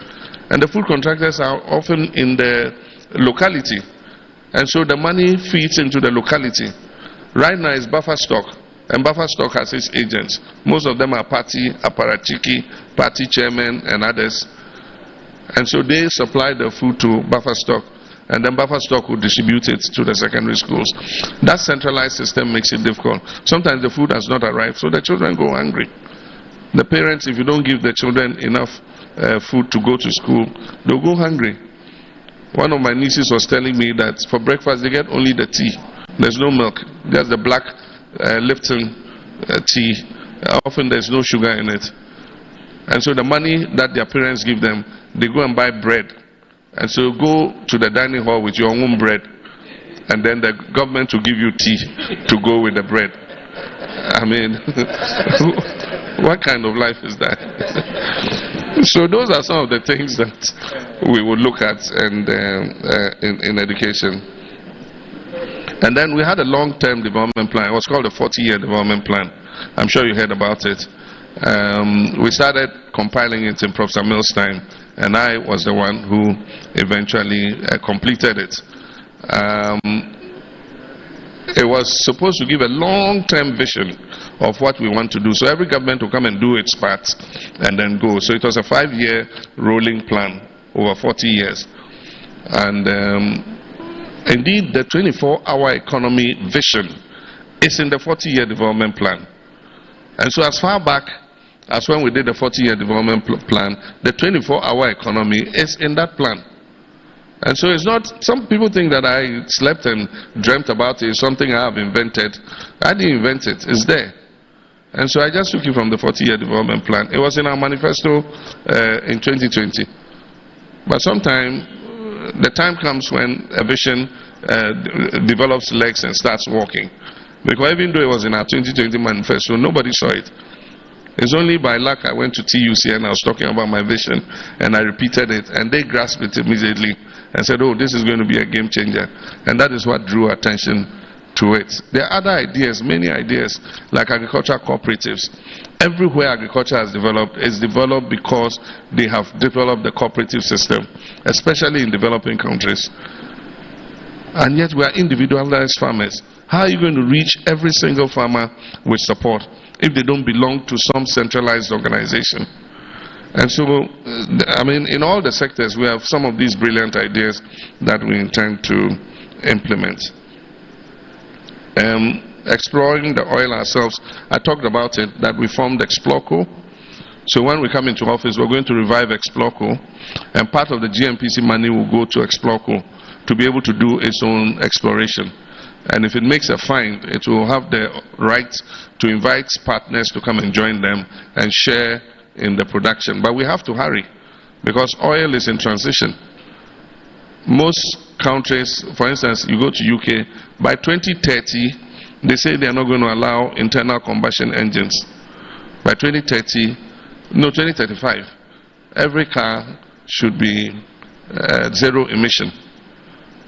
And the food contractors are often in the locality. And so the money feeds into the locality. Right now it's buffer stock. And buffer stock has its agents. Most of them are party apparatchiki, party chairmen and others. And so they supply the food to buffer stock. And then buffer stock will distribute it to the secondary schools. That centralized system makes it difficult. Sometimes the food has not arrived, so the children go hungry. The parents, if you don't give the children enough food to go to school, they'll go hungry. One of my nieces was telling me that for breakfast they get only the tea. There's no milk. There's the black Lipton tea. Often there's no sugar in it. And so the money that their parents give them, they go and buy bread. And so go to the dining hall with your own bread, and then the government will give you tea to go with the bread. I mean, what kind of life is that? So those are some of the things that we will look at and in education. And then we had a long-term development plan. It was called the 40-year development plan. I'm sure you heard about it. We started compiling it in Professor Mill's time, and I was the one who eventually completed it. It was supposed to give a long-term vision of what we want to do. So every government will come and do its part and then go. So it was a 5-year rolling plan over 40 years. And indeed, the 24-hour economy vision is in the 40-year development plan. And so as far back as when we did the 40-year development plan, the 24-hour economy is in that plan. And so it's not, some people think that I slept and dreamt about it, it's something I have invented. I didn't invent it, it's there. And so I just took it from the 40-year development plan. It was in our manifesto in 2020. But sometime, the time comes when a vision develops legs and starts walking. Because even though it was in our 2020 manifesto, nobody saw it. It's only by luck I went to TUC and I was talking about my vision and I repeated it and they grasped it immediately and said, oh, this is going to be a game changer. And that is what drew attention to it. There are other ideas, many ideas, like agricultural cooperatives. Everywhere agriculture has developed, it's developed because they have developed the cooperative system, especially in developing countries. And yet we are individualized farmers. How are you going to reach every single farmer with support if they don't belong to some centralized organization? And so, I mean, in all the sectors, we have some of these brilliant ideas that we intend to implement. Exploring the oil ourselves, I talked about it, that we formed Explorco. So when we come into office, we're going to revive Explorco, and part of the GMPC money will go to Explorco to be able to do its own exploration. And if it makes a find, it will have the right to invite partners to come and join them and share in the production. But we have to hurry because oil is in transition. Most countries, for instance, you go to UK, by 2030, they say they are not going to allow internal combustion engines. By 2035, every car should be zero emission.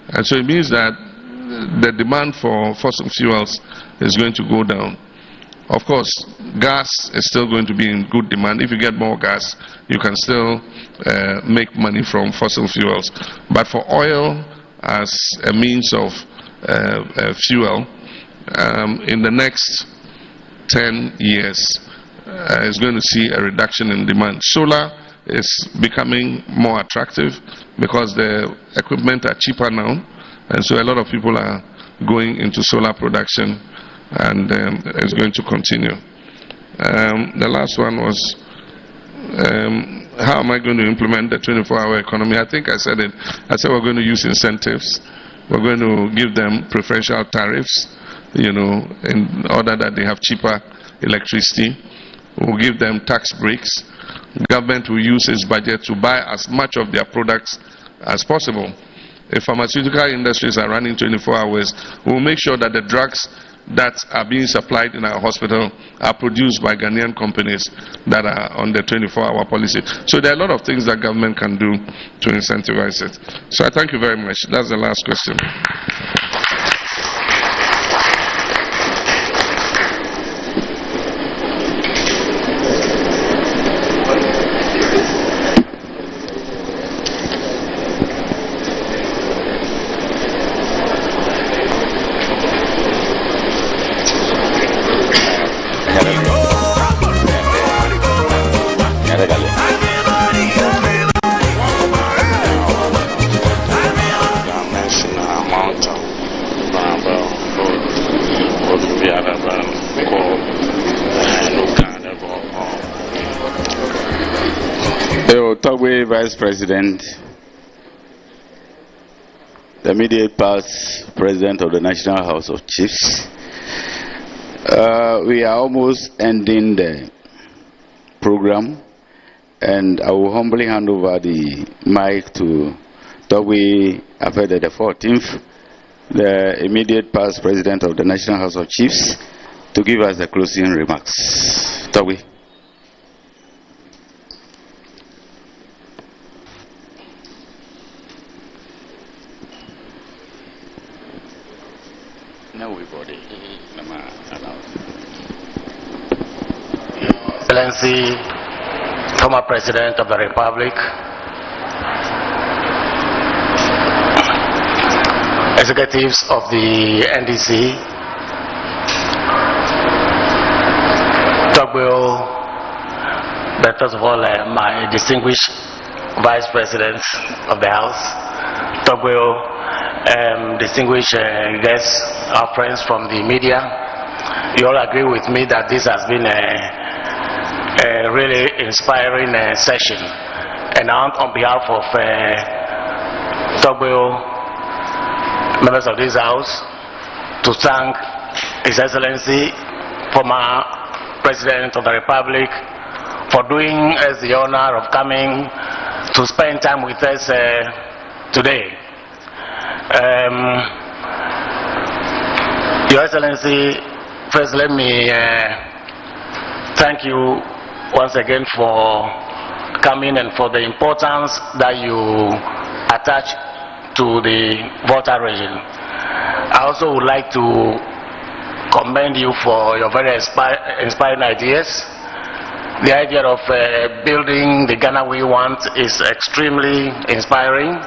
And so it means that the demand for fossil fuels is going to go down. Of course, gas is still going to be in good demand. If you get more gas, you can still make money from fossil fuels. But for oil as a means of fuel, in the next 10 years, is going to see a reduction in demand. Solar is becoming more attractive because the equipment are cheaper now, and so a lot of people are going into solar production, and it's going to continue. The last one was, how am I going to implement the 24-hour economy? I think I said it. I said we're going to use incentives. We're going to give them preferential tariffs, in order that they have cheaper electricity. We'll give them tax breaks. Government will use its budget to buy as much of their products as possible. If pharmaceutical industries are running 24 hours, we'll make sure that the drugs that are being supplied in our hospital are produced by Ghanaian companies that are on the 24-hour policy. So there are a lot of things that government can do to incentivize it. So I thank you very much. That's the last question. Vice President, the immediate past President of the National House of Chiefs, we are almost ending the program, and I will humbly hand over the mic to Togwe Afede the 14th, the immediate past President of the National House of Chiefs, to give us the closing remarks. Togwe. Excellency, former President of the Republic, executives of the NDC, Togwell, but first of all, my distinguished Vice President of the House, Togwell, distinguished guests, our friends from the media, you all agree with me that this has been a really inspiring session, and on behalf of Togwell, members of this House, to thank His Excellency, former President of the Republic, for doing us the honor of coming to spend time with us today. Your Excellency, first let me thank you once again for coming and for the importance that you attach to the Volta region. I also would like to commend you for your very inspiring ideas. The idea of building the Ghana we want is extremely inspiring,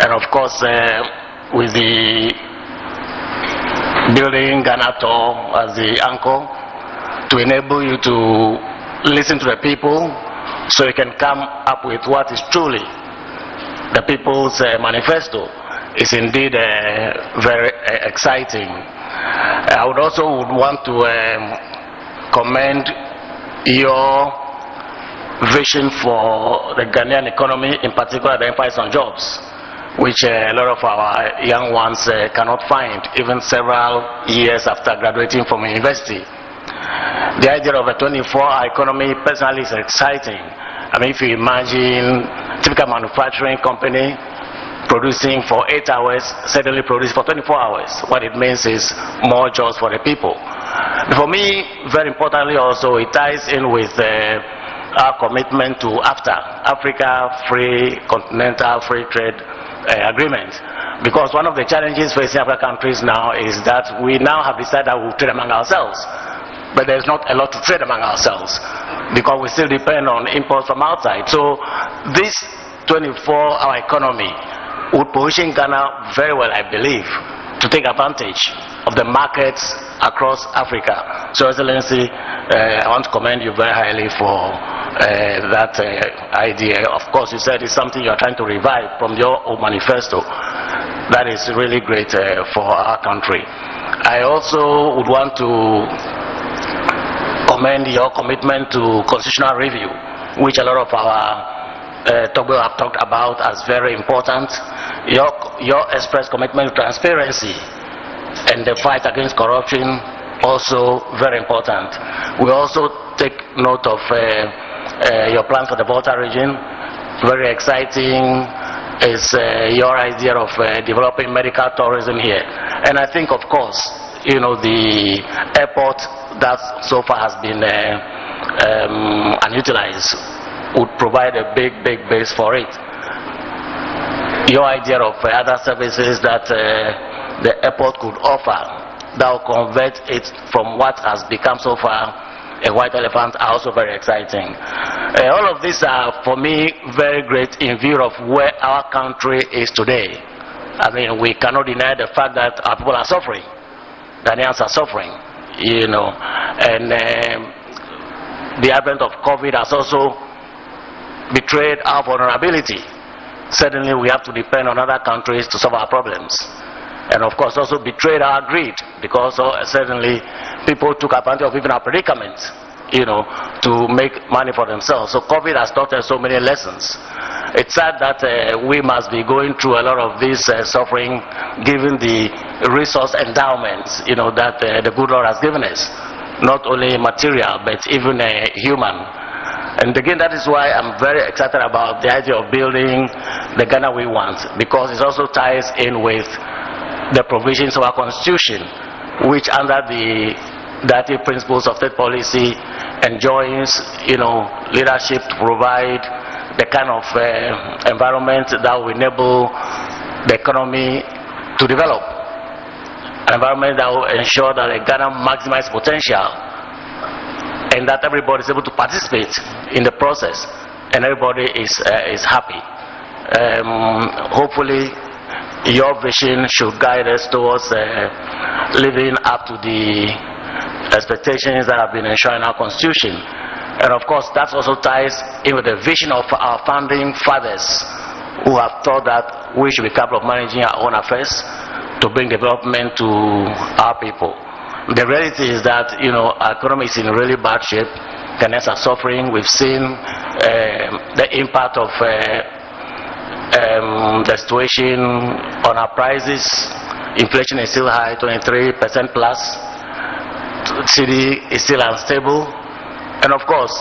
and of course with the building Ghana Tour as the anchor to enable you to listen to the people so you can come up with what is truly the people's manifesto is indeed very exciting. I would also want to commend your vision for the Ghanaian economy, in particular the emphasis on jobs, which a lot of our young ones cannot find even several years after graduating from university. The idea of a 24-hour economy personally is exciting. I mean, if you imagine a typical manufacturing company producing for 8 hours, suddenly produce for 24 hours. What it means is more jobs for the people. For me, very importantly also, it ties in with our commitment to AFTA, Africa Free Continental Free Trade Agreement. Because one of the challenges facing African countries now is that we now have decided that we'll trade among ourselves. but there's not a lot to trade among ourselves because we still depend on imports from outside. So this 24-hour economy would position Ghana very well, I believe, to take advantage of the markets across Africa. So, Excellency, I want to commend you very highly for that idea. Of course, you said it's something you're trying to revive from your own manifesto. That is really great for our country. I also would want to commend your commitment to constitutional review, which a lot of our Togo have talked about as very important. Your express commitment to transparency and the fight against corruption, also very important. We also take note of your plan for the Volta region. Very exciting is your idea of developing medical tourism here. And I think, of course, you know, the airport that so far has been unutilized would provide a big base for it. Your idea of other services that the airport could offer that will convert it from what has become so far a white elephant are also very exciting. All of these are, for me, very great in view of where our country is today. I mean, we cannot deny the fact that our people are suffering. Ghanaians are suffering, you know, and the advent of COVID has also betrayed our vulnerability. Certainly we have to depend on other countries to solve our problems. And of course also betrayed our greed, because certainly people took advantage of even our predicaments, you know, to make money for themselves. So COVID has taught us so many lessons. It's sad that we must be going through a lot of this suffering, given the resource endowments, you know, that the good Lord has given us. Not only material, but even human. And again, that is why I'm very excited about the idea of building the Ghana we want, because it also ties in with the provisions of our constitution, which under the directive principles of state policy enjoins, you know, leadership to provide the kind of environment that will enable the economy to develop, an environment that will ensure that the Ghana maximizes potential, and that everybody is able to participate in the process, and everybody is happy. Hopefully, your vision should guide us towards living up to the expectations that have been enshrined in our constitution. And of course, that also ties in with the vision of our founding fathers, who have thought that we should be capable of managing our own affairs to bring development to our people. The reality is that, you know, our economy is in really bad shape. Ghanaians are suffering. We've seen the impact of the situation on our prices. Inflation is still high, 23% plus. CD is still unstable. And of course,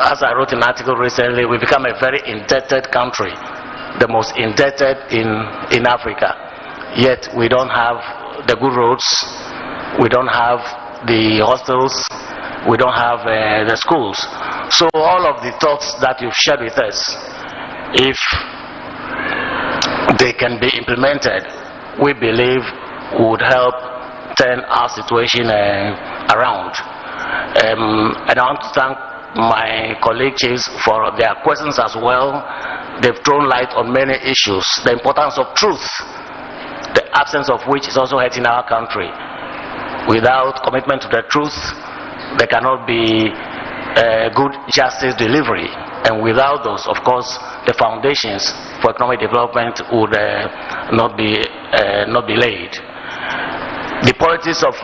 as I wrote in an article recently, we've become a very indebted country, the most indebted in Africa. Yet we don't have the good roads, we don't have the hostels, we don't have the schools. So all of the thoughts that you've shared with us, if they can be implemented, we believe would help turn our situation around. And I want to thank my colleague chiefs for their questions as well. They've thrown light on many issues. The importance of truth, the absence of which is also hurting our country. Without commitment to the truth, there cannot be good justice delivery. And without those, of course, the foundations for economic development would not be laid. The politics of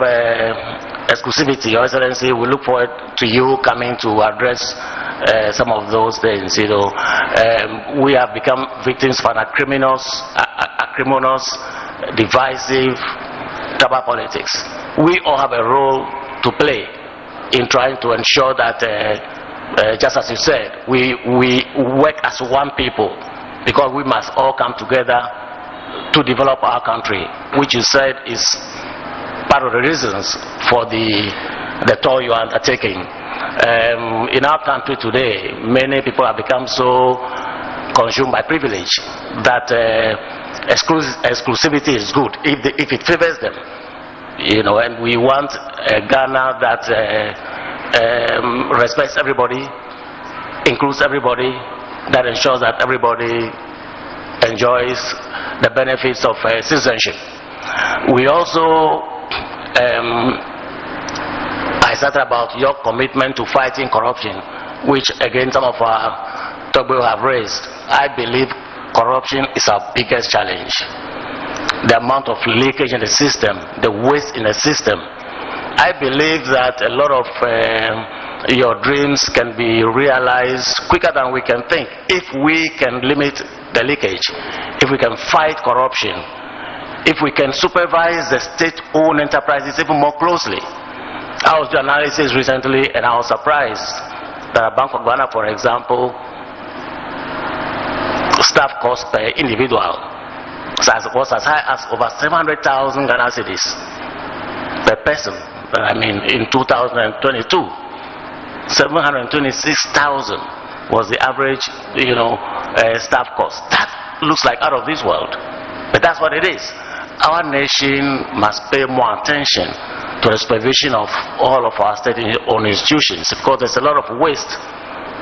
exclusivity, Your Excellency, we look forward to you coming to address some of those things. You know, we have become victims of an acrimonious, divisive, tribal politics. We all have a role to play in trying to ensure that, just as you said, we work as one people, because we must all come together to develop our country, which you said is part of the reasons for the toll you are undertaking. In our country today, many people have become so consumed by privilege that exclusivity is good if it favors them. and we want a Ghana that respects everybody, includes everybody, that ensures that everybody enjoys the benefits of citizenship. We also, I started about your commitment to fighting corruption, which again some of our Togbo have raised. I believe corruption is our biggest challenge. The amount of leakage in the system, the waste in the system. I believe that a lot of your dreams can be realized quicker than we can think if we can limit the leakage, if we can fight corruption, if we can supervise the state-owned enterprises even more closely. I was doing analysis recently and I was surprised that a Bank of Ghana, for example, staff cost per individual was as high as over 700,000 Ghana cedis per person. I mean, in 2022, 726,000 was the average, staff cost. That looks like out of this world, but that's what it is. Our nation must pay more attention to the supervision of all of our state-owned institutions, because there's a lot of waste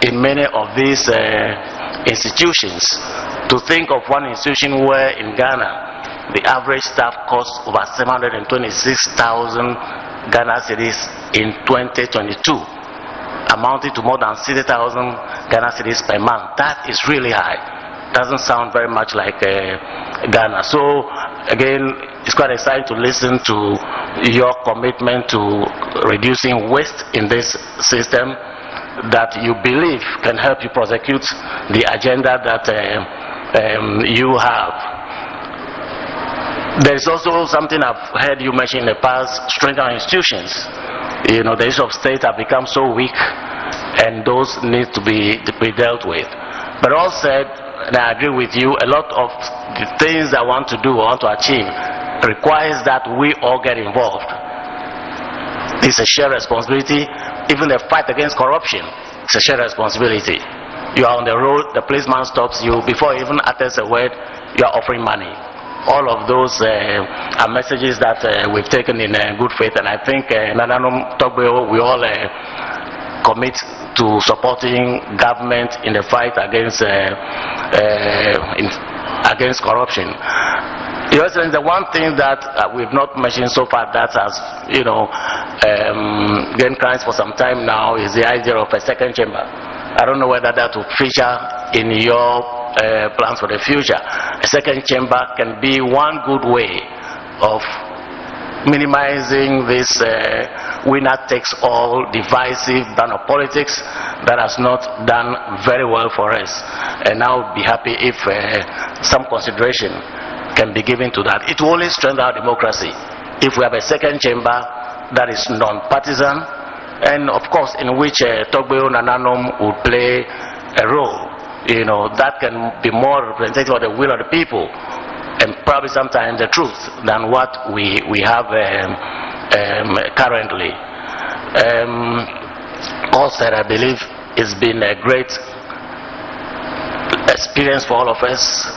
in many of these institutions. To think of one institution where in Ghana the average staff costs over 726,000 Ghana cedis in 2022, amounting to more than 60,000 Ghana cedis per month. That is really high. Doesn't sound very much like Ghana. So again, it's quite exciting to listen to your commitment to reducing waste in this system that you believe can help you prosecute the agenda that you have. There is also something I've heard you mention in the past: strengthen our institutions. The issues of state have become so weak, and those need to be dealt with. But all said, and I agree with you, a lot of the things I want to do, I want to achieve, requires that we all get involved. It's a shared responsibility. Even the fight against corruption, it's a shared responsibility. You are on the road, the policeman stops you. Before he even utters a word, you are offering money. All of those are messages that we've taken in good faith, and I think Nananom Togbo, we all commit to supporting government in the fight against corruption. Your Excellency, the one thing that we've not mentioned so far that has, gained clients for some time now is the idea of a second chamber. I don't know whether that will feature in your plans for the future. A second chamber can be one good way of minimizing this winner-takes-all divisive brand of politics that has not done very well for us. And I would be happy if some consideration can be given to that. It will only strengthen our democracy if we have a second chamber that is non-partisan, and of course in which Togbo Nananom would play a role, that can be more representative of the will of the people, and probably sometimes the truth than what we have currently. Also, I believe it's been a great experience for all of us,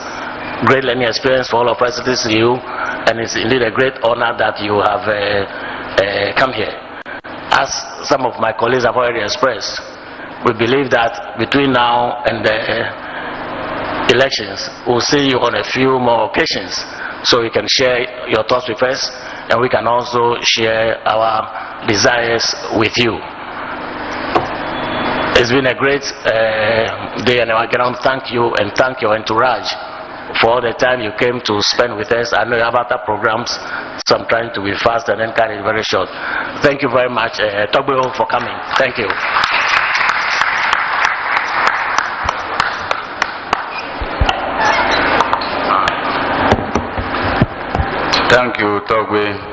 great learning experience for all of us. This is you, and it's indeed a great honor that you have come here. As some of my colleagues have already expressed, we believe that between now and the elections, we'll see you on a few more occasions, so you can share your thoughts with us, and we can also share our desires with you. It's been a great day, and I can thank you and thank your entourage for all the time you came to spend with us. I know you have other programs, so I'm trying to be fast and then cut it very short. Thank you very much, Togbo, for coming. Thank you. Thank you, Togbo.